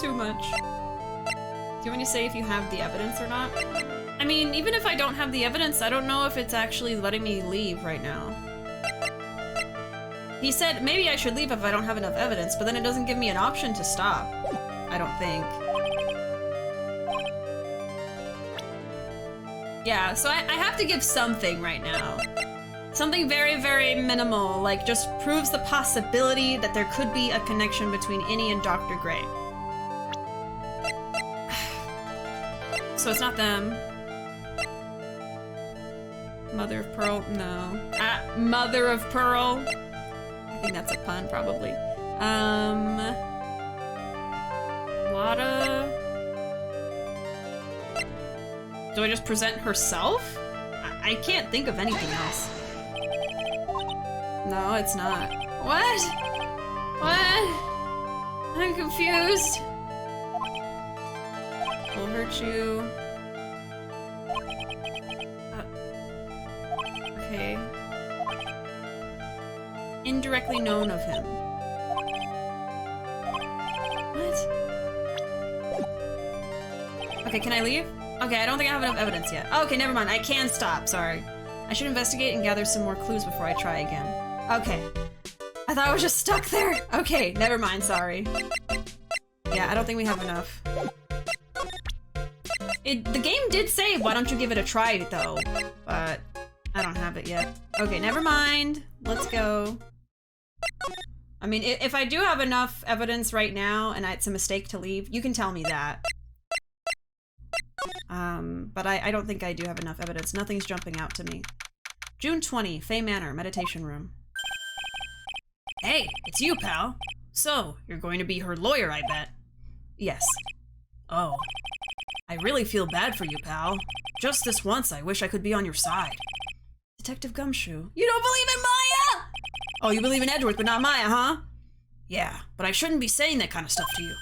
Too much. Do you want me to say if you have the evidence or not? I mean, even if I don't have the evidence, I don't know if it's actually letting me leave right now. He said maybe I should leave if I don't have enough evidence, but then it doesn't give me an option to stop. I don't think. Yeah, so I have to give something right now. Something very, very minimal, like just proves the possibility that there could be a connection between Innie and Dr. Gray. So it's not them. Mother of Pearl? No. Mother of Pearl? I think that's a pun, probably. Lada? Do I just present herself? I can't think of anything else. No, it's not. What? What? I'm confused. Will hurt you. Okay. indirectly known of him. What? Okay, can I leave? Okay, I don't think I have enough evidence yet. Okay, never mind. I can stop. Sorry. I should investigate and gather some more clues before I try again. Okay. I thought I was just stuck there. Okay, never mind. Sorry. Yeah, I don't think we have enough. The game did say, why don't you give it a try, though? But I don't have it yet. Okay, never mind. Let's go. I mean, if I do have enough evidence right now and it's a mistake to leave, you can tell me that. But I don't think I do have enough evidence. Nothing's jumping out to me. June 20, Fey Manor, meditation room. Hey, it's you, pal. So, you're going to be her lawyer, I bet. Yes. Oh. I really feel bad for you, pal. Just this once, I wish I could be on your side. Detective Gumshoe. You don't believe in Maya? Oh, you believe in Edward, but not Maya, huh? Yeah, but I shouldn't be saying that kind of stuff to you.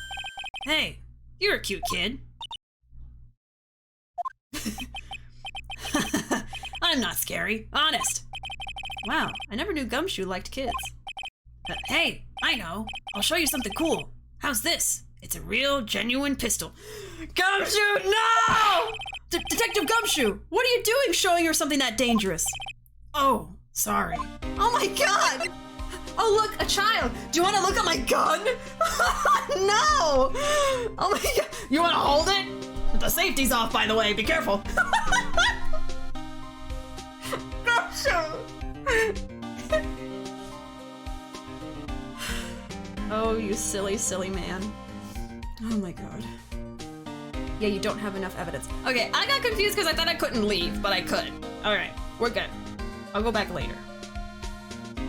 Hey, you're a cute kid. I'm not scary, honest. Wow, I never knew Gumshoe liked kids. Hey, I know. I'll show you something cool. How's this? It's a real, genuine pistol. Gumshoe, no! Detective Gumshoe, what are you doing showing her something that dangerous? Oh, sorry. Oh my god! Oh look, a child! Do you want to look at my gun? No! Oh my god! You want to hold it? The safety's off, by the way. Be careful. Oh, you silly, silly man. Oh my god. Yeah, you don't have enough evidence. Okay, I got confused because I thought I couldn't leave, but I could. Alright, we're good. I'll go back later.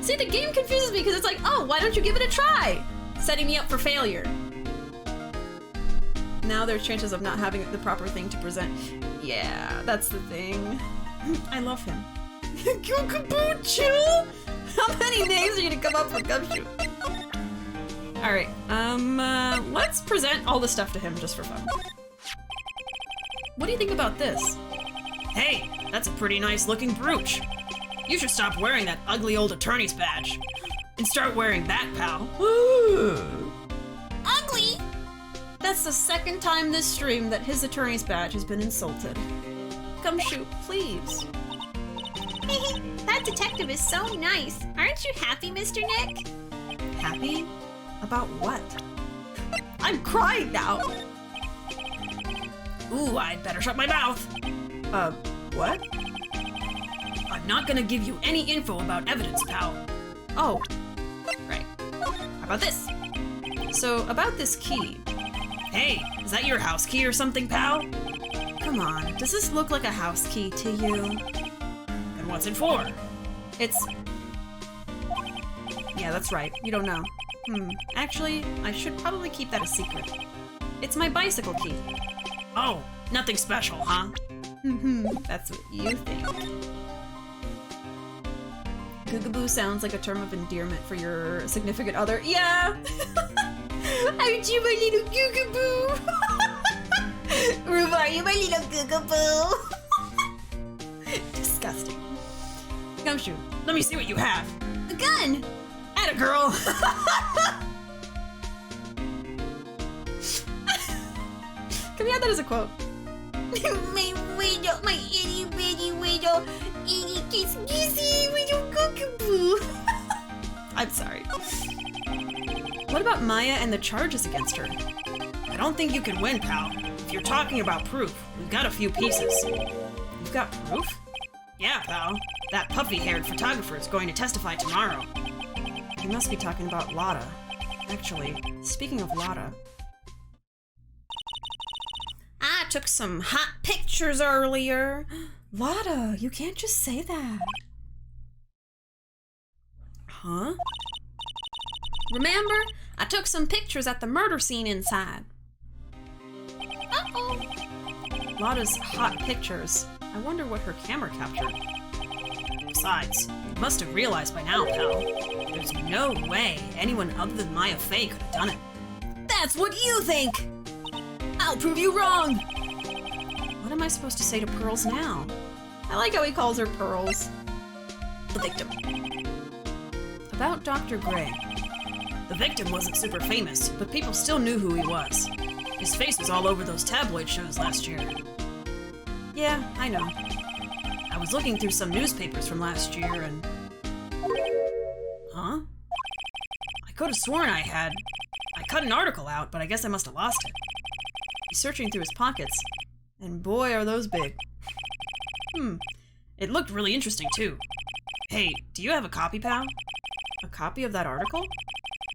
See, the game confuses me because it's like, oh, why don't you give it a try? Setting me up for failure. Now there's chances of not having the proper thing to present. Yeah, that's the thing. I love him. Gumshoe, chill? How many names are you gonna come up with Gumshoe? Alright, let's present all the stuff to him just for fun. What do you think about this? Hey, that's a pretty nice looking brooch. You should stop wearing that ugly old attorney's badge and start wearing that, pal. Ooh. Ugly! That's the second time this stream that his attorney's badge has been insulted. Gumshoe, please. That detective is so nice. Aren't you happy, Mr. Nick? Happy? About what? I'm crying now. Ooh, I'd better shut my mouth. What? I'm not gonna give you any info about evidence, pal. Oh, Right. How about this? so about this key. Hey, is that your house key or something, pal? Come on, does this look like a house key to you? And what's it for? It's... Yeah, that's right. You don't know. Actually, I should probably keep that a secret. It's my bicycle key. Oh, nothing special, huh? That's what you think. Googaboo sounds like a term of endearment for your significant other. Yeah! Aren't you my little Googaboo? Ruuuvo, are you my little Googaboo? Disgusting. Gumshoe, let me see what you have. A gun! Atta girl! Can we add that as a quote? My widow, my itty bitty widow, itty kiss kissy widow Googaboo. I'm sorry. What about Maya and the charges against her? I don't think you can win, pal. If you're talking about proof, we've got a few pieces. You've got proof? Yeah, pal. That puffy-haired photographer is going to testify tomorrow. You must be talking about Lotta. Actually, speaking of Lotta, I took some hot pictures earlier. Lotta, you can't just say that. Huh? Remember? I took some pictures at the murder scene inside. Uh-oh. Lotta's hot pictures. I wonder what her camera captured. Besides, you must have realized by now, pal. There's no way anyone other than Maya Fey could have done it. That's what you think! I'll prove you wrong! What am I supposed to say to Pearls now? I like how he calls her Pearls. The victim. About Dr. Gray. The victim wasn't super famous, but people still knew who he was. His face was all over those tabloid shows last year. Yeah, I know. I was looking through some newspapers from last year and... Huh? I could have sworn I cut an article out, but I guess I must have lost it. He's searching through his pockets, and boy are those big. It looked really interesting too. Hey, do you have a copy, pal? A copy of that article?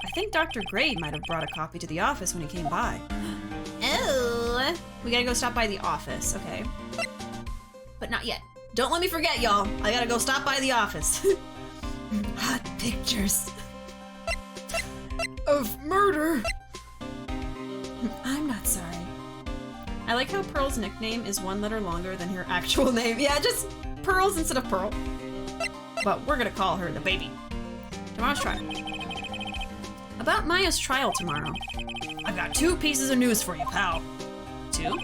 I think Dr. Gray might have brought a copy to the office when he came by. Oh. We gotta go stop by the office, okay? But not yet. Don't let me forget, y'all. I gotta go stop by the office. Hot pictures of murder. I'm not sorry. I like how Pearl's nickname is one letter longer than her actual name. Yeah, just Pearls instead of Pearl. But we're gonna call her the baby. Tomorrow's trial. About Maya's trial tomorrow. I've got 2 pieces of news for you, pal. 2?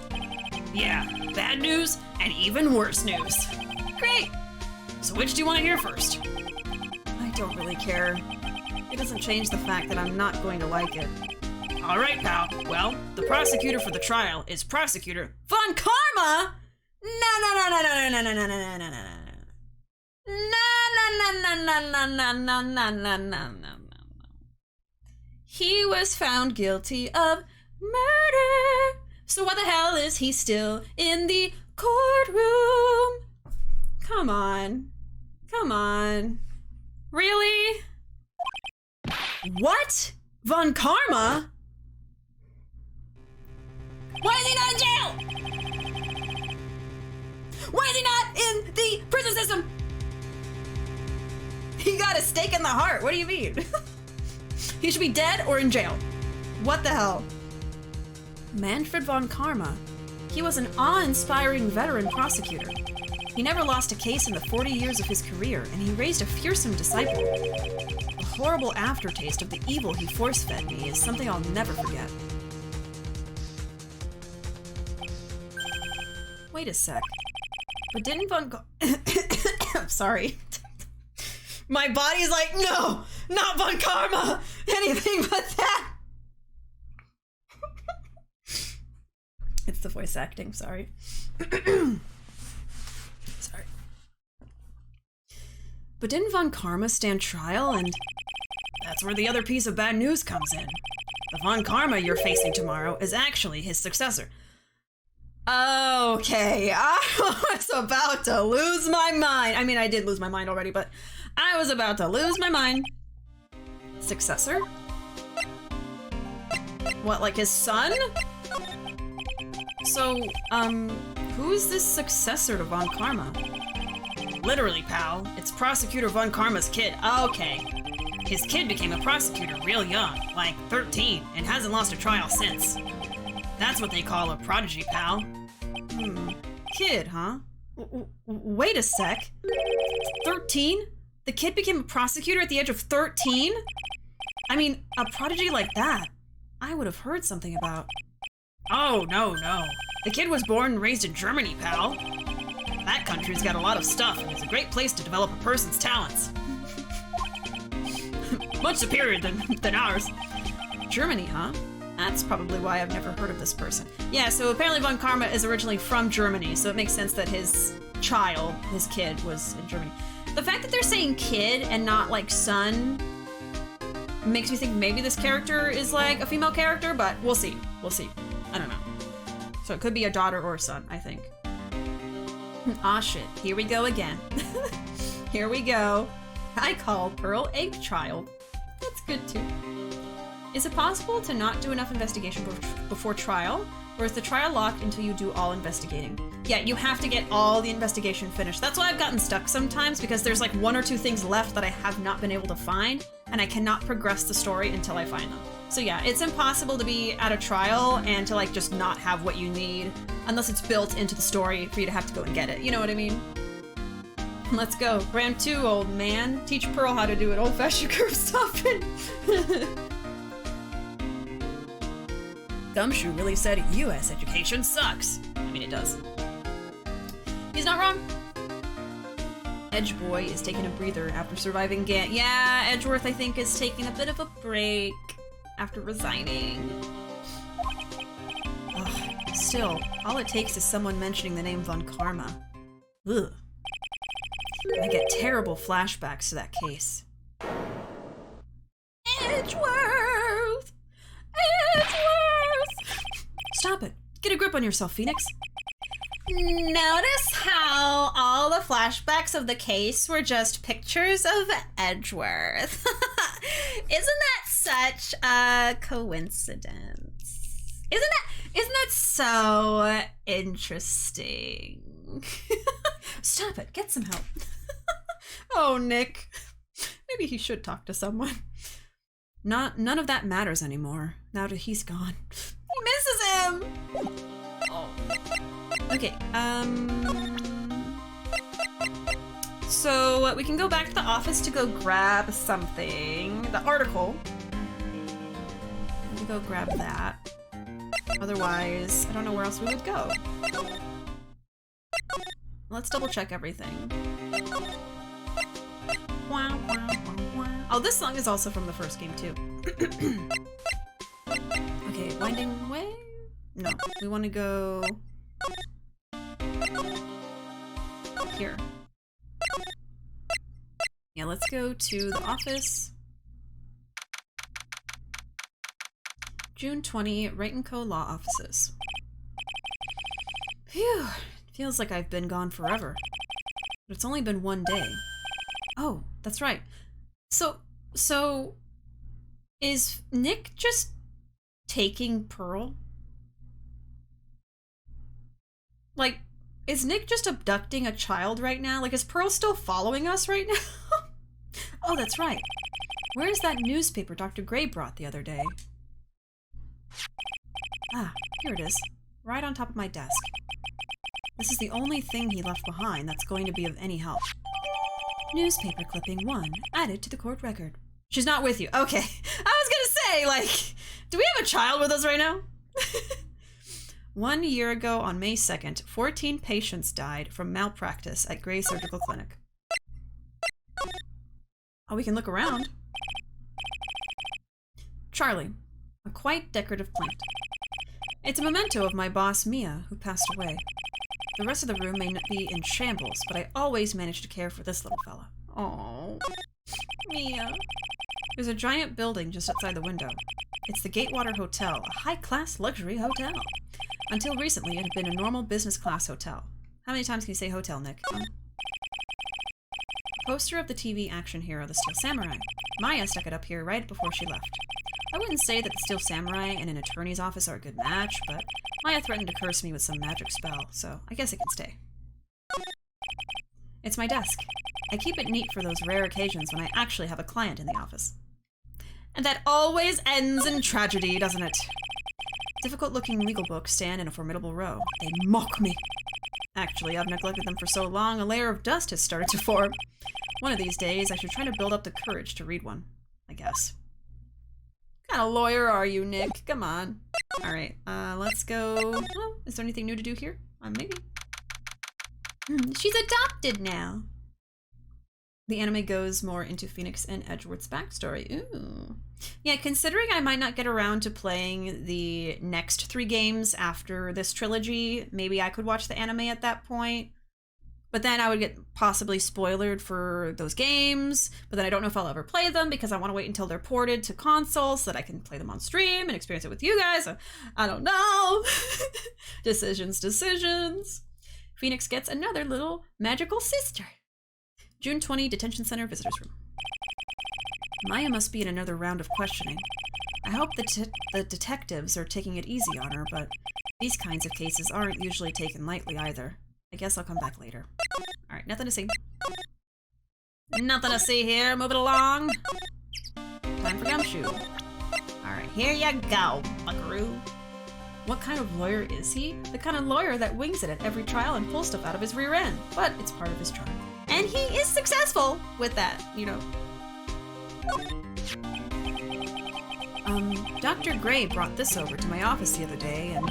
Yeah, bad news and even worse news. Great! So which do you want to hear first? I don't really care. It doesn't change the fact that I'm not going to like it. Alright, pal. Well, the prosecutor for the trial is Prosecutor Von Karma! He was found guilty of murder. So why the hell is he still in the courtroom? Come on. Come on. Really? What? Von Karma? Why is he not in jail? Why is he not in the prison system? He got a stake in the heart. What do you mean? He should be dead or in jail. What the hell? Manfred von Karma. He was an awe-inspiring veteran prosecutor. He never lost a case in the 40 years of his career, and he raised a fearsome disciple. The horrible aftertaste of the evil he force-fed me is something I'll never forget. Wait a sec. But didn't von I'm sorry. My body's like, no, not Von Karma! Anything but that! It's the voice acting, sorry. Sorry. But didn't Von Karma stand trial? And that's where the other piece of bad news comes in. The Von Karma you're facing tomorrow is actually his successor. Okay, I was about to lose my mind. I mean, I did lose my mind already, but I was about to lose my mind. Successor? What, like his son? So, who's this successor to Von Karma? Literally, pal, it's Prosecutor Von Karma's kid. Okay. His kid became a prosecutor real young, like 13, and hasn't lost a trial since. That's what they call a prodigy, pal. Kid, huh? Wait a sec. 13? The kid became a prosecutor at the age of 13? I mean, a prodigy like that, I would have heard something about. Oh, no. The kid was born and raised in Germany, pal. That country's got a lot of stuff, and it's a great place to develop a person's talents. Much superior than ours. Germany, huh? That's probably why I've never heard of this person. Yeah, so apparently Von Karma is originally from Germany, so it makes sense that his child, his kid, was in Germany. The fact that they're saying kid and not like son makes me think maybe this character is like a female character, but we'll see. We'll see. I don't know. So it could be a daughter or a son, I think. Ah shit, here we go again. Here we go. I call Pearl Egg Child. That's good too. Is it possible to not do enough investigation before trial? Or is the trial locked until you do all investigating? Yeah, you have to get all the investigation finished. That's why I've gotten stuck sometimes, because there's like 1 or 2 things left that I have not been able to find, and I cannot progress the story until I find them. So yeah, it's impossible to be at a trial and to like just not have what you need, unless it's built into the story for you to have to go and get it. You know what I mean? Let's go. Round 2, old man. Teach Pearl how to do an old-fashioned curve stopping. Gumshoe really said US education sucks. I mean, it does. He's not wrong. Edge Boy is taking a breather after surviving Gan. Yeah, Edgeworth, I think, is taking a bit of a break after resigning. Ugh, still, all it takes is someone mentioning the name Von Karma. Ugh. I get terrible flashbacks to that case. Edgeworth! Edgeworth! Stop it. Get a grip on yourself, Phoenix. Notice how all the flashbacks of the case were just pictures of Edgeworth. Isn't that such a coincidence? Isn't that so interesting? Stop it. Get some help. Oh, Nick. Maybe he should talk to someone. None of that matters anymore, now that he's gone. He misses him! Oh. Okay, so we can go back to the office to go grab something. The article. We can go grab that. Otherwise, I don't know where else we would go. Let's double check everything. Oh, this song is also from the first game too. Okay, winding way? No, we want to go here. Yeah, let's go to the office. June 20, Wright & Co. Law Offices. Phew, feels like I've been gone forever. But it's only been one day. Oh, that's right. So, is Nick just taking Pearl? Like, is Nick just abducting a child right now? Like, is Pearl still following us right now? Oh, that's right. Where's that newspaper Dr. Gray brought the other day? Ah, here it is. Right on top of my desk. This is the only thing he left behind that's going to be of any help. Newspaper clipping 1, added to the court record. She's not with you. Okay. I was gonna say, like, do we have a child with us right now? 1 year ago on May 2nd, 14 patients died from malpractice at Gray Surgical Clinic. Oh, we can look around. Charlie, a quite decorative plant. It's a memento of my boss, Mia, who passed away. The rest of the room may not be in shambles, but I always manage to care for this little fella. Oh, Mia. There's a giant building just outside the window. It's the Gatewater Hotel, a high-class luxury hotel. Until recently, it had been a normal business-class hotel. How many times can you say hotel, Nick? Poster of the TV action hero, the Steel Samurai. Maya stuck it up here right before she left. I wouldn't say that the Steel Samurai and an attorney's office are a good match, but Maya threatened to curse me with some magic spell, so I guess it can stay. It's my desk. I keep it neat for those rare occasions when I actually have a client in the office. And that always ends in tragedy, doesn't it? Difficult-looking legal books stand in a formidable row. They mock me. Actually, I've neglected them for so long, a layer of dust has started to form. One of these days, I should try to build up the courage to read one, I guess. What kind of lawyer are you, Nick? Come on. Alright, let's go... Well, is there anything new to do here? Maybe. She's adopted now. The anime goes more into Phoenix and Edgeworth's backstory. Ooh. Yeah, considering I might not get around to playing the next 3 games after this trilogy, maybe I could watch the anime at that point. But then I would get possibly spoilered for those games, but then I don't know if I'll ever play them because I want to wait until they're ported to consoles so that I can play them on stream and experience it with you guys. I don't know. Decisions. Phoenix gets another little magical sister. June 20, Detention Center Visitors Room. Maya must be in another round of questioning. I hope the detectives are taking it easy on her, but these kinds of cases aren't usually taken lightly either. I guess I'll come back later. Alright, nothing to see. Nothing to see here. Move it along. Time for Gumshoe. Alright, here you go, buckaroo. What kind of lawyer is he? The kind of lawyer that wings it at every trial and pulls stuff out of his rear end. But it's part of his charm. And he is successful with that, you know. Dr. Gray brought this over to my office the other day and...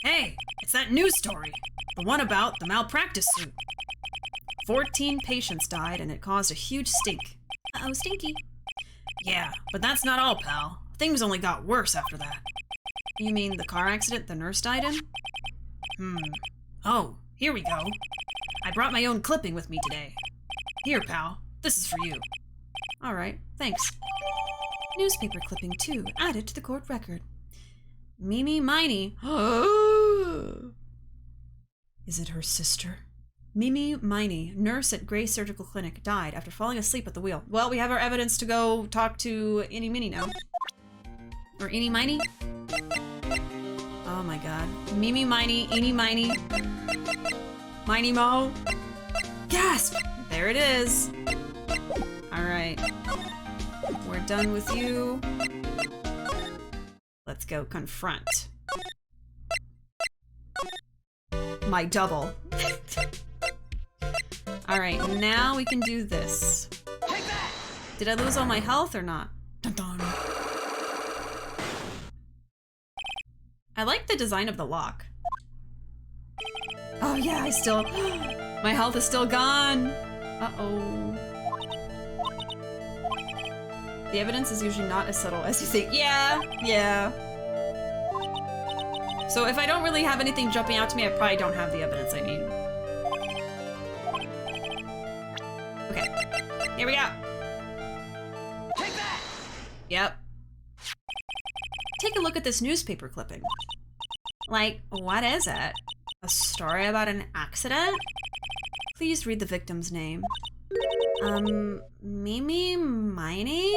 Hey, it's that news story. The one about the malpractice suit. 14 patients died and it caused a huge stink. Uh-oh, stinky. Yeah, but that's not all, pal. Things only got worse after that. You mean the car accident the nurse died in? Oh, here we go. I brought my own clipping with me today. Here, pal. This is for you. All right, thanks. Newspaper clipping 2 added to the court record. Mimi Miney. Is it her sister? Mimi Miney, nurse at Gray Surgical Clinic, died after falling asleep at the wheel. Well, we have our evidence to go talk to Eeny Minnie now. Or Eeny Miney? Oh my god. Mimi Miney, Eeny Miney. Miney Mo. Gasp! There it is. Alright. We're done with you. Let's go confront my double. Alright, now we can do this. Did I lose all my health or not? Dun dun. I like the design of the lock. Oh yeah, I still... my health is still gone! Uh-oh. The evidence is usually not as subtle as you think. Yeah. So if I don't really have anything jumping out to me, I probably don't have the evidence I need. Okay, here we go. Take that! Yep. Take a look at this newspaper clipping. Like, what is it? A story about an accident? Please read the victim's name. Mimi Miney?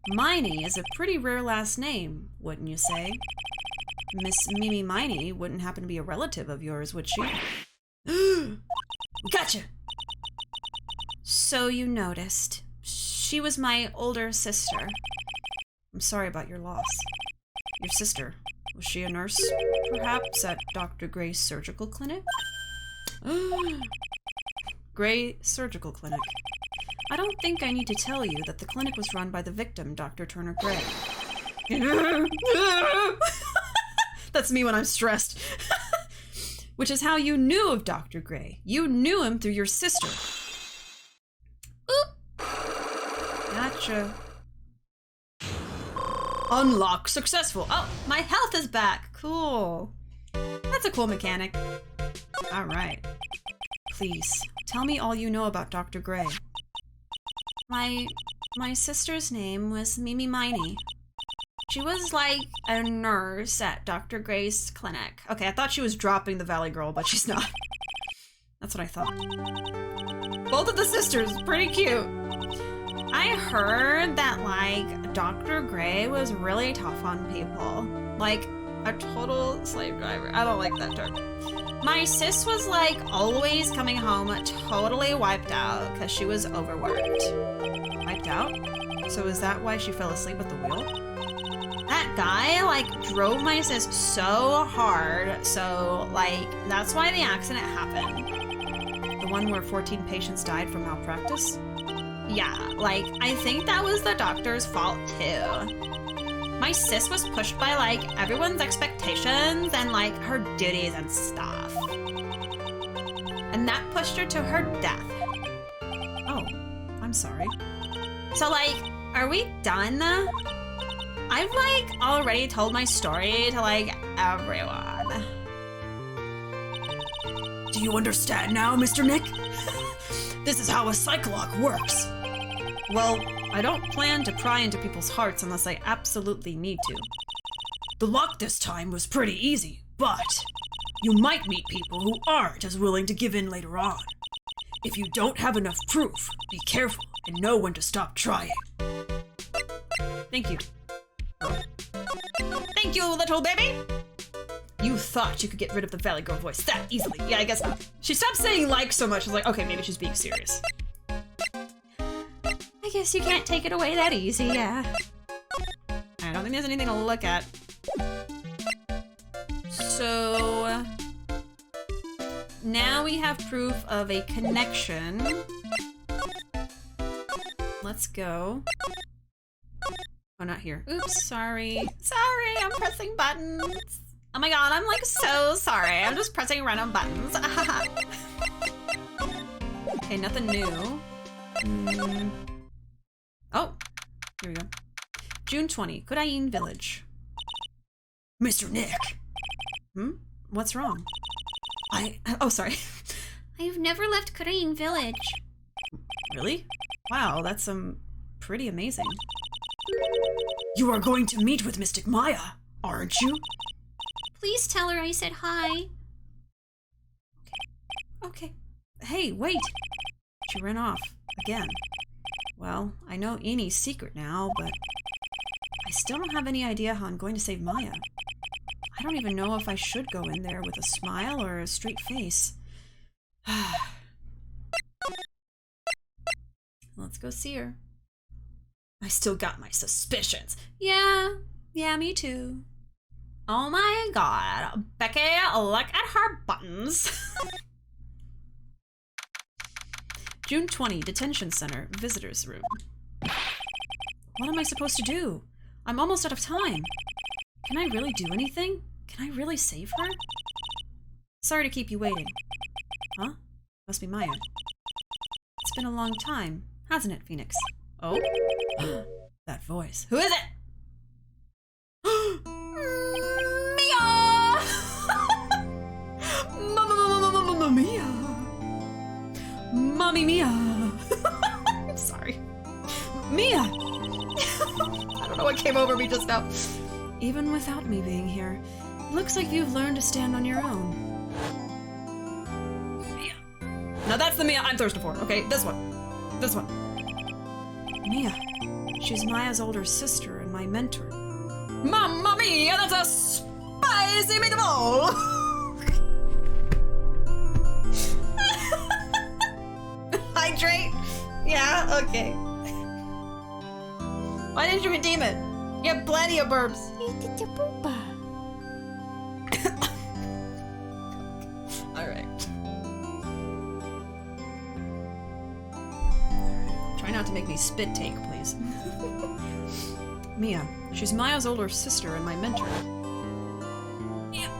Miney is a pretty rare last name, wouldn't you say? Miss Mimi Miney wouldn't happen to be a relative of yours, would she? Gotcha! So you noticed. She was my older sister. I'm sorry about your loss. Your sister, was she a nurse, perhaps, at Dr. Gray's surgical clinic? Gray Surgical Clinic. I don't think I need to tell you that the clinic was run by the victim, Dr. Turner Gray. That's me when I'm stressed. Which is how you knew of Dr. Gray. You knew him through your sister. Oop! Gotcha. Unlock successful. Oh, my health is back. Cool. That's a cool mechanic. All right. Please, tell me all you know about Dr. Gray. My sister's name was Mimi Miney. She was like a nurse at Dr. Gray's clinic. Okay, I thought she was dropping the Valley Girl, but she's not. That's what I thought. Both of the sisters, pretty cute. I heard that, like, Dr. Gray was really tough on people. Like, a total slave driver. I don't like that term. My sis was, like, always coming home totally wiped out because she was overworked. Wiped out? So is that why she fell asleep at the wheel? That guy, like, drove my sis so hard, so, like, that's why the accident happened. The one where 14 patients died from malpractice? Yeah, like, I think that was the doctor's fault, too. My sis was pushed by, like, everyone's expectations and, like, her duties and stuff. And that pushed her to her death. Oh, I'm sorry. So, like, are we done? I've, like, already told my story to, like, everyone. Do you understand now, Mr. Nick? This is how a psycholock works. Well, I don't plan to pry into people's hearts unless I absolutely need to. The lock this time was pretty easy, but you might meet people who aren't as willing to give in later on. If you don't have enough proof, be careful and know when to stop trying. Thank you. Thank you, little baby! You thought you could get rid of the Valley Girl voice that easily. Yeah, I guess not. She stopped saying like so much. I was like, okay, maybe she's being serious. I guess you can't take it away that easy, yeah. I don't think there's anything to look at. So... now we have proof of a connection. Let's go. Oh, not here. Oops, sorry. Sorry, I'm pressing buttons. Oh my god, I'm like so sorry. I'm just pressing random buttons. Okay, nothing new. Oh, here we go. June 20, Kurain Village. Mr. Nick! What's wrong? Oh, sorry. I've never left Kurain Village. Really? Wow, that's, pretty amazing. You are going to meet with Mystic Maya, aren't you? Please tell her I said hi. Okay. Hey, wait! She ran off. Again. Well, I know Eni's secret now, but I still don't have any idea how I'm going to save Maya. I don't even know if I should go in there with a smile or a straight face. Let's go see her. I still got my suspicions. Yeah, me too. Oh my god, Becky, look at her buttons. June 20, Detention Center, Visitors Room. What am I supposed to do? I'm almost out of time. Can I really do anything? Can I really save her? Sorry to keep you waiting. Huh? Must be Maya. It's been a long time, hasn't it, Phoenix? Oh? That voice. Who is it? Mia! Mia! Mommy Mia! I'm sorry. Mia! I don't know what came over me just now. Even without me being here, looks like you've learned to stand on your own. Mia. Now that's the Mia I'm thirsty for, okay? This one. This one. Mia. She's Maya's older sister and my mentor. Mamma mia, that's a spicy meatball! Hydrate? Yeah, okay. Why didn't you redeem it? You have plenty of burps. Alright. Try not to make me spit take, please. Mia. She's Maya's older sister and my mentor. Mia.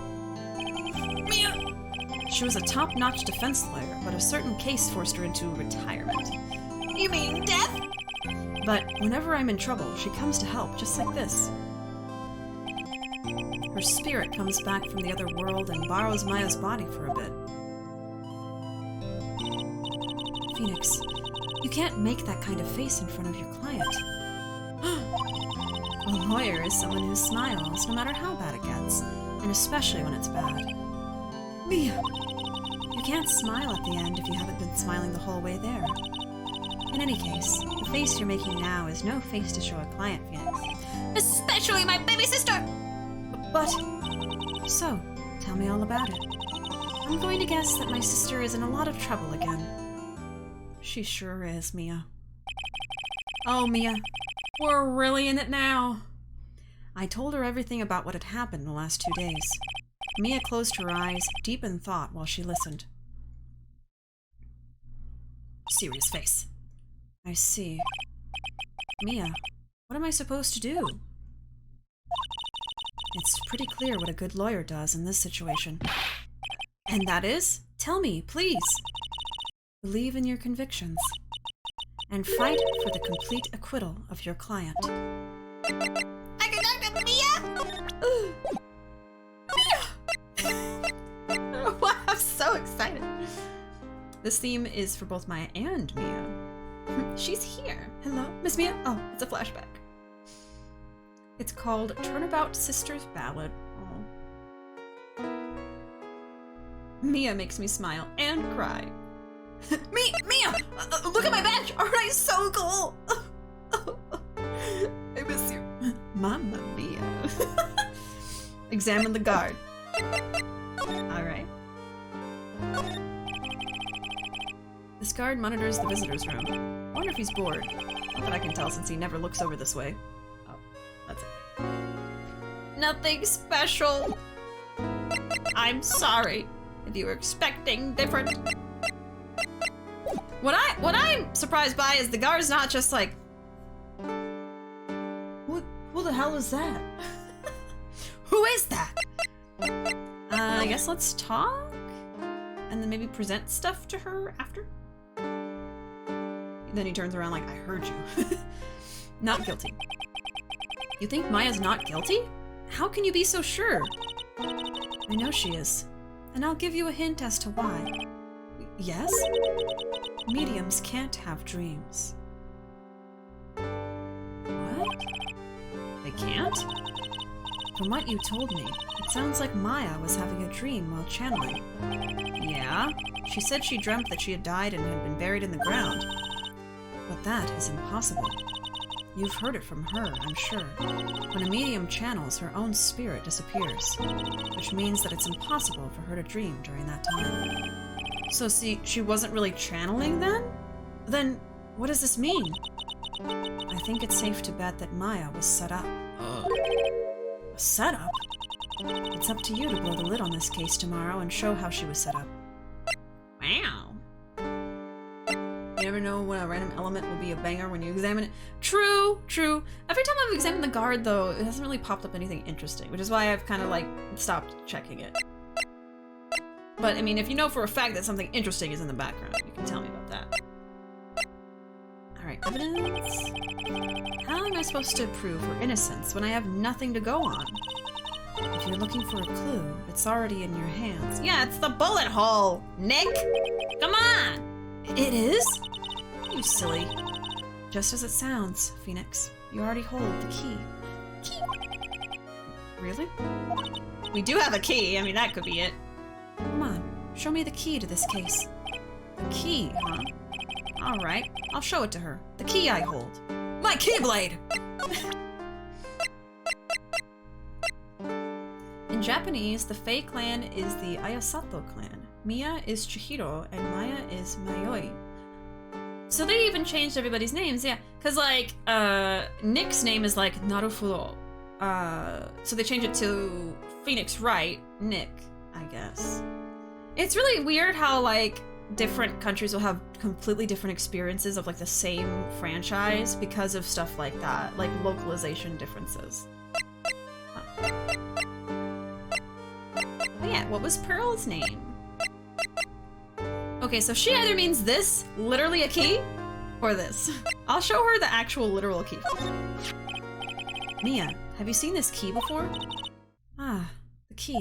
She was a top-notch defense lawyer, but a certain case forced her into retirement. You mean death? But whenever I'm in trouble, she comes to help, just like this. Her spirit comes back from the other world and borrows Maya's body for a bit. Phoenix, you can't make that kind of face in front of your client. A lawyer is someone who smiles no matter how bad it gets, and especially when it's bad. Mia! You can't smile at the end if you haven't been smiling the whole way there. In any case, the face you're making now is no face to show a client, Phoenix. Especially my baby sister! But... So, tell me all about it. I'm going to guess that my sister is in a lot of trouble again. She sure is, Mia. Oh, Mia. We're really in it now. I told her everything about what had happened the last 2 days. Mia closed her eyes, deep in thought, while she listened. Serious face. I see. Mia, what am I supposed to do? It's pretty clear what a good lawyer does in this situation. And that is? Tell me, please. Believe in your convictions. And fight for the complete acquittal of your client. I can talk to Mia! Mia! Wow, I'm so excited. This theme is for both Maya and Mia. She's here. Hello, Miss Mia? Oh, it's a flashback. It's called Turnabout Sister's Ballad. Oh. Mia makes me smile and cry. Mia! Look at my badge! Aren't I so cool? I miss you. Mamma Mia. Examine the guard. Alright. This guard monitors the visitor's room. I wonder if he's bored. Not that I can tell since he never looks over this way. Oh, that's it. Nothing special. I'm sorry if you were expecting different. What I'm surprised by is the guard's not just like, who the hell is that? Who is that? I guess let's talk and then maybe present stuff to her after. Then he turns around like, I heard you. Not guilty. You think Maya's not guilty? How can you be so sure? I know she is. And I'll give you a hint as to why. Yes? Mediums can't have dreams. What? They can't? From what you told me, it sounds like Maya was having a dream while channeling. Yeah? She said she dreamt that she had died and had been buried in the ground. But that is impossible. You've heard it from her, I'm sure. When a medium channels, her own spirit disappears, which means that it's impossible for her to dream during that time. So see, she wasn't really channeling then? Then, what does this mean? I think it's safe to bet that Maya was set up. Set up? It's up to you to blow the lid on this case tomorrow and show how she was set up. Wow. You never know when a random element will be a banger when you examine it. True, true. Every time I've examined the guard, though, it hasn't really popped up anything interesting, which is why I've kind of, like, stopped checking it. But, I mean, if you know for a fact that something interesting is in the background, you can tell me about that. Alright, evidence? How am I supposed to prove her innocence when I have nothing to go on? If you're looking for a clue, it's already in your hands. Yeah, it's the bullet hole, Nick! Come on! It is? You silly. Just as it sounds, Phoenix. You already hold the key. Key? Really? We do have a key. I mean, that could be it. Come on, show me the key to this case. The key, huh? Alright, I'll show it to her. The key I hold. My keyblade! In Japanese, the Fey clan is the Ayasato clan. Mia is Chihiro, and Maya is Mayoi. So they even changed everybody's names, yeah. Cause like, Nick's name is like Narufudo. So they changed it to Phoenix Wright, Nick, I guess. It's really weird how like, different countries will have completely different experiences of like the same franchise because of stuff like that, like localization differences. Huh. Oh yeah, what was Pearl's name? Okay, so she either means this, literally a key, or this. I'll show her the actual literal key. Mia, have you seen this key before? Ah, the key.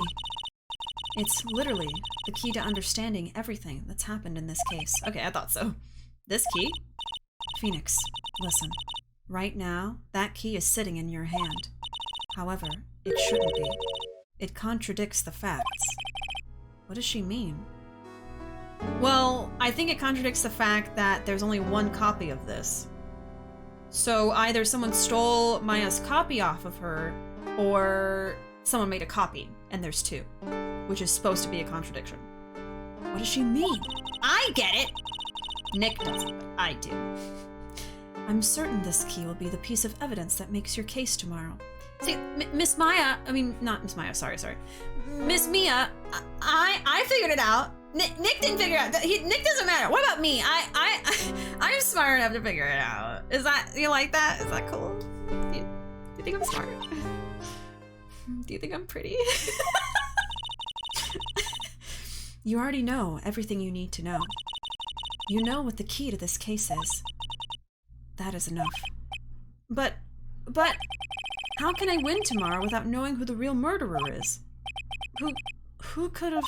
It's literally the key to understanding everything that's happened in this case. Okay, I thought so. This key? Phoenix, listen. Right now, that key is sitting in your hand. However, it shouldn't be. It contradicts the facts. What does she mean? Well, I think it contradicts the fact that there's only one copy of this. So either someone stole Maya's copy off of her, or someone made a copy, and there's two. Which is supposed to be a contradiction. What does she mean? I get it! Nick doesn't, but I do. I'm certain this key will be the piece of evidence that makes your case tomorrow. See, Miss Maya, I mean, not Miss Maya, sorry. Miss Mia, I figured it out. Nick didn't figure it out. Nick doesn't matter. What about me? I'm smart enough to figure it out. Is that, you like that? Is that cool? Do you think I'm smart? Do you think I'm pretty? You already know everything you need to know. You know what the key to this case is. That is enough. But, how can I win tomorrow without knowing who the real murderer is? Who could have...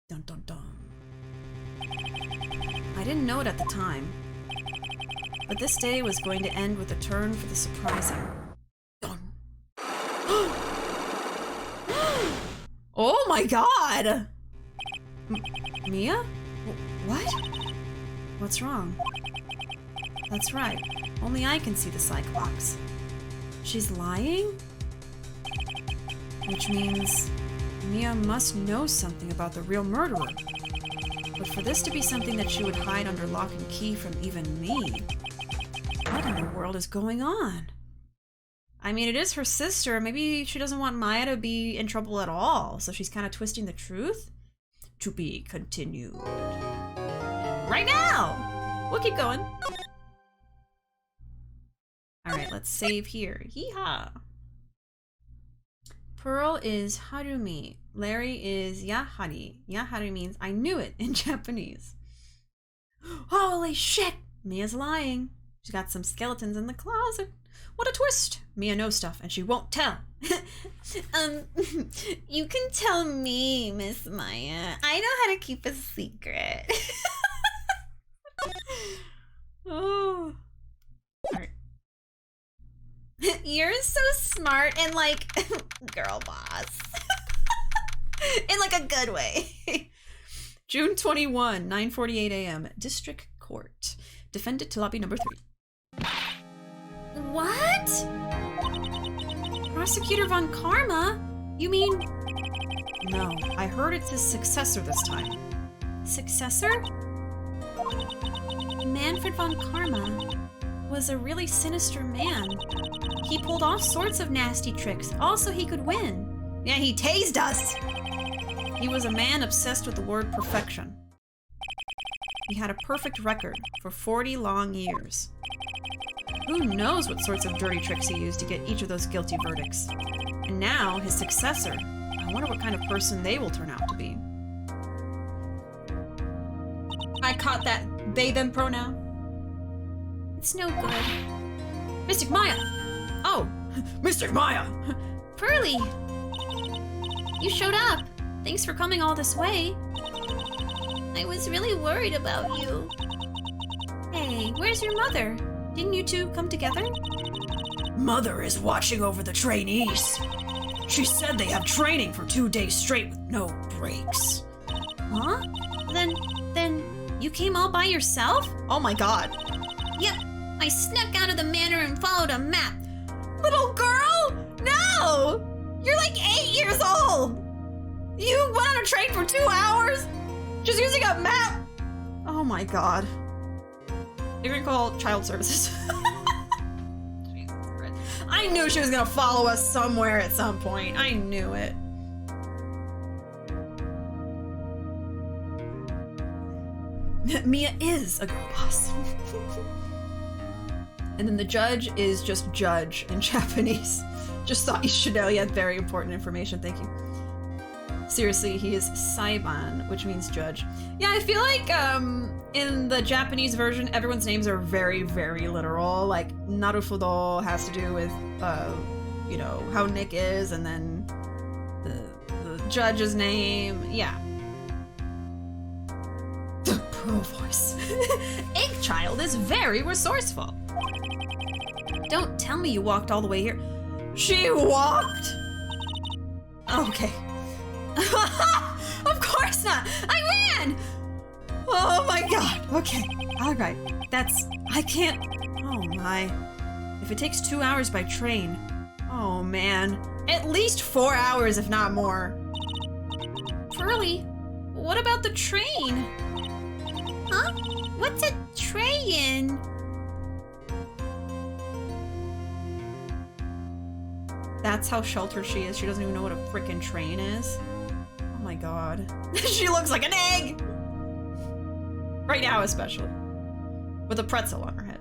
Dun dun dun. I didn't know it at the time, but this day was going to end with a turn for the surprising. Dun. Oh my god! Mia? What? What's wrong? That's right. Only I can see the Cyclops. She's lying? Which means Mia must know something about the real murderer. But for this to be something that she would hide under lock and key from even me, what in the world is going on? I mean, it is her sister. Maybe she doesn't want Maya to be in trouble at all, so she's kind of twisting the truth? To be continued. Right now! We'll keep going. Alright, let's save here. Yeehaw! Pearl is Harumi. Larry is Yahari. Yahari means I knew it in Japanese. Holy shit! Mia's lying. She's got some skeletons in the closet. What a twist! Mia knows stuff and she won't tell. You can tell me, Miss Maya. I know how to keep a secret. Oh. Alright. You're so smart and like girl boss. In like a good way. June 21, 9:48 a.m. District Court. Defendant to lobby number 3. What? Prosecutor Von Karma? You mean No, I heard it's his successor this time. successor? Manfred Von Karma was a really sinister man. He pulled all sorts of nasty tricks, all so he could win. Yeah, he tased us! He was a man obsessed with the word perfection. He had a perfect record for 40 long years. Who knows what sorts of dirty tricks he used to get each of those guilty verdicts. And now, his successor, I wonder what kind of person they will turn out to be. I caught that they them pronoun. It's no good. Mystic Maya! Oh, Mystic Maya! Pearly! You showed up. Thanks for coming all this way. I was really worried about you. Hey, where's your mother? Didn't you two come together? Mother is watching over the trainees. She said they have training for 2 days straight with no breaks. Huh? Then you came all by yourself? Oh my god. Yep. I snuck out of the manor and followed a map. Little girl? No! You're like 8 years old! You went on a train for 2 hours? Just using a map? Oh my god. You're gonna call child services. Jesus Christ. I knew she was gonna follow us somewhere at some point. I knew it. Mia is a girl boss. And then the judge is just judge in Japanese. Just thought you should know. Yeah, very important information. Thank you. Seriously, he is Saiban, which means judge. Yeah, I feel like in the Japanese version, everyone's names are very, very literal. Like Narufudo has to do with, you know, how Nick is, and then the judge's name. Yeah. The pro voice. Egg Child is very resourceful. Don't tell me you walked all the way here. She walked? Okay. Of course not! I ran! Oh my god. Okay. Alright. I can't. Oh my. If it takes 2 hours by train. Oh man. At least 4 hours, if not more. Pearly, what about the train? Huh? What's a train? That's how sheltered she is. She doesn't even know what a frickin' train is. Oh my god. She looks like an egg! Right now, especially. With a pretzel on her head.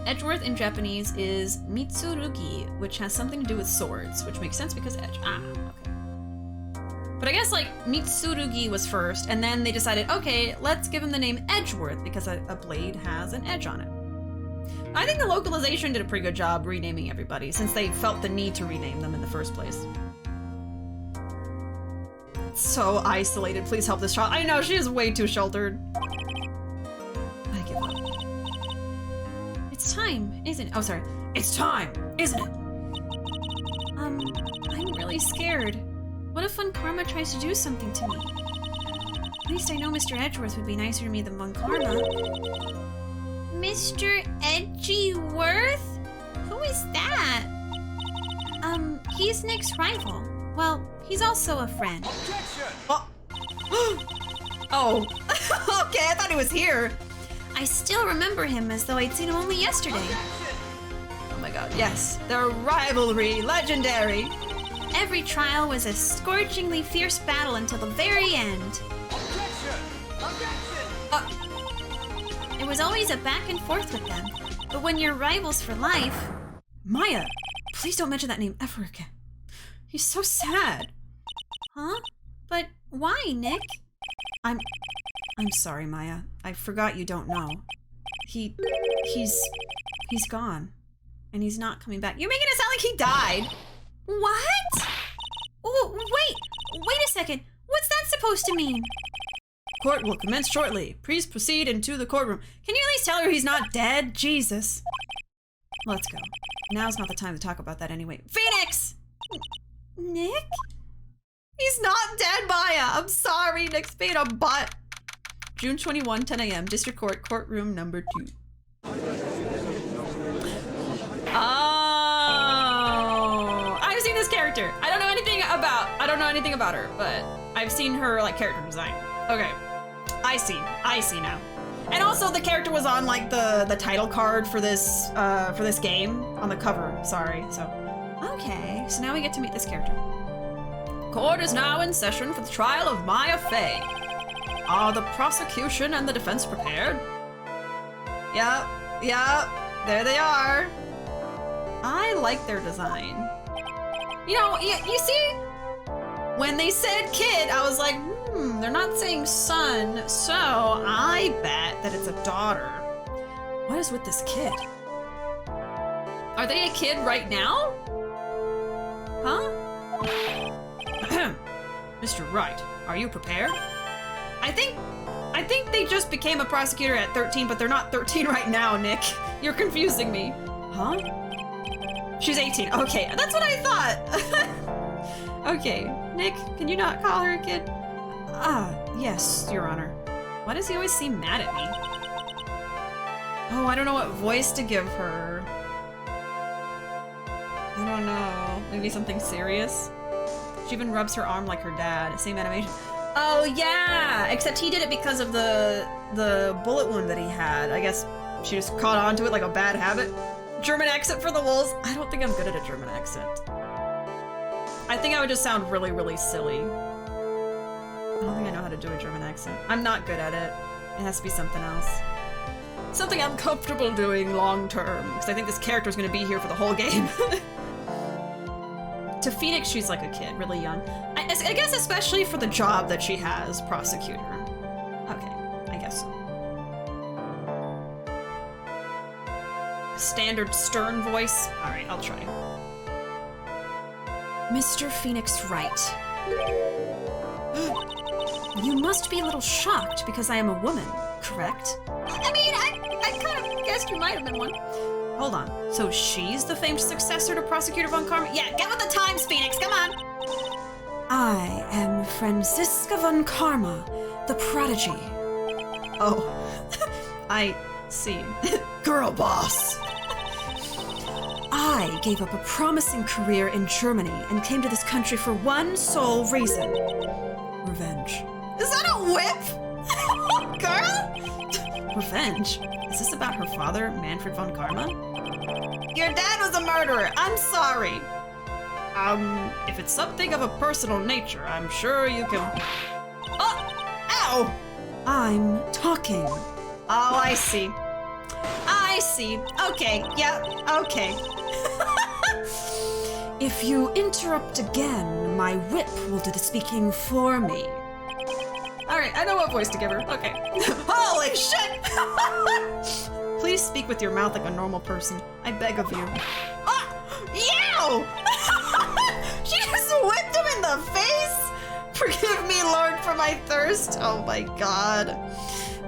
Edgeworth in Japanese is Mitsurugi, which has something to do with swords, which makes sense because edge. Ah, okay. But I guess, like, Mitsurugi was first, and then they decided, okay, let's give him the name Edgeworth because a blade has an edge on it. I think the localization did a pretty good job renaming everybody, since they felt the need to rename them in the first place. So isolated. Please help this child. I know, she is way too sheltered. I give up. It's time, isn't it? Oh, sorry. It's time, isn't it? I'm really scared. What if Von Karma tries to do something to me? At least I know Mr. Edgeworth would be nicer to me than Von Karma. Mr. Edgeworth? Who is that? He's Nick's rival. Well, he's also a friend. Oh. Oh. Okay, I thought he was here. I still remember him as though I'd seen him only yesterday. Oh my god, yes. Their rivalry, legendary. Every trial was a scorchingly fierce battle until the very end. It was always a back and forth with them. But when you're rivals for life... Maya, please don't mention that name ever again. He's so sad. Huh? But why, Nick? I'm I'm sorry, Maya. I forgot you don't know. He's gone. And he's not coming back. You're making it sound like he died. What? Oh, wait a second. What's that supposed to mean? Court will commence shortly. Please proceed into the courtroom. Can you at least tell her he's not dead? Jesus. Let's go. Now's not the time to talk about that anyway. Phoenix! Nick? He's not dead, Maya. I'm sorry. Nick's being a butt. June 21, 10 a.m. District Court, courtroom number 2. Oh, I've seen this character. I don't know anything about her, but I've seen her like character design. Okay, I see now. And also the character was on like the title card for this game on the cover. Sorry. So, okay. So now we get to meet this character. Court is now in session for the trial of Maya Fey. Are the prosecution and the defense prepared? Yep. There they are. I like their design. You know, you see, when they said kid, I was like, they're not saying son, so I bet that it's a daughter. What is with this kid? Are they a kid right now? Huh? Mr. Wright, are you prepared? I think they just became a prosecutor at 13, but they're not 13 right now, Nick. You're confusing me. Huh? She's 18. Okay, that's what I thought. Okay, Nick, can you not call her a kid? Yes, Your Honor. Why does he always seem mad at me? Oh, I don't know what voice to give her. I don't know. Maybe something serious? She even rubs her arm like her dad. Same animation. Oh yeah! Except he did it because of the bullet wound that he had. I guess she just caught on to it like a bad habit. German accent for the wolves. I don't think I'm good at a German accent. I think I would just sound really, really silly. I don't think I know how to do a German accent. I'm not good at it. It has to be something else. Something I'm comfortable doing long term, because I think this character is going to be here for the whole game. To Phoenix, she's like a kid, really young. I guess especially for the job that she has, prosecutor. Okay, I guess so. Standard stern voice. All right, I'll try. Mr. Phoenix Wright. You must be a little shocked because I am a woman, correct? I mean, I kind of guessed you might have been one. Hold on. So she's the famed successor to Prosecutor Von Karma? Yeah, get with the times, Phoenix, come on! I am Franziska Von Karma, the prodigy. Oh, I see. Girl boss! I gave up a promising career in Germany and came to this country for one sole reason. Revenge. Is that a whip? Girl? Revenge? Is this about her father, Manfred Von Karma? Your dad was a murderer. I'm sorry. If it's something of a personal nature, I'm sure you can... Oh! Ow! I'm talking. Oh, I see. I see. Okay, yeah, okay. If you interrupt again, my whip will do the speaking for me. Alright, I know what voice to give her. Okay. Holy shit! Please speak with your mouth like a normal person. I beg of you. Yow! She just whipped him in the face? Forgive me, Lord, for my thirst. Oh my god.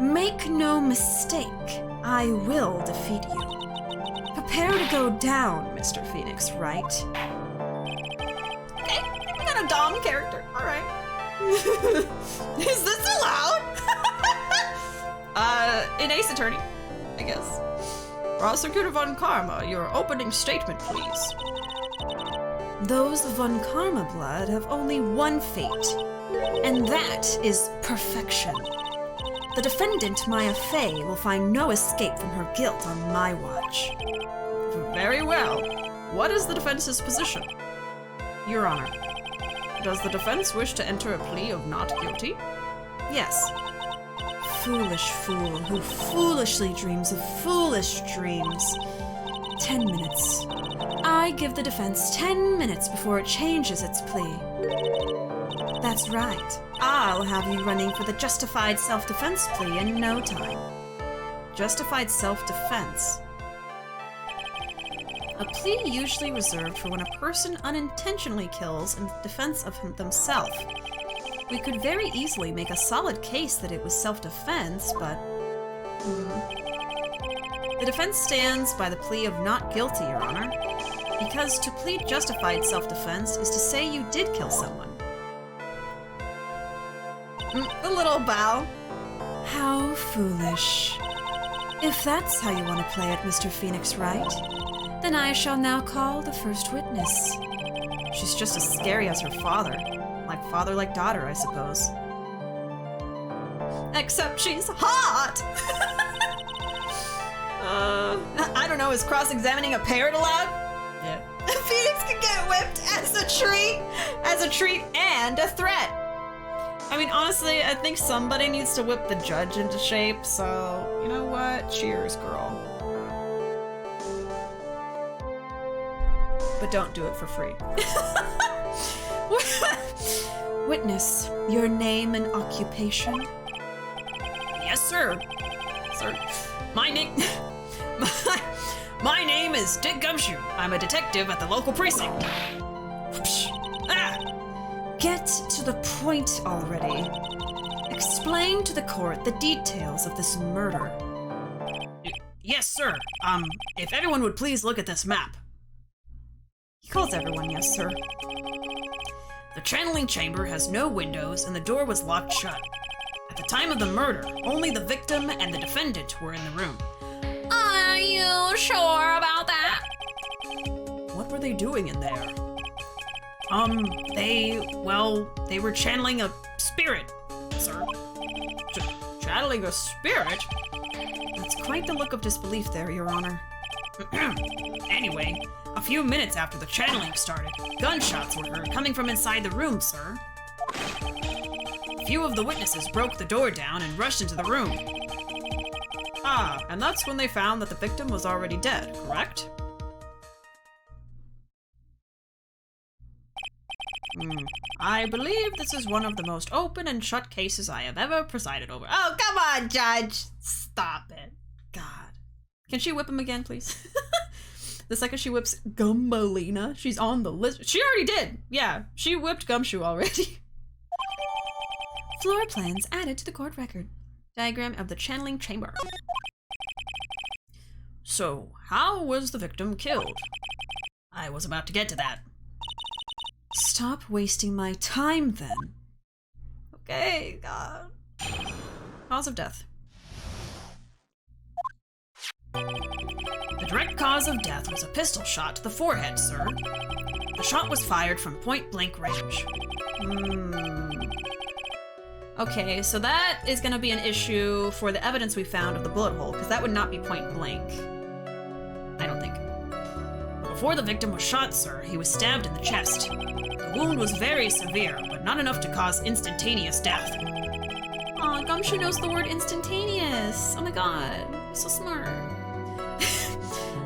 Make no mistake, I will defeat you. Prepare to go down, Mr. Phoenix Wright. Okay, we got a Dom character. Alright. Is this allowed? An Ace Attorney, I guess. Prosecutor Von Karma, your opening statement, please. Those of Von Karma blood have only one fate, and that is perfection. The defendant, Maya Fey, will find no escape from her guilt on my watch. Very well. What is the defense's position? Your Honor, does the defense wish to enter a plea of not guilty? Yes. Foolish fool who foolishly dreams of foolish dreams. 10 minutes. I give the defense 10 minutes before it changes its plea. That's right. I'll have you running for the justified self-defense plea in no time. Justified self-defense. A plea usually reserved for when a person unintentionally kills in defense of themselves. We could very easily make a solid case that it was self-defense, but... The defense stands by the plea of not guilty, Your Honor, because to plead justified self-defense is to say you did kill someone. A little bow. How foolish. If that's how you want to play it, Mr. Phoenix Wright, then I shall now call the first witness. She's just as scary as her father. Like father, like daughter, I suppose. Except she's hot! I don't know, is cross-examining a parrot allowed? Yeah. Phoenix can get whipped as a treat and a threat. I mean, honestly, I think somebody needs to whip the judge into shape, so, you know what? Cheers, girl. But don't do it for free. Witness, your name and occupation? Yes, sir. Sir, my name... My name is Dick Gumshoe. I'm a detective at the local precinct. Get to the point already. Explain to the court the details of this murder. Yes, sir. If everyone would please look at this map. He calls everyone yes, sir. The channeling chamber has no windows and the door was locked shut. At the time of the murder, only the victim and the defendant were in the room. Are you sure about that? What were they doing in there? They were channeling a spirit, sir. Channeling a spirit? That's quite the look of disbelief there, Your Honor. Anyway, a few minutes after the channeling started, gunshots were heard coming from inside the room, sir. A few of the witnesses broke the door down and rushed into the room. Ah, and that's when they found that the victim was already dead, correct? I believe this is one of the most open and shut cases I have ever presided over. Oh, come on, Judge! Stop it. God. Can she whip him again, please? The second she whips Gumbalina, she's on the list. She already did! Yeah, she whipped Gumshoe already. Floor plans added to the court record. Diagram of the channeling chamber. So, how was the victim killed? I was about to get to that. Stop wasting my time, then. Okay, God. Cause of death. The direct cause of death was a pistol shot to the forehead, sir. The shot was fired from point-blank range. Okay, so that is going to be an issue for the evidence we found of the bullet hole, because that would not be point-blank. I don't think. Before the victim was shot, sir, he was stabbed in the chest. The wound was very severe, but not enough to cause instantaneous death. Aw, Gumshoe knows the word instantaneous. Oh my god, so smart.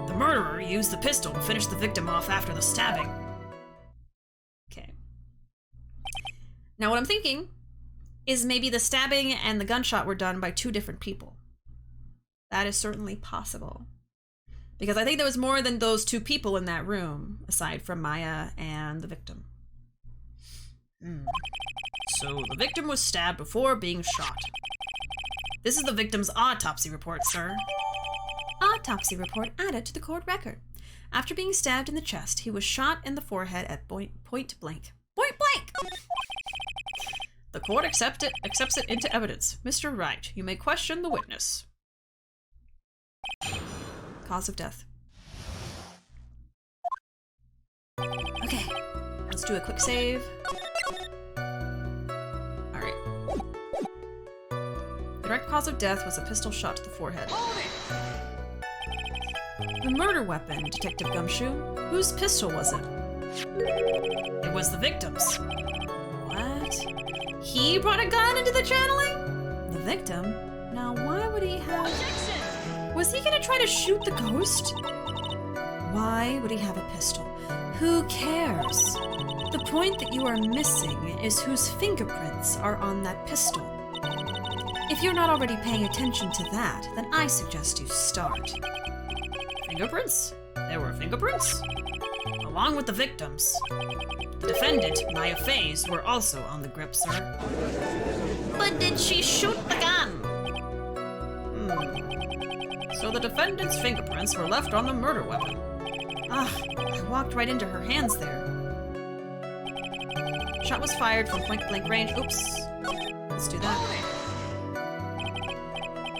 The murderer used the pistol to finish the victim off after the stabbing. Okay. Now what I'm thinking is maybe the stabbing and the gunshot were done by two different people. That is certainly possible. Because I think there was more than those two people in that room, aside from Maya and the victim. So the victim was stabbed before being shot. This is the victim's autopsy report, sir. Autopsy report added to the court record. After being stabbed in the chest, he was shot in the forehead at point blank. Point blank! The court accepts it into evidence. Mr. Wright, you may question the witness. Cause of death. Okay, let's do a quick save. Alright. The direct cause of death was a pistol shot to the forehead. The murder weapon, Detective Gumshoe. Whose pistol was it? It was the victim's. What? He brought a gun into the channeling? The victim? Now why would he have... Was he gonna try to shoot the ghost? Why would he have a pistol? Who cares? The point that you are missing is whose fingerprints are on that pistol. If you're not already paying attention to that, then I suggest you start. Fingerprints? There were fingerprints? Along with the victims. The defendant, Maya Fey's, were also on the grip, sir. But did she shoot the gun? So the defendant's fingerprints were left on the murder weapon. Ah, I walked right into her hands there. Shot was fired from point-blank range. Oops. Let's do that.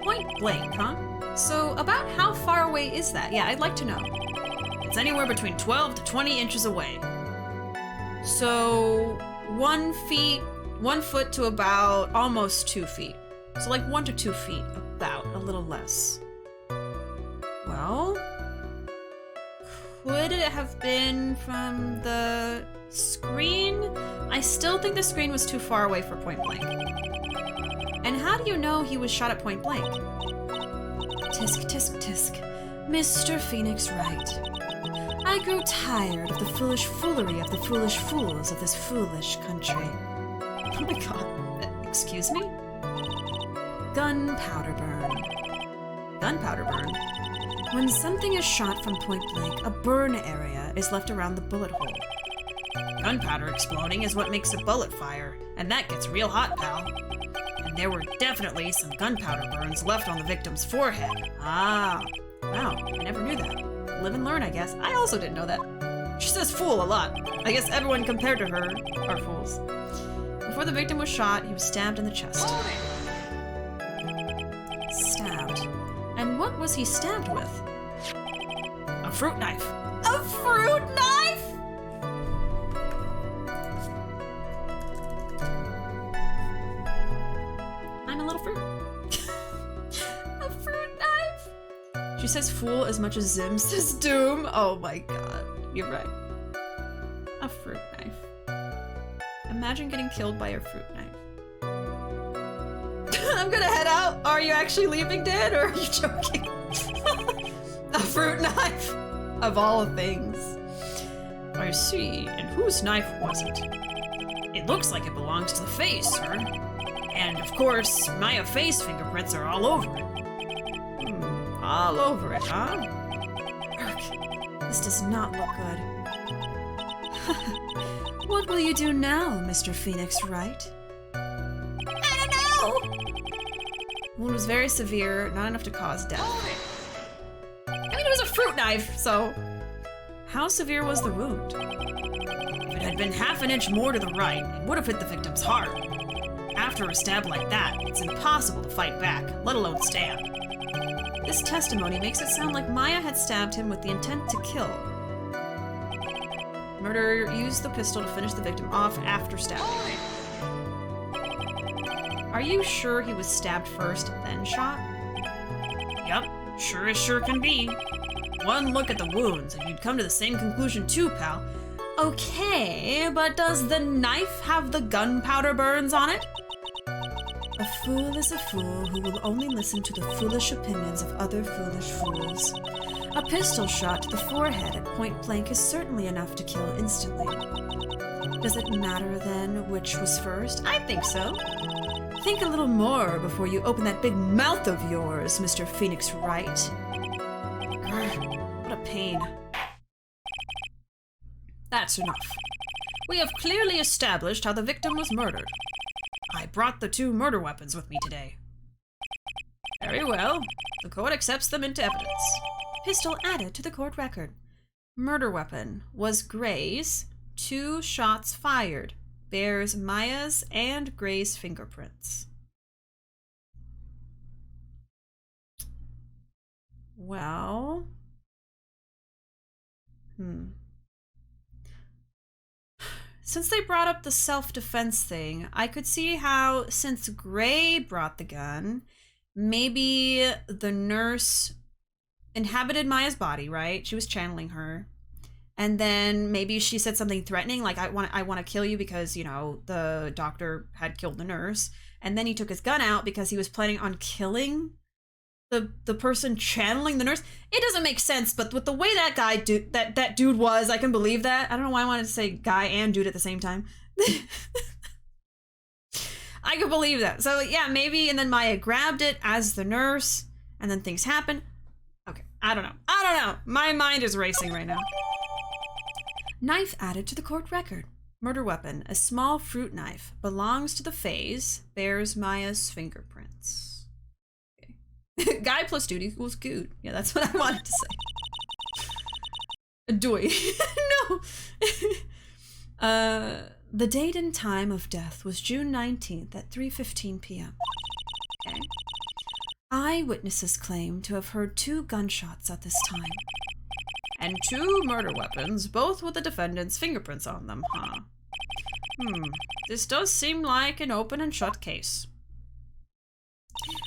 Point blank, huh? So about how far away is that? Yeah, I'd like to know. It's anywhere between 12 to 20 inches away. So 1 foot to about almost 2 feet. So like 1 to 2 feet, about, a little less. Well, could it have been from the screen? I still think the screen was too far away for point blank. And how do you know he was shot at point blank? Tisk, tisk, tisk. Mr. Phoenix Wright. I grow tired of the foolish foolery of the foolish fools of this foolish country. Oh my god. Excuse me? Gunpowder burn. Gunpowder burn? When something is shot from point blank, a burn area is left around the bullet hole. Gunpowder exploding is what makes a bullet fire, and that gets real hot, pal. And there were definitely some gunpowder burns left on the victim's forehead. Ah, wow, I never knew that. Live and learn, I guess. I also didn't know that. She says fool a lot. I guess everyone compared to her are fools. Before the victim was shot, he was stabbed in the chest. Stabbed. And what was he stabbed with? A fruit knife. A fruit knife? I'm a little fruit. A fruit knife. She says fool as much as Zim says doom. Oh my god. You're right. A fruit knife. Imagine getting killed by a fruit knife. I'm gonna head out. Are you actually leaving, Dan, or are you joking? A fruit knife. Of all things. I see. And whose knife was it? It looks like it belongs to the Fey's, sir. And of course, Maya Fey's fingerprints are all over it. All over it, huh? Urgh. This does not look good. What will you do now, Mr. Phoenix Wright? I don't know. Wound was very severe, not enough to cause death. I mean, it was a fruit knife, so... How severe was the wound? If it had been half an inch more to the right, it would have hit the victim's heart. After a stab like that, it's impossible to fight back, let alone stand. This testimony makes it sound like Maya had stabbed him with the intent to kill. Murderer used the pistol to finish the victim off after stabbing. Are you sure he was stabbed first, then shot? Yup, sure as sure can be. One look at the wounds, and you'd come to the same conclusion too, pal. Okay, but does the knife have the gunpowder burns on it? A fool is a fool who will only listen to the foolish opinions of other foolish fools. A pistol shot to the forehead at point blank is certainly enough to kill instantly. Does it matter then which was first? I think so. Think a little more before you open that big mouth of yours, Mr. Phoenix Wright. Grr, what a pain. That's enough. We have clearly established how the victim was murdered. I brought the 2 murder weapons with me today. Very well. The court accepts them into evidence. Pistol added to the court record. Murder weapon was Gray's. 2 shots fired. Bears Maya's and Gray's fingerprints. Well... Since they brought up the self-defense thing, I could see how, since Gray brought the gun, maybe the nurse inhabited Maya's body, right? She was channeling her. And then maybe she said something threatening, like, I want to kill you because, you know, the doctor had killed the nurse. And then he took his gun out because he was planning on killing the person channeling the nurse. It doesn't make sense, but with the way that dude was, I can believe that. I don't know why I wanted to say guy and dude at the same time. I could believe that. So yeah, maybe, and then Maya grabbed it as the nurse, and then things happen. Okay, I don't know. My mind is racing right now. Knife added to the court record. Murder weapon, a small fruit knife, belongs to the Feys, bears Maya's fingerprints. Okay. Guy plus dude equals good. Yeah, that's what I wanted to say. Doy. No. The date and time of death was June 19th at 3:15 p.m. Okay. Eyewitnesses claim to have heard 2 gunshots at this time. And 2 murder weapons, both with the defendant's fingerprints on them, huh? This does seem like an open and shut case.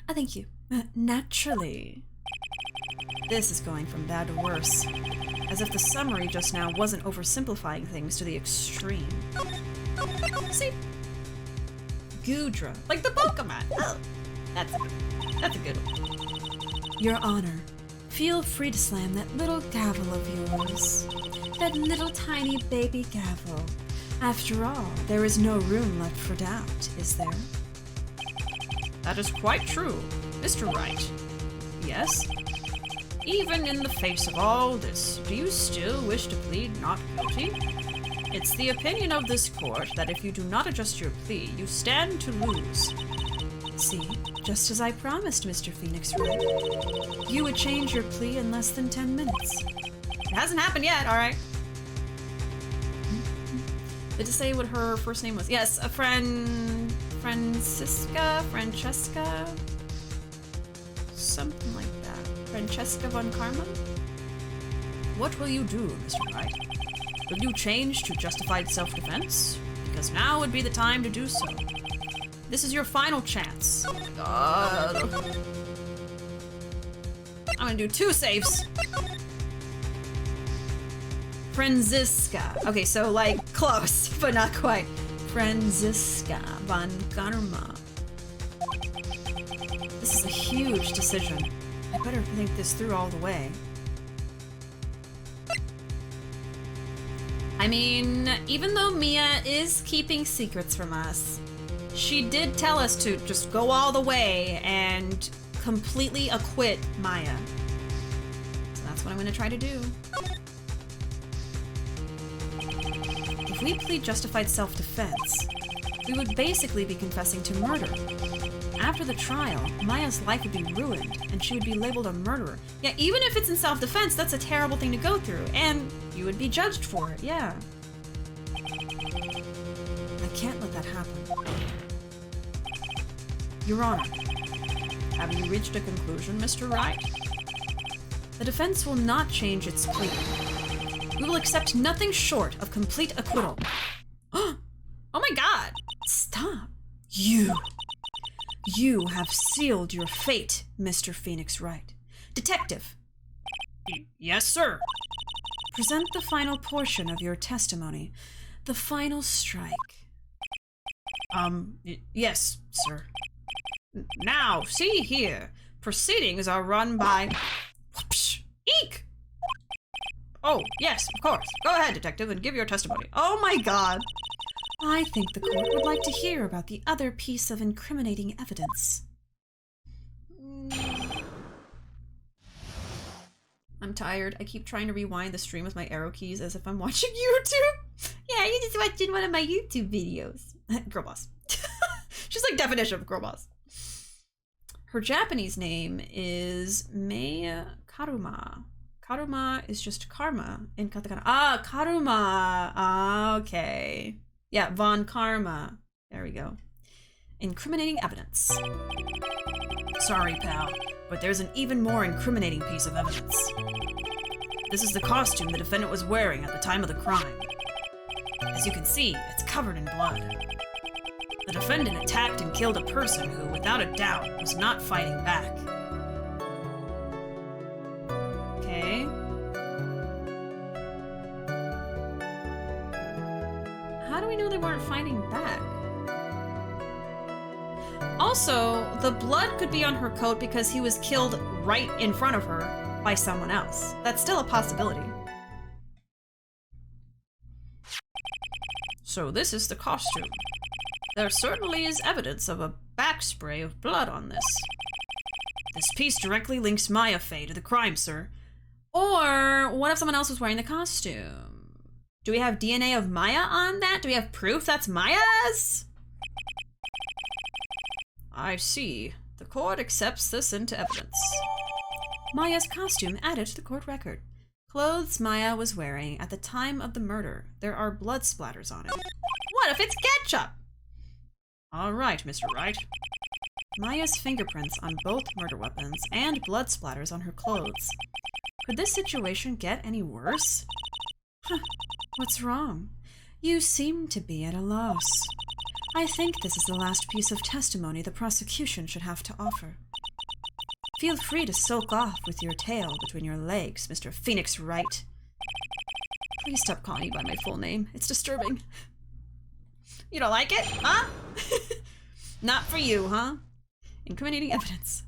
Thank you. Naturally. This is going from bad to worse. As if the summary just now wasn't oversimplifying things to the extreme. See? Gudra. Like the Pokemon. Oh, that's a good one. Your Honor, feel free to slam that little gavel of yours. That little tiny baby gavel. After all, there is no room left for doubt, is there? That is quite true, Mr. Wright. Yes? Even in the face of all this, do you still wish to plead not guilty? It's the opinion of this court that if you do not adjust your plea, you stand to lose. See, just as I promised, Mr. Phoenix Wright. You would change your plea in less than 10 minutes. It hasn't happened yet, alright. Did it say what her first name was? Yes, a Francesca? Something like that. Francesca von Karma? What will you do, Mr. Wright? Will you change to justified self-defense? Because now would be the time to do so. This is your final chance. Oh my god. I'm gonna do 2 saves. Franziska. Okay, so like close, but not quite. Franziska von Karma. This is a huge decision. I better think this through all the way. I mean, even though Mia is keeping secrets from us, she did tell us to just go all the way and completely acquit Maya. So that's what I'm gonna try to do. If we plead justified self-defense, we would basically be confessing to murder. After the trial, Maya's life would be ruined, and she would be labeled a murderer. Yeah, even if it's in self-defense, that's a terrible thing to go through, and you would be judged for it, yeah. I can't let that happen. Your Honor, have you reached a conclusion, Mr. Wright? The defense will not change its plea. We will accept nothing short of complete acquittal. Oh my god! Stop. You have sealed your fate, Mr. Phoenix Wright. Detective. Yes, sir. Present the final portion of your testimony. The final strike. Yes, sir. Now, see here. Proceedings are run by... Whoopsh! Eek! Oh, yes, of course. Go ahead, detective, and give your testimony. Oh my god. I think the court would like to hear about the other piece of incriminating evidence. I'm tired. I keep trying to rewind the stream with my arrow keys as if I'm watching YouTube. Yeah, you're just watching one of my YouTube videos. Girl boss. She's like definition of girl boss. Her Japanese name is Mei Karuma. Karuma is just karma in katakana. Ah, Karuma. Ah, okay. Yeah, von Karma. There we go. Incriminating evidence. Sorry, pal, but there's an even more incriminating piece of evidence. This is the costume the defendant was wearing at the time of the crime. As you can see, it's covered in blood. The defendant attacked and killed a person who, without a doubt, was not fighting back. Okay. How do we know they weren't fighting back? Also, the blood could be on her coat because he was killed right in front of her by someone else. That's still a possibility. So this is the costume. There certainly is evidence of a backspray of blood on this. This piece directly links Maya Fey to the crime, sir. Or what if someone else was wearing the costume? Do we have DNA of Maya on that? Do we have proof that's Maya's? I see. The court accepts this into evidence. Maya's costume added to the court record. Clothes Maya was wearing at the time of the murder. There are blood splatters on it. What if it's ketchup? All right, Mr. Wright. Maya's fingerprints on both murder weapons and blood splatters on her clothes. Could this situation get any worse? Huh. What's wrong? You seem to be at a loss. I think this is the last piece of testimony the prosecution should have to offer. Feel free to sulk off with your tail between your legs, Mr. Phoenix Wright. Please stop calling me by my full name. It's disturbing. You don't like it, huh? Not for you, huh? Incriminating evidence.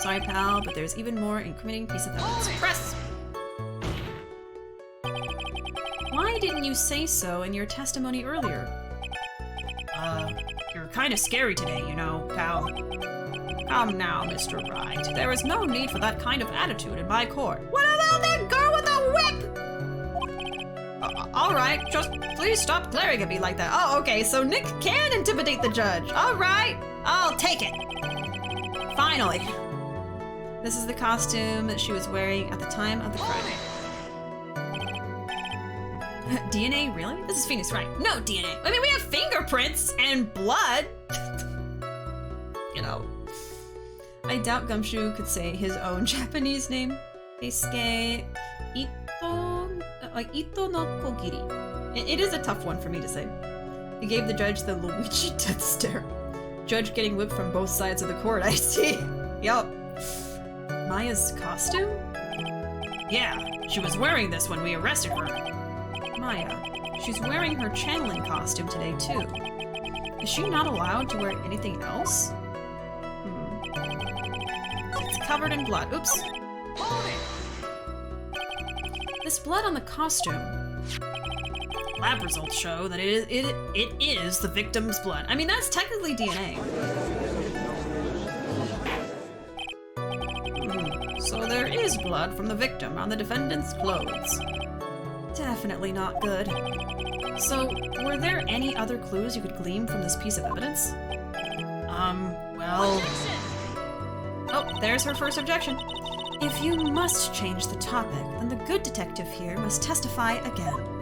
Sorry, pal, but there's even more incriminating piece of evidence. Press! Why didn't you say so in your testimony earlier? You're kind of scary today, you know, pal. Come now, Mr. Wright. There is no need for that kind of attitude in my court. What about that girl with the whip? All right, just please stop glaring at me like that. Oh, okay, so Nick can intimidate the judge. All right, I'll take it. Finally. This is the costume that she was wearing at the time of the crime. DNA, really? This is Phoenix Wright. No DNA. I mean, we have fingerprints and blood. You know. I doubt Gumshoe could say his own Japanese name. Keisuke Ito, like Ito no Kogiri. It is a tough one for me to say. He gave the judge the Luigi death stare. Judge getting whipped from both sides of the court, I see. Yup. Maya's costume? Yeah, she was wearing this when we arrested her. Maya, she's wearing her channeling costume today too. Is she not allowed to wear anything else? It's covered in blood. Oops. This blood on the costume. Lab results show that it is the victim's blood. I mean, that's technically DNA. So there is blood from the victim on the defendant's clothes. Definitely not good. So, were there any other clues you could glean from this piece of evidence? Well... Oh, there's her first objection. If you must change the topic, then the good detective here must testify again.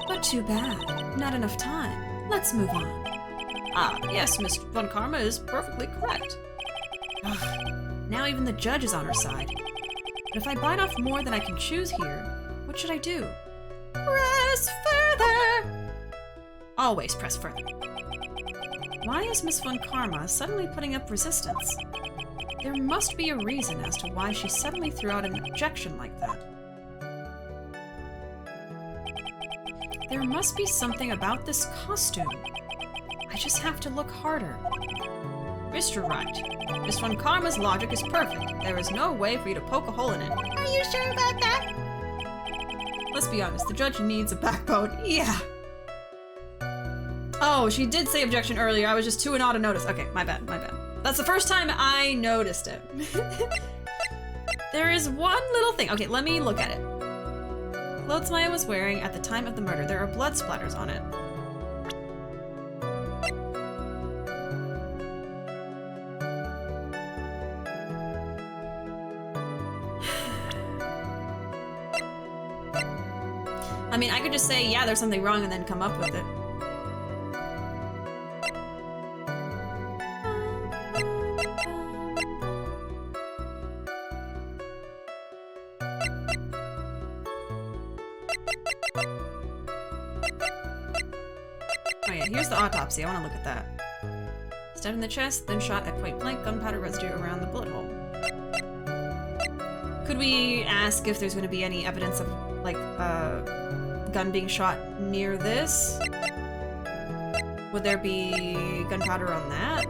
But too bad. Not enough time. Let's move on. Ah, yes, Miss Von Karma is perfectly correct. Now even the judge is on her side. But if I bite off more than I can choose here, what should I do? Press further! Always press further. Why is Miss Von Karma suddenly putting up resistance? There must be a reason as to why she suddenly threw out an objection like that. There must be something about this costume. I just have to look harder. Mr. Wright, Miss Von Karma's logic is perfect. There is no way for you to poke a hole in it. Are you sure about that? Let's be honest, the judge needs a backbone. Yeah. Oh, she did say objection earlier. I was just too odd to notice. Okay, my bad, my bad. That's the first time I noticed it. There is one little thing. Okay, let me look at it. Clothes Maya was wearing at the time of the murder. There are blood splatters on it. I mean, I could just say, yeah, there's something wrong and then come up with it. Oh yeah, here's the autopsy. I want to look at that. Stabbed in the chest, then shot at point blank, gunpowder residue around the bullet hole. Could we ask if there's going to be any evidence of, like, gun being shot near this? Would there be gunpowder on that?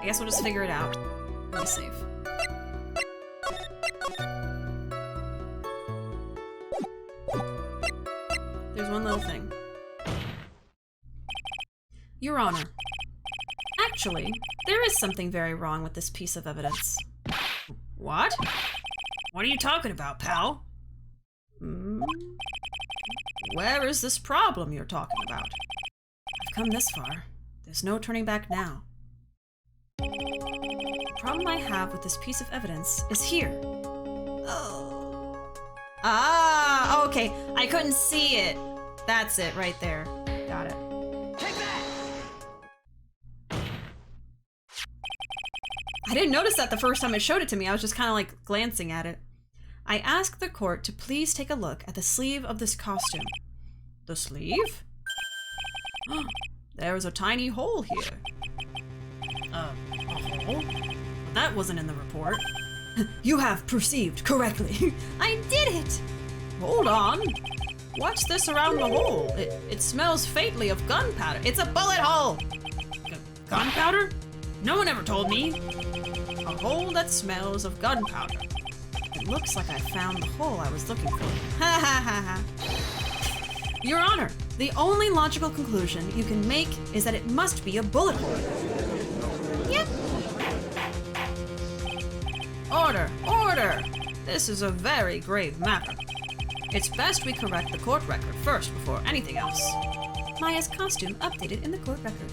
I guess we'll just figure it out. Be safe. There's one little thing. Your Honor, actually, there is something very wrong with this piece of evidence. What? What are you talking about, pal? Where is this problem you're talking about? I've come this far. There's no turning back now. The problem I have with this piece of evidence is here. Oh. Ah, okay. I couldn't see it. That's it right there. Got it. Take that! I didn't notice that the first time it showed it to me. I was just kind of like glancing at it. I asked the court to please take a look at the sleeve of this costume. The sleeve? There's a tiny hole here. A hole? That wasn't in the report. You have perceived correctly. I did it! Hold on. What's this around the hole? It smells faintly of gunpowder. It's a bullet hole! Gunpowder? No one ever told me. A hole that smells of gunpowder. It looks like I found the hole I was looking for. Ha ha ha ha. Your Honor, the only logical conclusion you can make is that it must be a bullet hole. Yep. Order! Order! This is a very grave matter. It's best we correct the court record first before anything else. Maya's costume updated in the court record.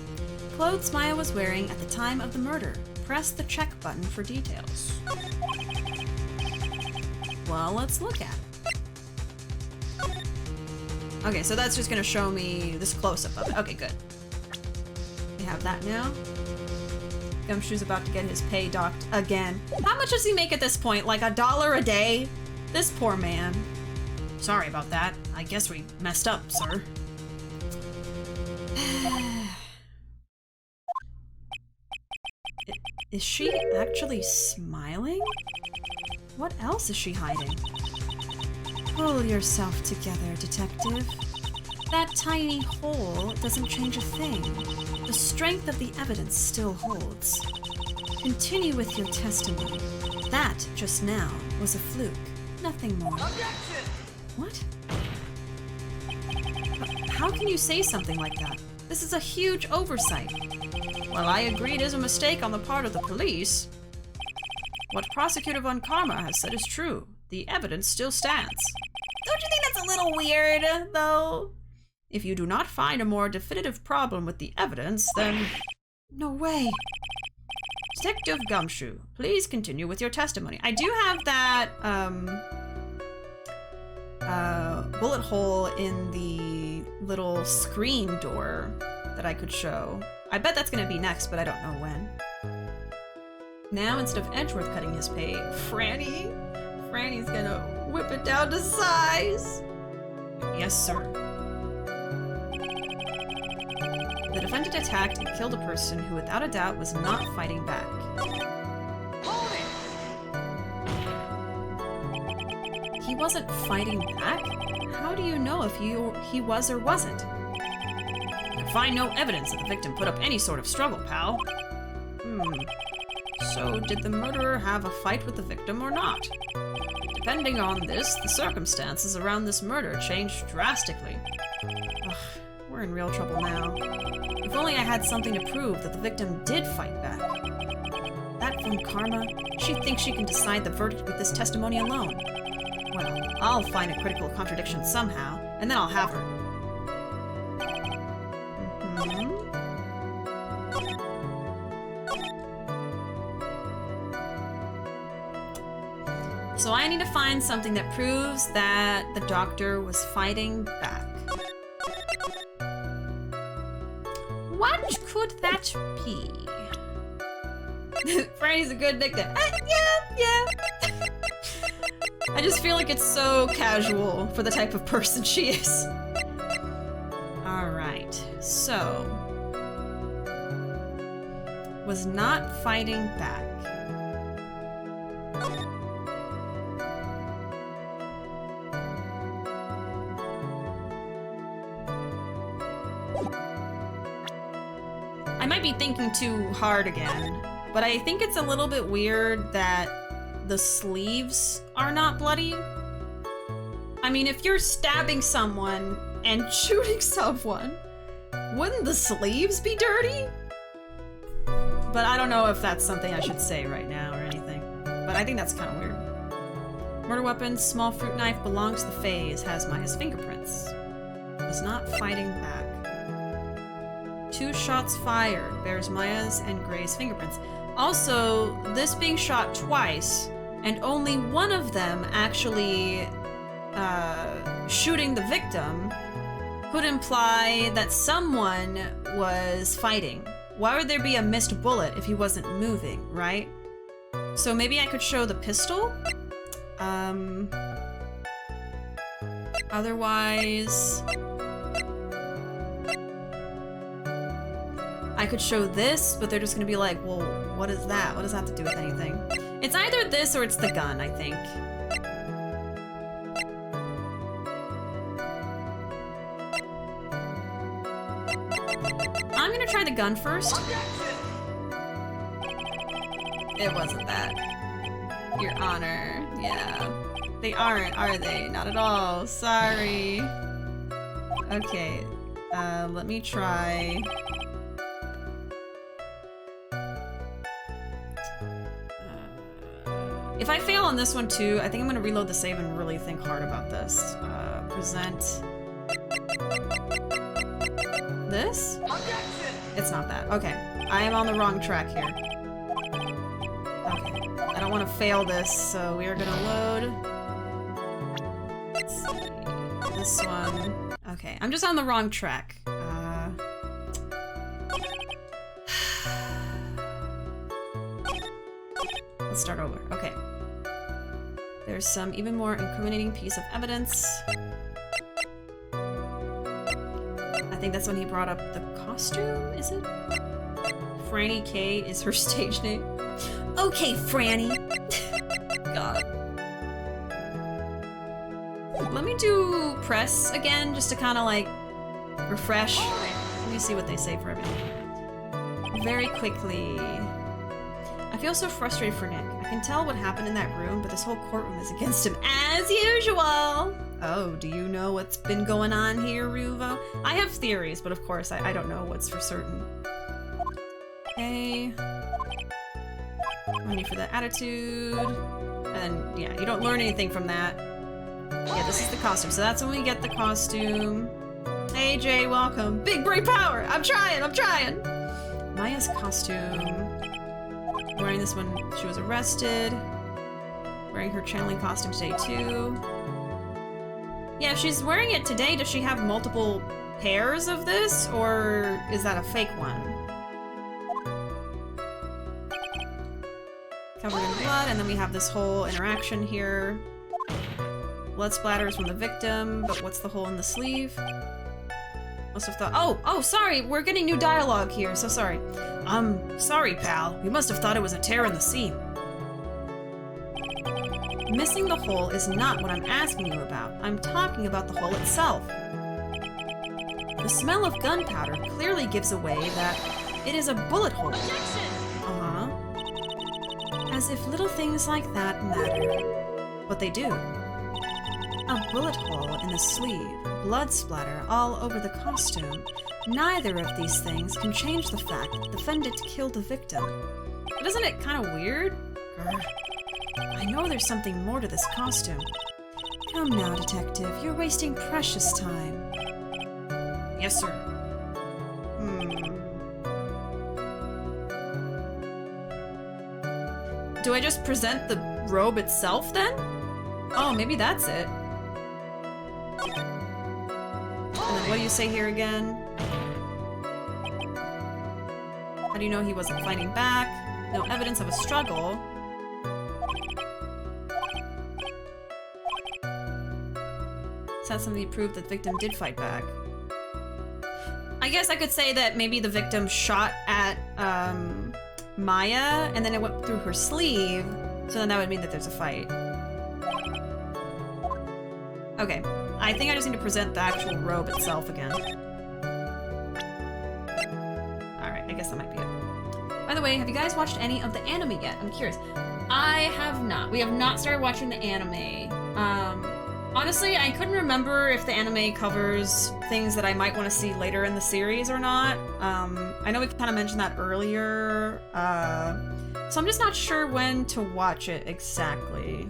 Clothes Maya was wearing at the time of the murder. Press the check button for details. Well, let's look at it. Okay, so that's just gonna show me this close-up of it. Okay, good. We have that now. Gumshoe's about to get his pay docked again. How much does he make at this point? Like $1 a day? This poor man. Sorry about that. I guess we messed up, sir. Is she actually smiling? What else is she hiding? Pull yourself together, detective. That tiny hole doesn't change a thing. The strength of the evidence still holds. Continue with your testimony. That, just now, was a fluke. Nothing more. Objection! What? How can you say something like that? This is a huge oversight. Well, I agree it is a mistake on the part of the police. What Prosecutor Von Karma has said is true. The evidence still stands. Don't you think that's a little weird, though? If you do not find a more definitive problem with the evidence, then... No way. Detective Gumshoe, please continue with your testimony. I do have that, bullet hole in the little screen door that I could show. I bet that's gonna be next, but I don't know when. Now, instead of Edgeworth cutting his pay, Franny's gonna whip it down to size. Yes, sir. The defendant attacked and killed a person who, without a doubt, was not fighting back. Hold it! He wasn't fighting back? How do you know if he was or wasn't? I can find no evidence that the victim put up any sort of struggle, pal. So, did the murderer have a fight with the victim or not? Depending on this, the circumstances around this murder changed drastically. Ugh, we're in real trouble now. If only I had something to prove that the victim did fight back. That Von Karma, she thinks she can decide the verdict with this testimony alone. Well, I'll find a critical contradiction somehow, and then I'll have her. So I need to find something that proves that the doctor was fighting back. What could that be? Franny's a good nickname. Yeah. I just feel like it's so casual for the type of person she is. Alright, so... was not fighting back. be thinking too hard again, but I think it's a little bit weird that the sleeves are not bloody. I mean, if you're stabbing someone and shooting someone, wouldn't the sleeves be dirty? But I don't know if that's something I should say right now or anything. But I think that's kind of weird. Murder weapon, small fruit knife, belongs to the Fays, has Maya's fingerprints. Was not fighting back. 2 shots fired, bears Maya's and Gray's fingerprints. Also, this being shot twice, and only one of them actually shooting the victim, could imply that someone was fighting. Why would there be a missed bullet if he wasn't moving, right? So maybe I could show the pistol? Otherwise, I could show this, but they're just gonna be like, well, what is that? What does that have to do with anything? It's either this or it's the gun, I think. I'm gonna try the gun first. It wasn't that. Your Honor, yeah. They aren't, are they? Not at all. Sorry. Okay, let me try. If I fail on this one too, I think I'm gonna reload the save and really think hard about this. Present. This? It's not that. Okay. I am on the wrong track here. Okay. I don't want to fail this, so we are gonna load. Let's see. This one. Okay. I'm just on the wrong track. Let's start over. Okay. There's some even more incriminating piece of evidence. I think that's when he brought up the costume, is it? Franny K is her stage name. Okay, Franny. God. Let me do press again, just to kind of like refresh. Let me see what they say for everything. Very quickly. I feel so frustrated for Nick. I can tell what happened in that room, but this whole courtroom is against him as usual. Oh, do you know what's been going on here, Ruuuvo? I have theories, but of course I don't know what's for certain. Okay. Money for the attitude. And yeah, you don't learn anything from that. Yeah, this is the costume. So that's when we get the costume. Hey Jay, welcome. Big brain power! I'm trying! Maya's costume. Wearing this when she was arrested. Wearing her channeling costume today too. Yeah, if she's wearing it today, does she have multiple pairs of this? Or is that a fake one? Covered in blood, and then we have this whole interaction here. Blood splatters from the victim, but what's the hole in the sleeve? Must have thought- Oh, sorry, we're getting new dialogue here, so sorry. Sorry, pal. You must have thought it was a tear in the seam. Missing the hole is not what I'm asking you about. I'm talking about the hole itself. The smell of gunpowder clearly gives away that it is a bullet hole. Uh-huh. As if little things like that matter. But they do. A bullet hole in the sleeve, blood splatter all over the costume. Neither of these things can change the fact that the defendant killed the victim. But isn't it kind of weird? Grr. I know there's something more to this costume. Come now, detective. You're wasting precious time. Yes, sir. Do I just present the robe itself, then? Oh, maybe that's it. And then what do you say here again? How do you know he wasn't fighting back? No evidence of a struggle. Is that something to prove that the victim did fight back? I guess I could say that maybe the victim shot at Maya and then it went through her sleeve, so then that would mean that there's a fight. Okay, I think I just need to present the actual robe itself again. Alright, I guess that might be it. By the way, have you guys watched any of the anime yet? I'm curious. I have not. We have not started watching the anime. Honestly, I couldn't remember if the anime covers things that I might want to see later in the series or not. I know we kind of mentioned that earlier, so I'm just not sure when to watch it exactly.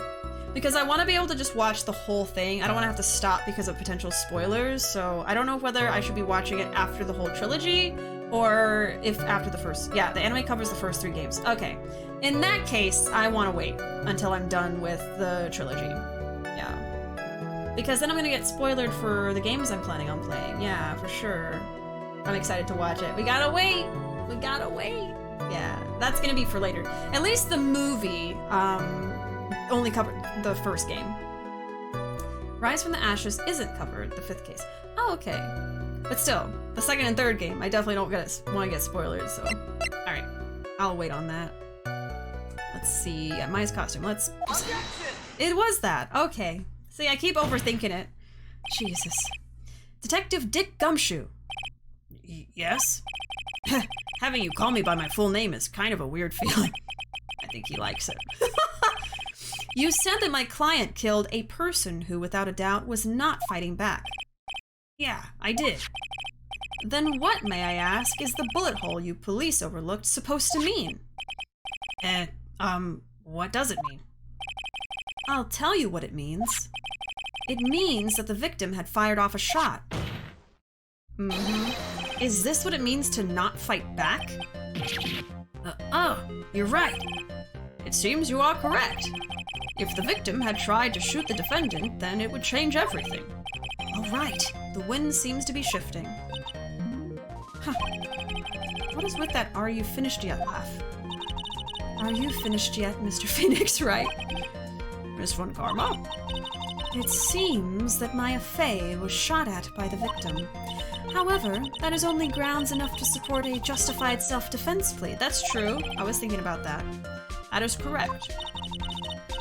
Because I want to be able to just watch the whole thing. I don't want to have to stop because of potential spoilers, so I don't know whether I should be watching it after the whole trilogy, or if after the first... Yeah, the anime covers the first 3 games. Okay. In that case, I want to wait until I'm done with the trilogy. Yeah. Because then I'm gonna get spoiled for the games I'm planning on playing. Yeah, for sure. I'm excited to watch it. We gotta wait! We gotta wait! Yeah, that's gonna be for later. At least the movie, only covered the first game. Rise from the Ashes isn't covered, the 5th case. Oh, okay. But still, the 2nd and 3rd game, I definitely don't want to get spoilers, so... Alright, I'll wait on that. Let's see, yeah, Maya's costume, let's... It was that, okay. See, I keep overthinking it. Jesus. Detective Dick Gumshoe. Yes? Having you call me by my full name is kind of a weird feeling. I think he likes it. You said that my client killed a person who, without a doubt, was not fighting back. Yeah, I did. Then what, may I ask, is the bullet hole you police overlooked supposed to mean? What does it mean? I'll tell you what it means. It means that the victim had fired off a shot. Mm-hmm. Is this what it means to not fight back? You're right. It seems you are correct. If the victim had tried to shoot the defendant, then it would change everything. All right, the wind seems to be shifting. Huh. What is with that "are you finished yet" laugh? Are you finished yet, Mr. Phoenix, right? Miss Von Karma? It seems that Maya Fey was shot at by the victim. However, that is only grounds enough to support a justified self-defense plea. That's true. I was thinking about that. That is correct.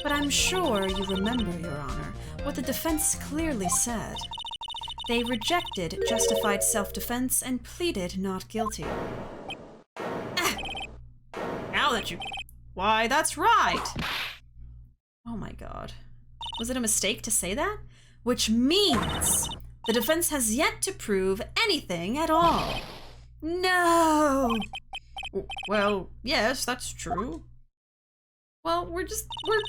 But I'm sure you remember, Your Honor, what the defense clearly said. They rejected justified self-defense and pleaded not guilty. Now that you... Why, that's right! Oh my god. Was it a mistake to say that? Which means the defense has yet to prove anything at all. No! Well, yes, that's true. Well, we're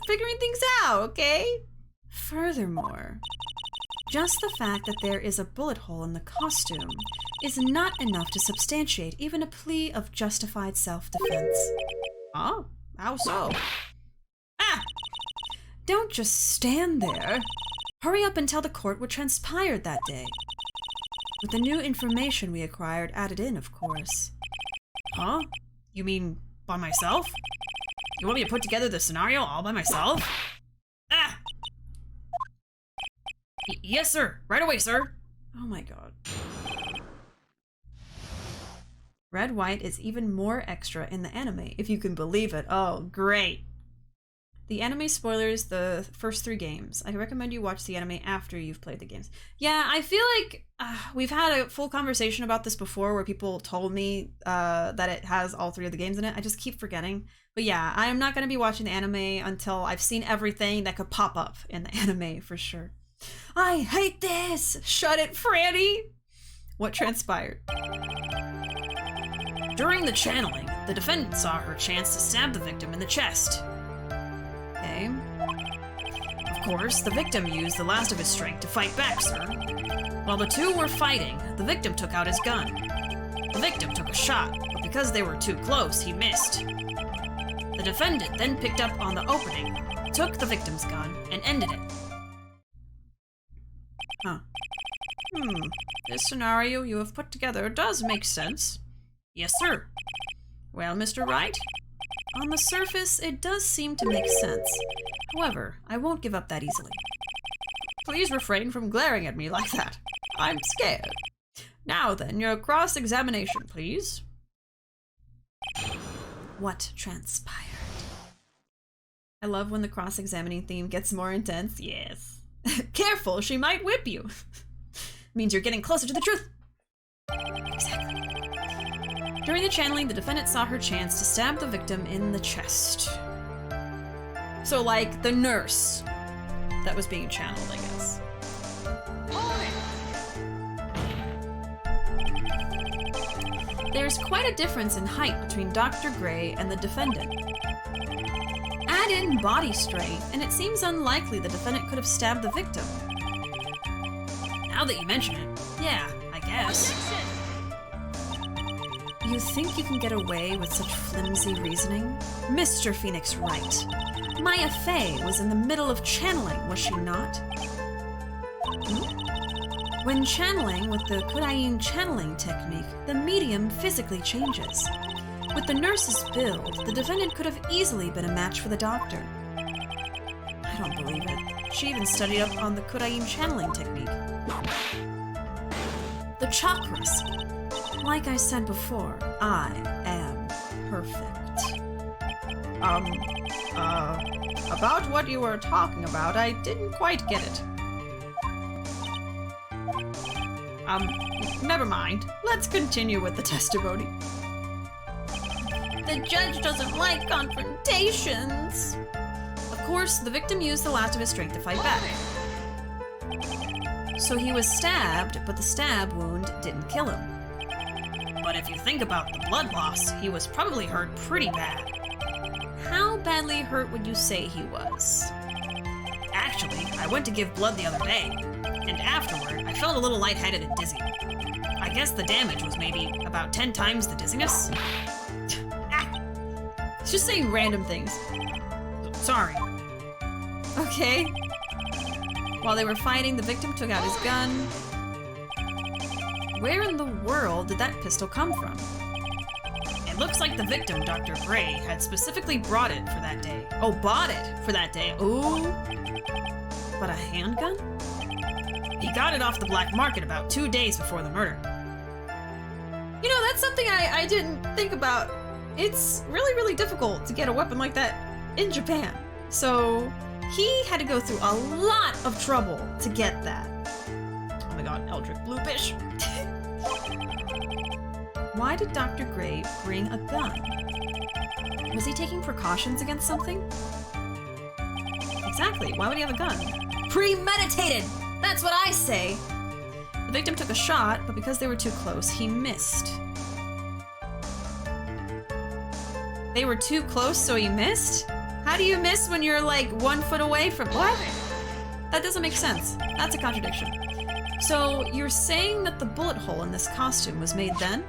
figuring things out, okay? Furthermore, just the fact that there is a bullet hole in the costume is not enough to substantiate even a plea of justified self-defense. Oh, how so? Ah! Don't just stand there. Hurry up and tell the court what transpired that day. With the new information we acquired added in, of course. Huh? You mean by myself? You want me to put together the scenario all by myself? Ah! Yes, sir. Right away, sir. Oh my god. Red White is even more extra in the anime, if you can believe it. Oh, great. The anime spoilers the first 3 games. I recommend you watch the anime after you've played the games. Yeah, I feel like we've had a full conversation about this before where people told me that it has all 3 of the games in it. I just keep forgetting. But yeah, I am not going to be watching the anime until I've seen everything that could pop up in the anime for sure. I hate this! Shut it, Franny! What transpired? During the channeling, the defendant saw her chance to stab the victim in the chest. Okay. Of course, the victim used the last of his strength to fight back, sir. While the two were fighting, the victim took out his gun. The victim took a shot, but because they were too close, he missed. The defendant then picked up on the opening, took the victim's gun, and ended it. Huh. This scenario you have put together does make sense. Yes, sir. Well, Mr. Wright? On the surface, it does seem to make sense. However, I won't give up that easily. Please refrain from glaring at me like that. I'm scared. Now then, your cross-examination, please. What transpired? I love when the cross-examining theme gets more intense. Yes. Careful, she might whip you. Means you're getting closer to the truth. Exactly. During the channeling, the defendant saw her chance to stab the victim in the chest. So, like, the nurse that was being channeled, I guess. There's quite a difference in height between Dr. Gray and the defendant. Add in body strength, and it seems unlikely the defendant could have stabbed the victim. Now that you mention it, yeah, I guess. You think you can get away with such flimsy reasoning? Mr. Phoenix Wright. Maya Fey was in the middle of channeling, was she not? When channeling with the Kodain channeling technique, the medium physically changes. With the nurse's build, the defendant could have easily been a match for the doctor. I don't believe it. She even studied up on the Kodain channeling technique. The chakras. Like I said before, I am perfect. About what you were talking about, I didn't quite get it. Never mind. Let's continue with the testimony. The judge doesn't like confrontations. Of course, the victim used the last of his strength to fight back. So he was stabbed, but the stab wound didn't kill him. But if you think about the blood loss, he was probably hurt pretty bad. How badly hurt would you say he was? Actually, I went to give blood the other day, and afterward, I felt a little lightheaded and dizzy. I guess the damage was maybe about 10 times the dizziness. It's just saying random things. Sorry. Okay. While they were fighting, the victim took out his gun. Where in the world did that pistol come from? It looks like the victim, Dr. Gray, had specifically brought it for that day. Oh, bought it for that day. Ooh. But a handgun? He got it off the black market about 2 days before the murder. You know, that's something I didn't think about. It's really, really difficult to get a weapon like that in Japan. So he had to go through a lot of trouble to get that. Oh my god, Eldritch Bluefish. Why did Dr. Gray bring a gun? Was he taking precautions against something? Exactly, why would he have a gun? Premeditated! That's what I say! The victim took a shot, but because they were too close, he missed. They were too close, so he missed? How do you miss when you're like 1 foot away from— what? That doesn't make sense. That's a contradiction. So you're saying that the bullet hole in this costume was made then?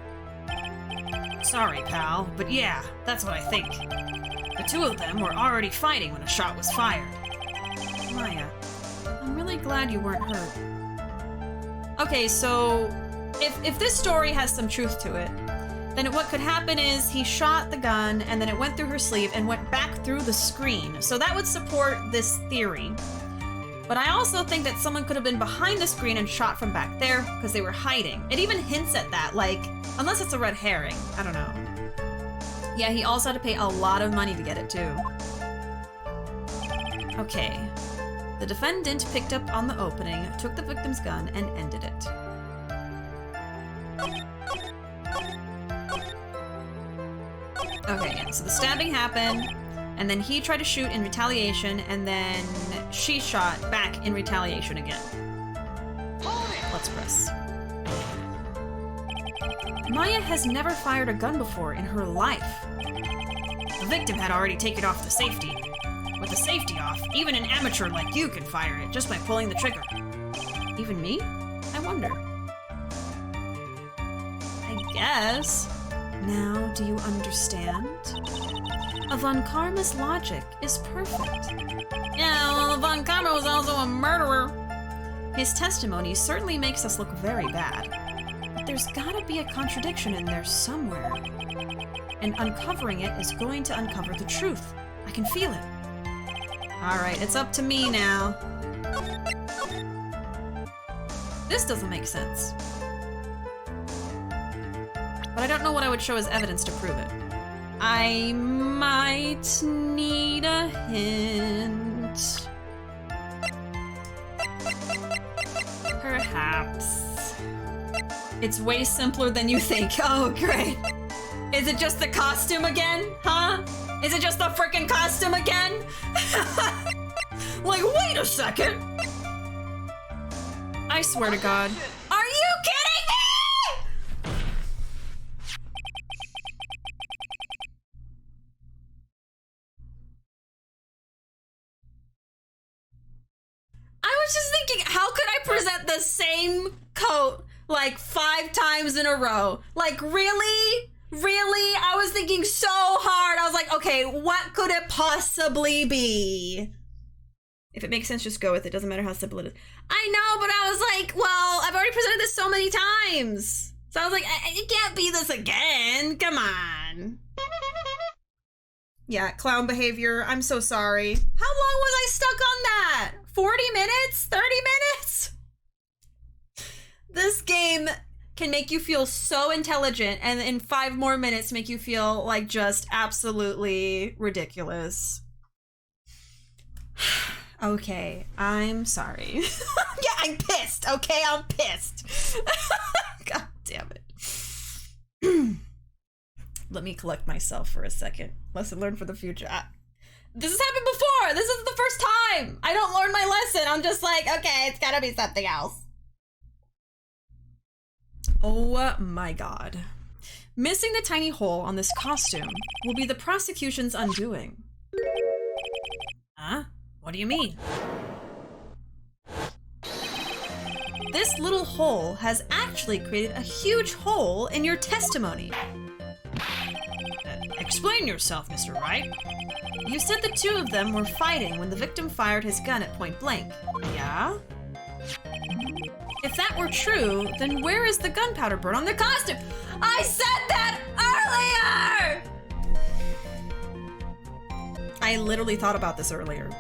Sorry, pal, but yeah, that's what I think. The two of them were already fighting when a shot was fired. Maya, I'm really glad you weren't hurt. Okay, so if this story has some truth to it, then what could happen is he shot the gun and then it went through her sleeve and went back through the screen. So that would support this theory. But I also think that someone could have been behind the screen and shot from back there because they were hiding. It even hints at that, like, unless it's a red herring. I don't know. Yeah, he also had to pay a lot of money to get it too. Okay. The defendant picked up on the opening, took the victim's gun, and ended it. Okay, yeah, so the stabbing happened, and then he tried to shoot in retaliation, and then she shot back in retaliation again. Let's press. Maya has never fired a gun before in her life. The victim had already taken off the safety. With the safety off, even an amateur like you can fire it just by pulling the trigger. Even me? I wonder. I guess. Now, do you understand? Von Karma's logic is perfect. Yeah, well, Von Karma was also a murderer. His testimony certainly makes us look very bad. But there's gotta be a contradiction in there somewhere. And uncovering it is going to uncover the truth. I can feel it. Alright, it's up to me now. This doesn't make sense. But I don't know what I would show as evidence to prove it. I might need a hint. Perhaps. It's way simpler than you think. Oh, great. Is it just the costume again? Huh? Is it just the freaking costume again? Like, wait a second. I swear to God. Are you kidding me? I was just thinking, how could I present the same coat like 5 times in a row? Like, really? Really? I was thinking so hard. I was like, okay, what could it possibly be? If it makes sense, just go with it. Doesn't matter how simple it is. I know, but I was like, well, I've already presented this so many times. So I was like, it can't be this again. Come on. Yeah, clown behavior. I'm so sorry. How long was I stuck on that? 40 minutes? 30 minutes? This game can make you feel so intelligent and in 5 more minutes make you feel like just absolutely ridiculous. Okay, I'm sorry. Yeah, I'm pissed, okay? I'm pissed. God damn it. Let me collect myself for a second. Lesson learned for the future. This has happened before. This is the first time. I don't learn my lesson. I'm just like, okay, it's gotta be something else. Oh my God. Missing the tiny hole on this costume will be the prosecution's undoing. Huh? What do you mean? This little hole has actually created a huge hole in your testimony. Explain yourself, Mr. Wright. You said the 2 of them were fighting when the victim fired his gun at point blank. Yeah? If that were true, then where is the gunpowder burn on the costume? I said that earlier! I literally thought about this earlier.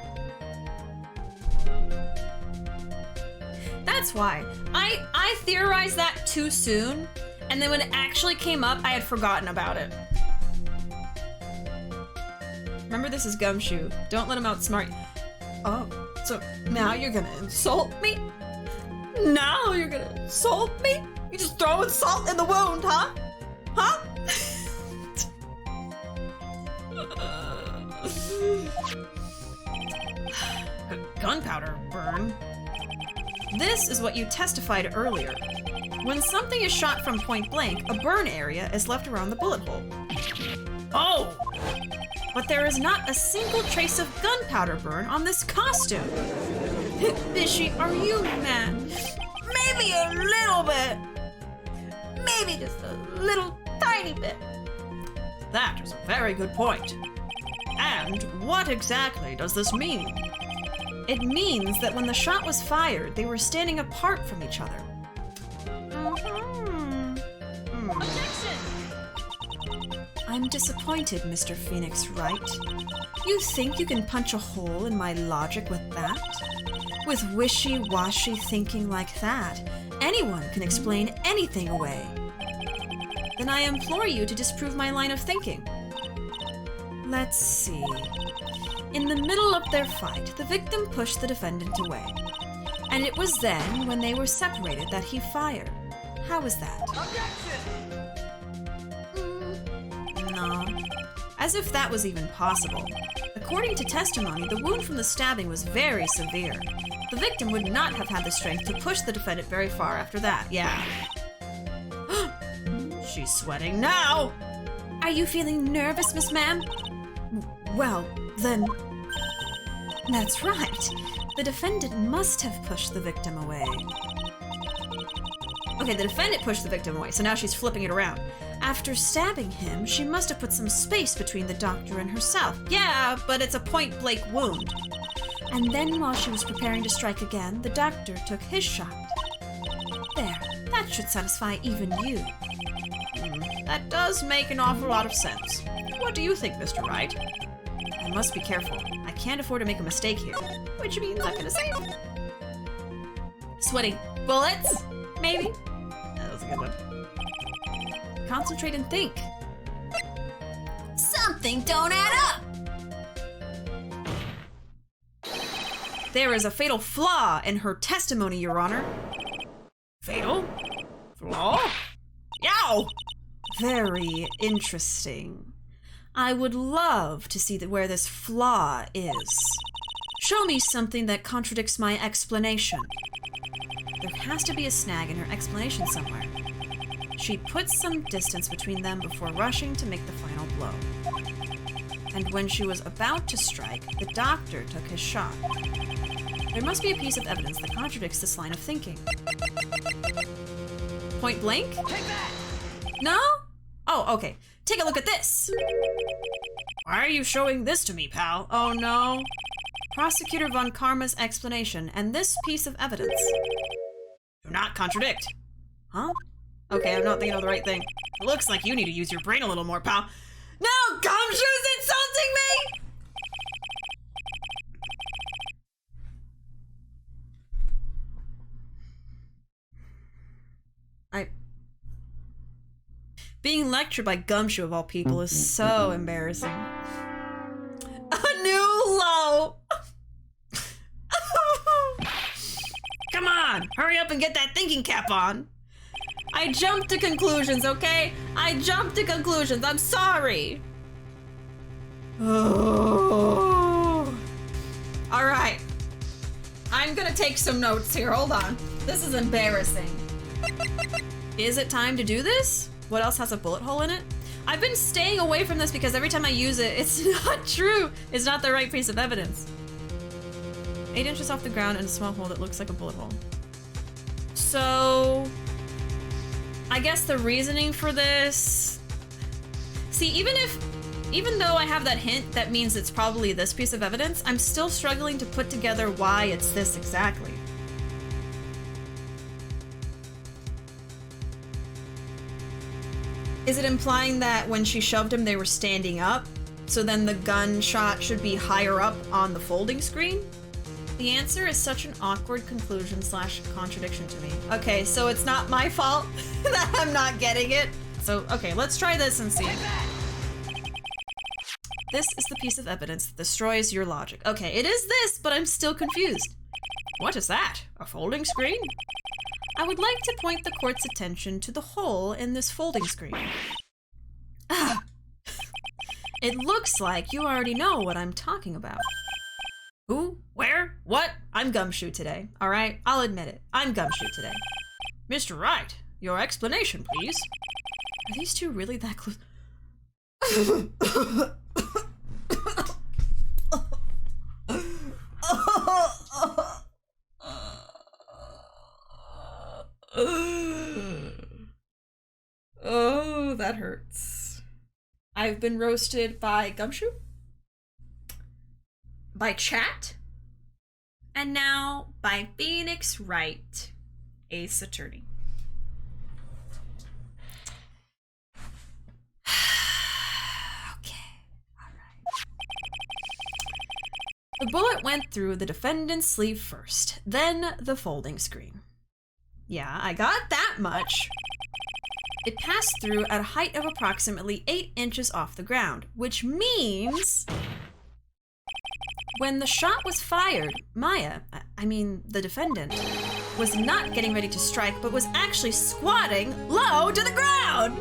That's why. I theorized that too soon, and then when it actually came up, I had forgotten about it. Remember, this is Gumshoe. Don't let him outsmart you. Oh, so now you're gonna insult me? Now you're gonna insult me? You just throwing salt in the wound, huh? Huh? Gunpowder burn. This is what you testified earlier. When something is shot from point blank, a burn area is left around the bullet hole. Oh! But there is not a single trace of gunpowder burn on this costume. Bishi, are you mad? Maybe a little bit. Maybe just a little tiny bit. That is a very good point. And what exactly does this mean? It means that when the shot was fired, they were standing apart from each other. Objection! I'm disappointed, Mr. Phoenix Wright. You think you can punch a hole in my logic with that? With wishy-washy thinking like that, anyone can explain anything away. Then I implore you to disprove my line of thinking. Let's see. In the middle of their fight, the victim pushed the defendant away. And it was then, when they were separated, that he fired. How was that? No. As if that was even possible. According to testimony, the wound from the stabbing was very severe. The victim would not have had the strength to push the defendant very far after that, yeah. She's sweating now! Are you feeling nervous, Miss Ma'am? Well, then... That's right. The defendant must have pushed the victim away. Okay, the defendant pushed the victim away, so now she's flipping it around. After stabbing him, she must have put some space between the doctor and herself. Yeah, but it's a point-blank wound. And then while she was preparing to strike again, the doctor took his shot. There, that should satisfy even you. That does make an awful lot of sense. What do you think, Mr. Wright? I must be careful. I can't afford to make a mistake here. Which means I'm gonna save him. Sweating bullets? Maybe? That was a good one. Concentrate and think. Something don't add up! There is a fatal flaw in her testimony, Your Honor. Fatal? Flaw? Yow! very interesting. I would love to see where this flaw is. Show me something that contradicts my explanation. There has to be a snag in her explanation somewhere. She put some distance between them before rushing to make the final blow. And when she was about to strike, the doctor took his shot. There must be a piece of evidence that contradicts this line of thinking. Point blank? Take that! No? Oh, okay. Take a look at this. Why are you showing this to me, pal? Oh no. Prosecutor Von Karma's explanation and this piece of evidence do not contradict. Huh? Okay, I'm not thinking of the right thing. It looks like you need to use your brain a little more, pal. No! Gumshoe's insulting me! Being lectured by Gumshoe of all people is so embarrassing. A new low! Come on, hurry up and get that thinking cap on. I jumped to conclusions, okay? I jumped to conclusions, I'm sorry. Oh. All right, I'm gonna take some notes here, hold on. This is embarrassing. Is it time to do this? What else has a bullet hole in it? I've been staying away from this because every time I use it, it's not true. It's not the right piece of evidence. 8 inches off the ground and a small hole that looks like a bullet hole. So, I guess the reasoning for this... See, even though I have that hint, that means it's probably this piece of evidence, I'm still struggling to put together why it's this exactly. Is it implying that when she shoved him, they were standing up? So then the gunshot should be higher up on the folding screen? The answer is such an awkward conclusion / contradiction to me. Okay, so it's not my fault that I'm not getting it. So, okay, let's try this and see. This is the piece of evidence that destroys your logic. Okay, it is this, but I'm still confused. What is that? A folding screen? I would like to point the court's attention to the hole in this folding screen. It looks like you already know what I'm talking about. Who? Where? What? I'm Gumshoe today, all right? I'll admit it. I'm Gumshoe today. Mr. Wright, your explanation, please. Are these two really that close? Oh, that hurts. I've been roasted by Gumshoe, by chat, and now by Phoenix Wright, Ace Attorney. Okay, all right. The bullet went through the defendant's sleeve first, then the folding screen. Yeah, I got that much. It passed through at a height of approximately 8 inches off the ground, which means when the shot was fired, Maya, the defendant, was not getting ready to strike, but was actually squatting low to the ground.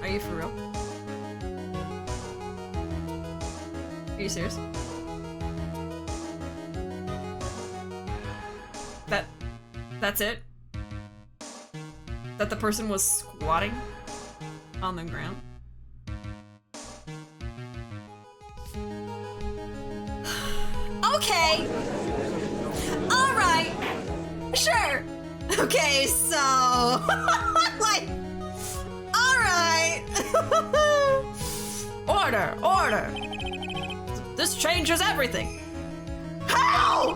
Are you for real? Are you serious? That's it? That the person was squatting on the ground? Okay! Alright! Sure! Okay, so... like... Alright! Order! This changes everything! How?!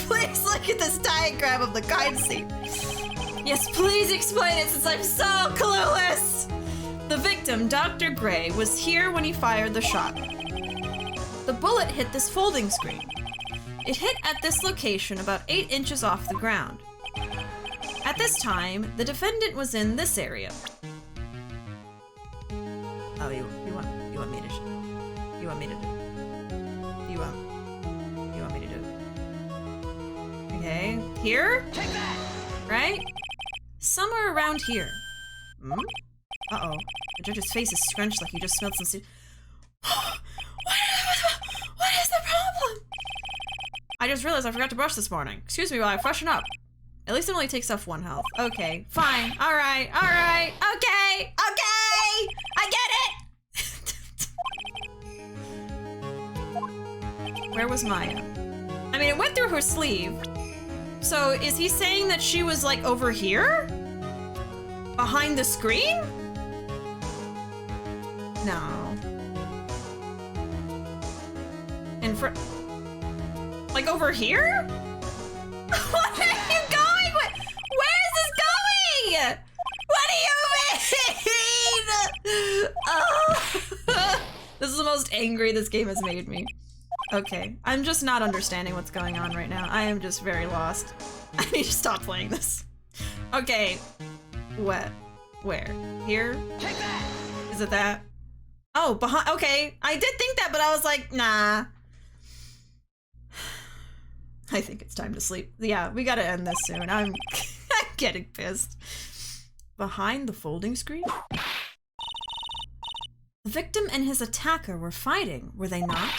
Please look at this diagram of the crime scene. Yes, please explain it since I'm so clueless! The victim, Dr. Gray, was here when he fired the shot. The bullet hit this folding screen. It hit at this location about 8 inches off the ground. At this time, the defendant was in this area. Oh, you want me to you want me to do you want me to do Okay, here? Take that! Right? Somewhere around here. Hmm? Uh-oh. The judge's face is scrunched like he just smelled some What is the problem? I just realized I forgot to brush this morning. Excuse me while I freshen up. At least it only takes off 1 health. Okay, fine. Alright, okay, okay! I get it! Where was Maya? I mean, it went through her sleeve. So is he saying that she was like over here? Behind the screen? No. In front. Like over here? What are you going with? Where is this going? What do you mean? Oh. This is the most angry this game has made me. Okay, I'm just not understanding what's going on right now. I am just very lost. I need to stop playing this. Okay. What? Where? Here? Take that! Is it that? Oh, behind. Okay, I did think that, but I was like, nah. I think it's time to sleep. Yeah, we gotta end this soon. I'm getting pissed. Behind the folding screen? The victim and his attacker were fighting, were they not?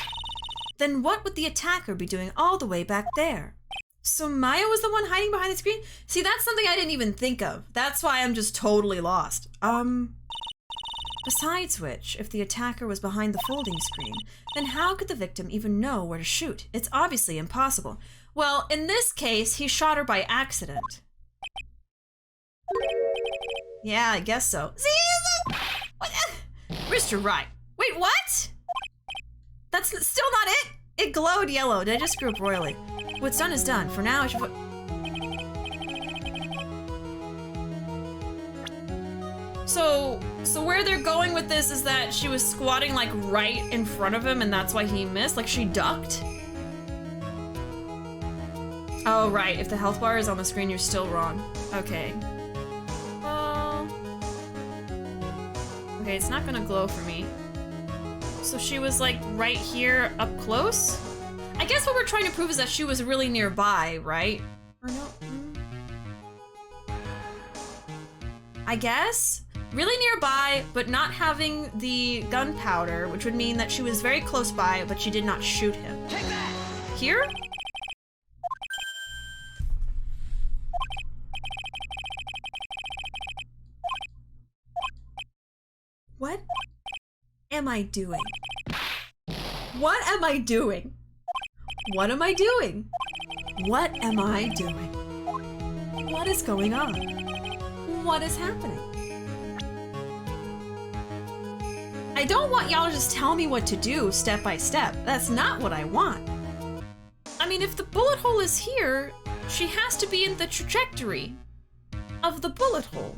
Then what would the attacker be doing all the way back there? So Maya was the one hiding behind the screen? See, that's something I didn't even think of. That's why I'm just totally lost. Besides which, if the attacker was behind the folding screen, then how could the victim even know where to shoot? It's obviously impossible. Well, in this case, he shot her by accident. Yeah, I guess so. See, Mr. Right. Wait, what? That's still not it? It glowed yellow. Did I just screw up royally? What's done is done. For now, I should put... So where they're going with this is that she was squatting like right in front of him and that's why he missed? Like she ducked? Oh, right. If the health bar is on the screen, you're still wrong. Okay. Well... Okay, it's not gonna glow for me. So she was like right here up close? I guess what we're trying to prove is that she was really nearby, right? Or no? I guess? Really nearby, but not having the gunpowder, which would mean that she was very close by, but she did not shoot him. Take that! Here? What am I doing? What am I doing? What am I doing? What am I doing? What is going on? What is happening? I don't want y'all to just tell me what to do step by step. That's not what I want. I mean, if the bullet hole is here, she has to be in the trajectory of the bullet hole.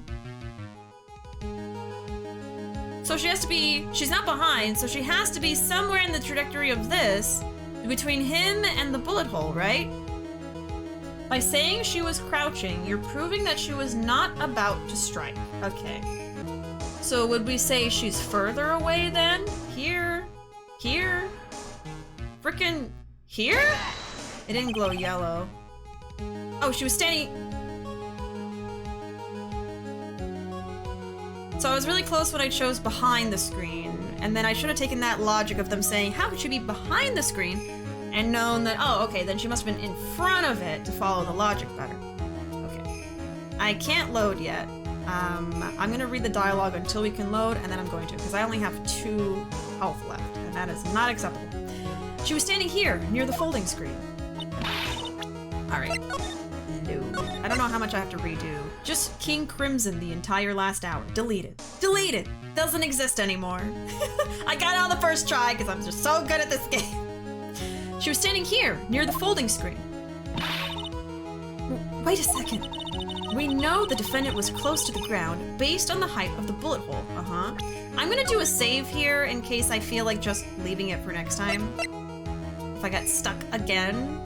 So she has to be, she's not behind, so she has to be somewhere in the trajectory of this, between him and the bullet hole, right? By saying she was crouching, you're proving that she was not about to strike. Okay. So would we say she's further away then? Here? Here? Frickin' here? It didn't glow yellow. Oh, she was standing... So I was really close when I chose behind the screen, and then I should have taken that logic of them saying, how could she be behind the screen, and known that, oh, okay, then she must have been in front of it to follow the logic better. Okay. I can't load yet. I'm gonna read the dialogue until we can load, and then I'm going to, because I only have 2 health left, and that is not acceptable. She was standing here, near the folding screen. Alright. No. I don't know how much I have to redo. Just King Crimson the entire last hour. Deleted. Deleted! Doesn't exist anymore. I got it on the first try because I'm just so good at this game. She was standing here, near the folding screen. Wait a second. We know the defendant was close to the ground based on the height of the bullet hole. Uh-huh. I'm gonna do a save here in case I feel like just leaving it for next time. If I get stuck again,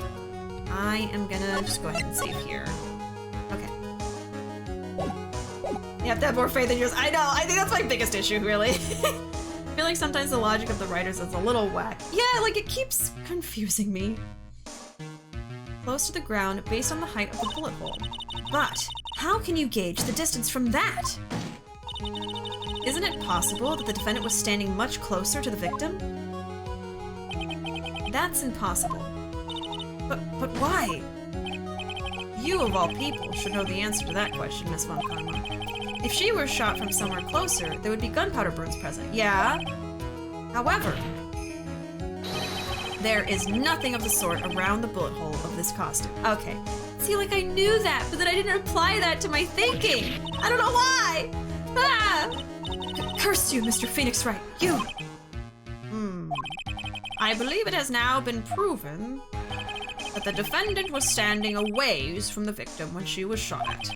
I am gonna just go ahead and save here. Okay. You have to have more faith in yours. I know, I think that's my biggest issue, really. I feel like sometimes the logic of the writers is a little whack. Yeah, like it keeps confusing me. Close to the ground based on the height of the bullet hole. But how can you gauge the distance from that? Isn't it possible that the defendant was standing much closer to the victim? That's impossible. But why? You, of all people, should know the answer to that question, Miss Von Karma. If she were shot from somewhere closer, there would be gunpowder burns present. Yeah. However, there is nothing of the sort around the bullet hole of this costume. Okay. See, like I knew that, but then I didn't apply that to my thinking. I don't know why. Ah! Curse you, Mr. Phoenix Wright. You. I believe it has now been proven that the defendant was standing a ways from the victim when she was shot at.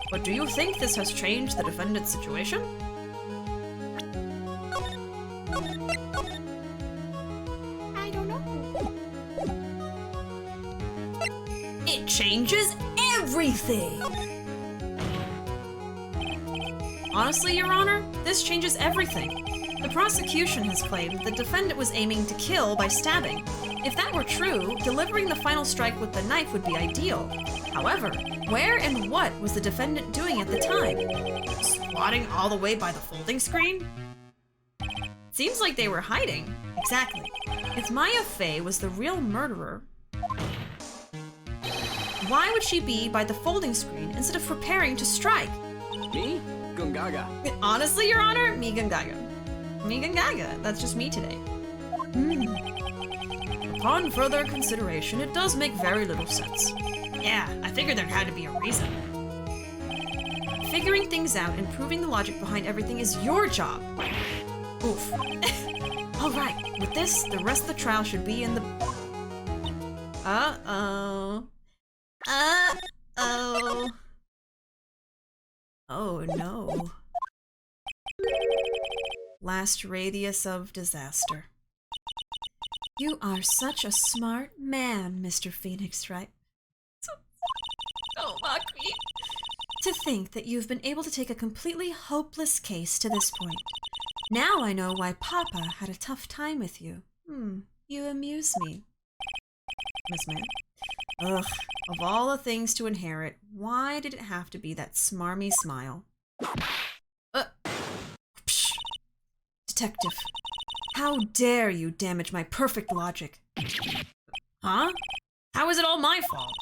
But do you think this has changed the defendant's situation? I don't know. It changes everything! Honestly, Your Honor, this changes everything. The prosecution has claimed the defendant was aiming to kill by stabbing. If that were true, delivering the final strike with the knife would be ideal. However, where and what was the defendant doing at the time? Squatting all the way by the folding screen? Seems like they were hiding. Exactly. If Maya Fey was the real murderer, why would she be by the folding screen instead of preparing to strike? Me? Gungaga. Honestly, Your Honor, me Gungaga. Me Gungaga. That's just me today. Upon further consideration, it does make very little sense. Yeah, I figured there had to be a reason. Figuring things out and proving the logic behind everything is your job. Oof. Alright, with this, the rest of the trial should be in the... Uh-oh. Uh-oh. Oh no. Last radius of disaster. You are such a smart man, Mr. Phoenix Wright. Don't mock me. To think that you've been able to take a completely hopeless case to this point. Now I know why Papa had a tough time with you. You amuse me. Miss Man. Ugh, of all the things to inherit, why did it have to be that smarmy smile? Psh. Detective, how dare you damage my perfect logic? Huh? How is it all my fault?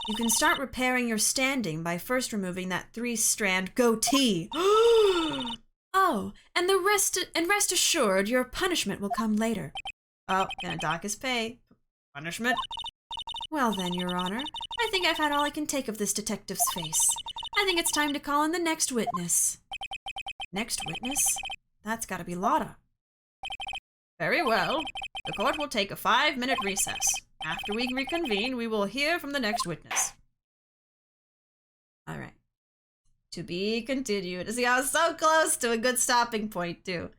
You can start repairing your standing by first removing that 3-strand goatee. Oh, and rest assured, your punishment will come later. Oh, gonna dock his pay. Punishment? Well then, Your Honor, I think I've had all I can take of this detective's face. I think it's time to call in the next witness. Next witness? That's gotta be Lotta. Very well. The court will take a 5-minute recess. After we reconvene, we will hear from the next witness. Alright. To be continued. See, I was so close to a good stopping point, too.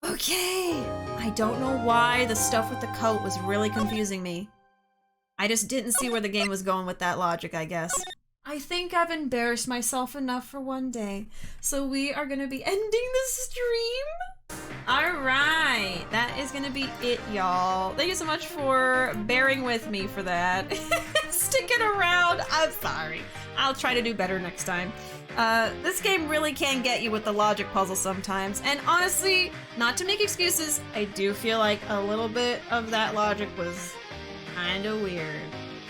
Okay. I don't know why the stuff with the coat was really confusing me. I just didn't see where the game was going with that logic, I guess. I think I've embarrassed myself enough for one day, so we are gonna be ending the stream. Alright, that is gonna be it, y'all. Thank you so much for bearing with me for that. Sticking around, I'm sorry. I'll try to do better next time. This game really can get you with the logic puzzle sometimes, and honestly, not to make excuses, I do feel like a little bit of that logic was kinda weird.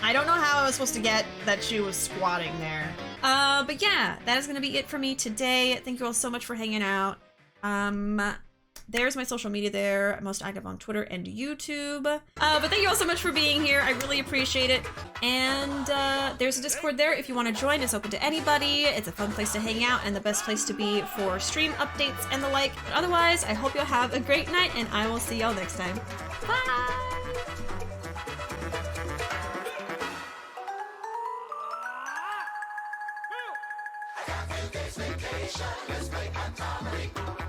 I don't know how I was supposed to get that she was squatting there. But yeah, that is gonna be it for me today. Thank you all so much for hanging out. There's my social media there. I'm most active on Twitter and YouTube. But thank you all so much for being here. I really appreciate it. And there's a Discord there if you want to join. It's open to anybody. It's a fun place to hang out and the best place to be for stream updates and the like. But otherwise, I hope you'll have a great night and I will see y'all next time. Bye! Vacation, let's make Magatama.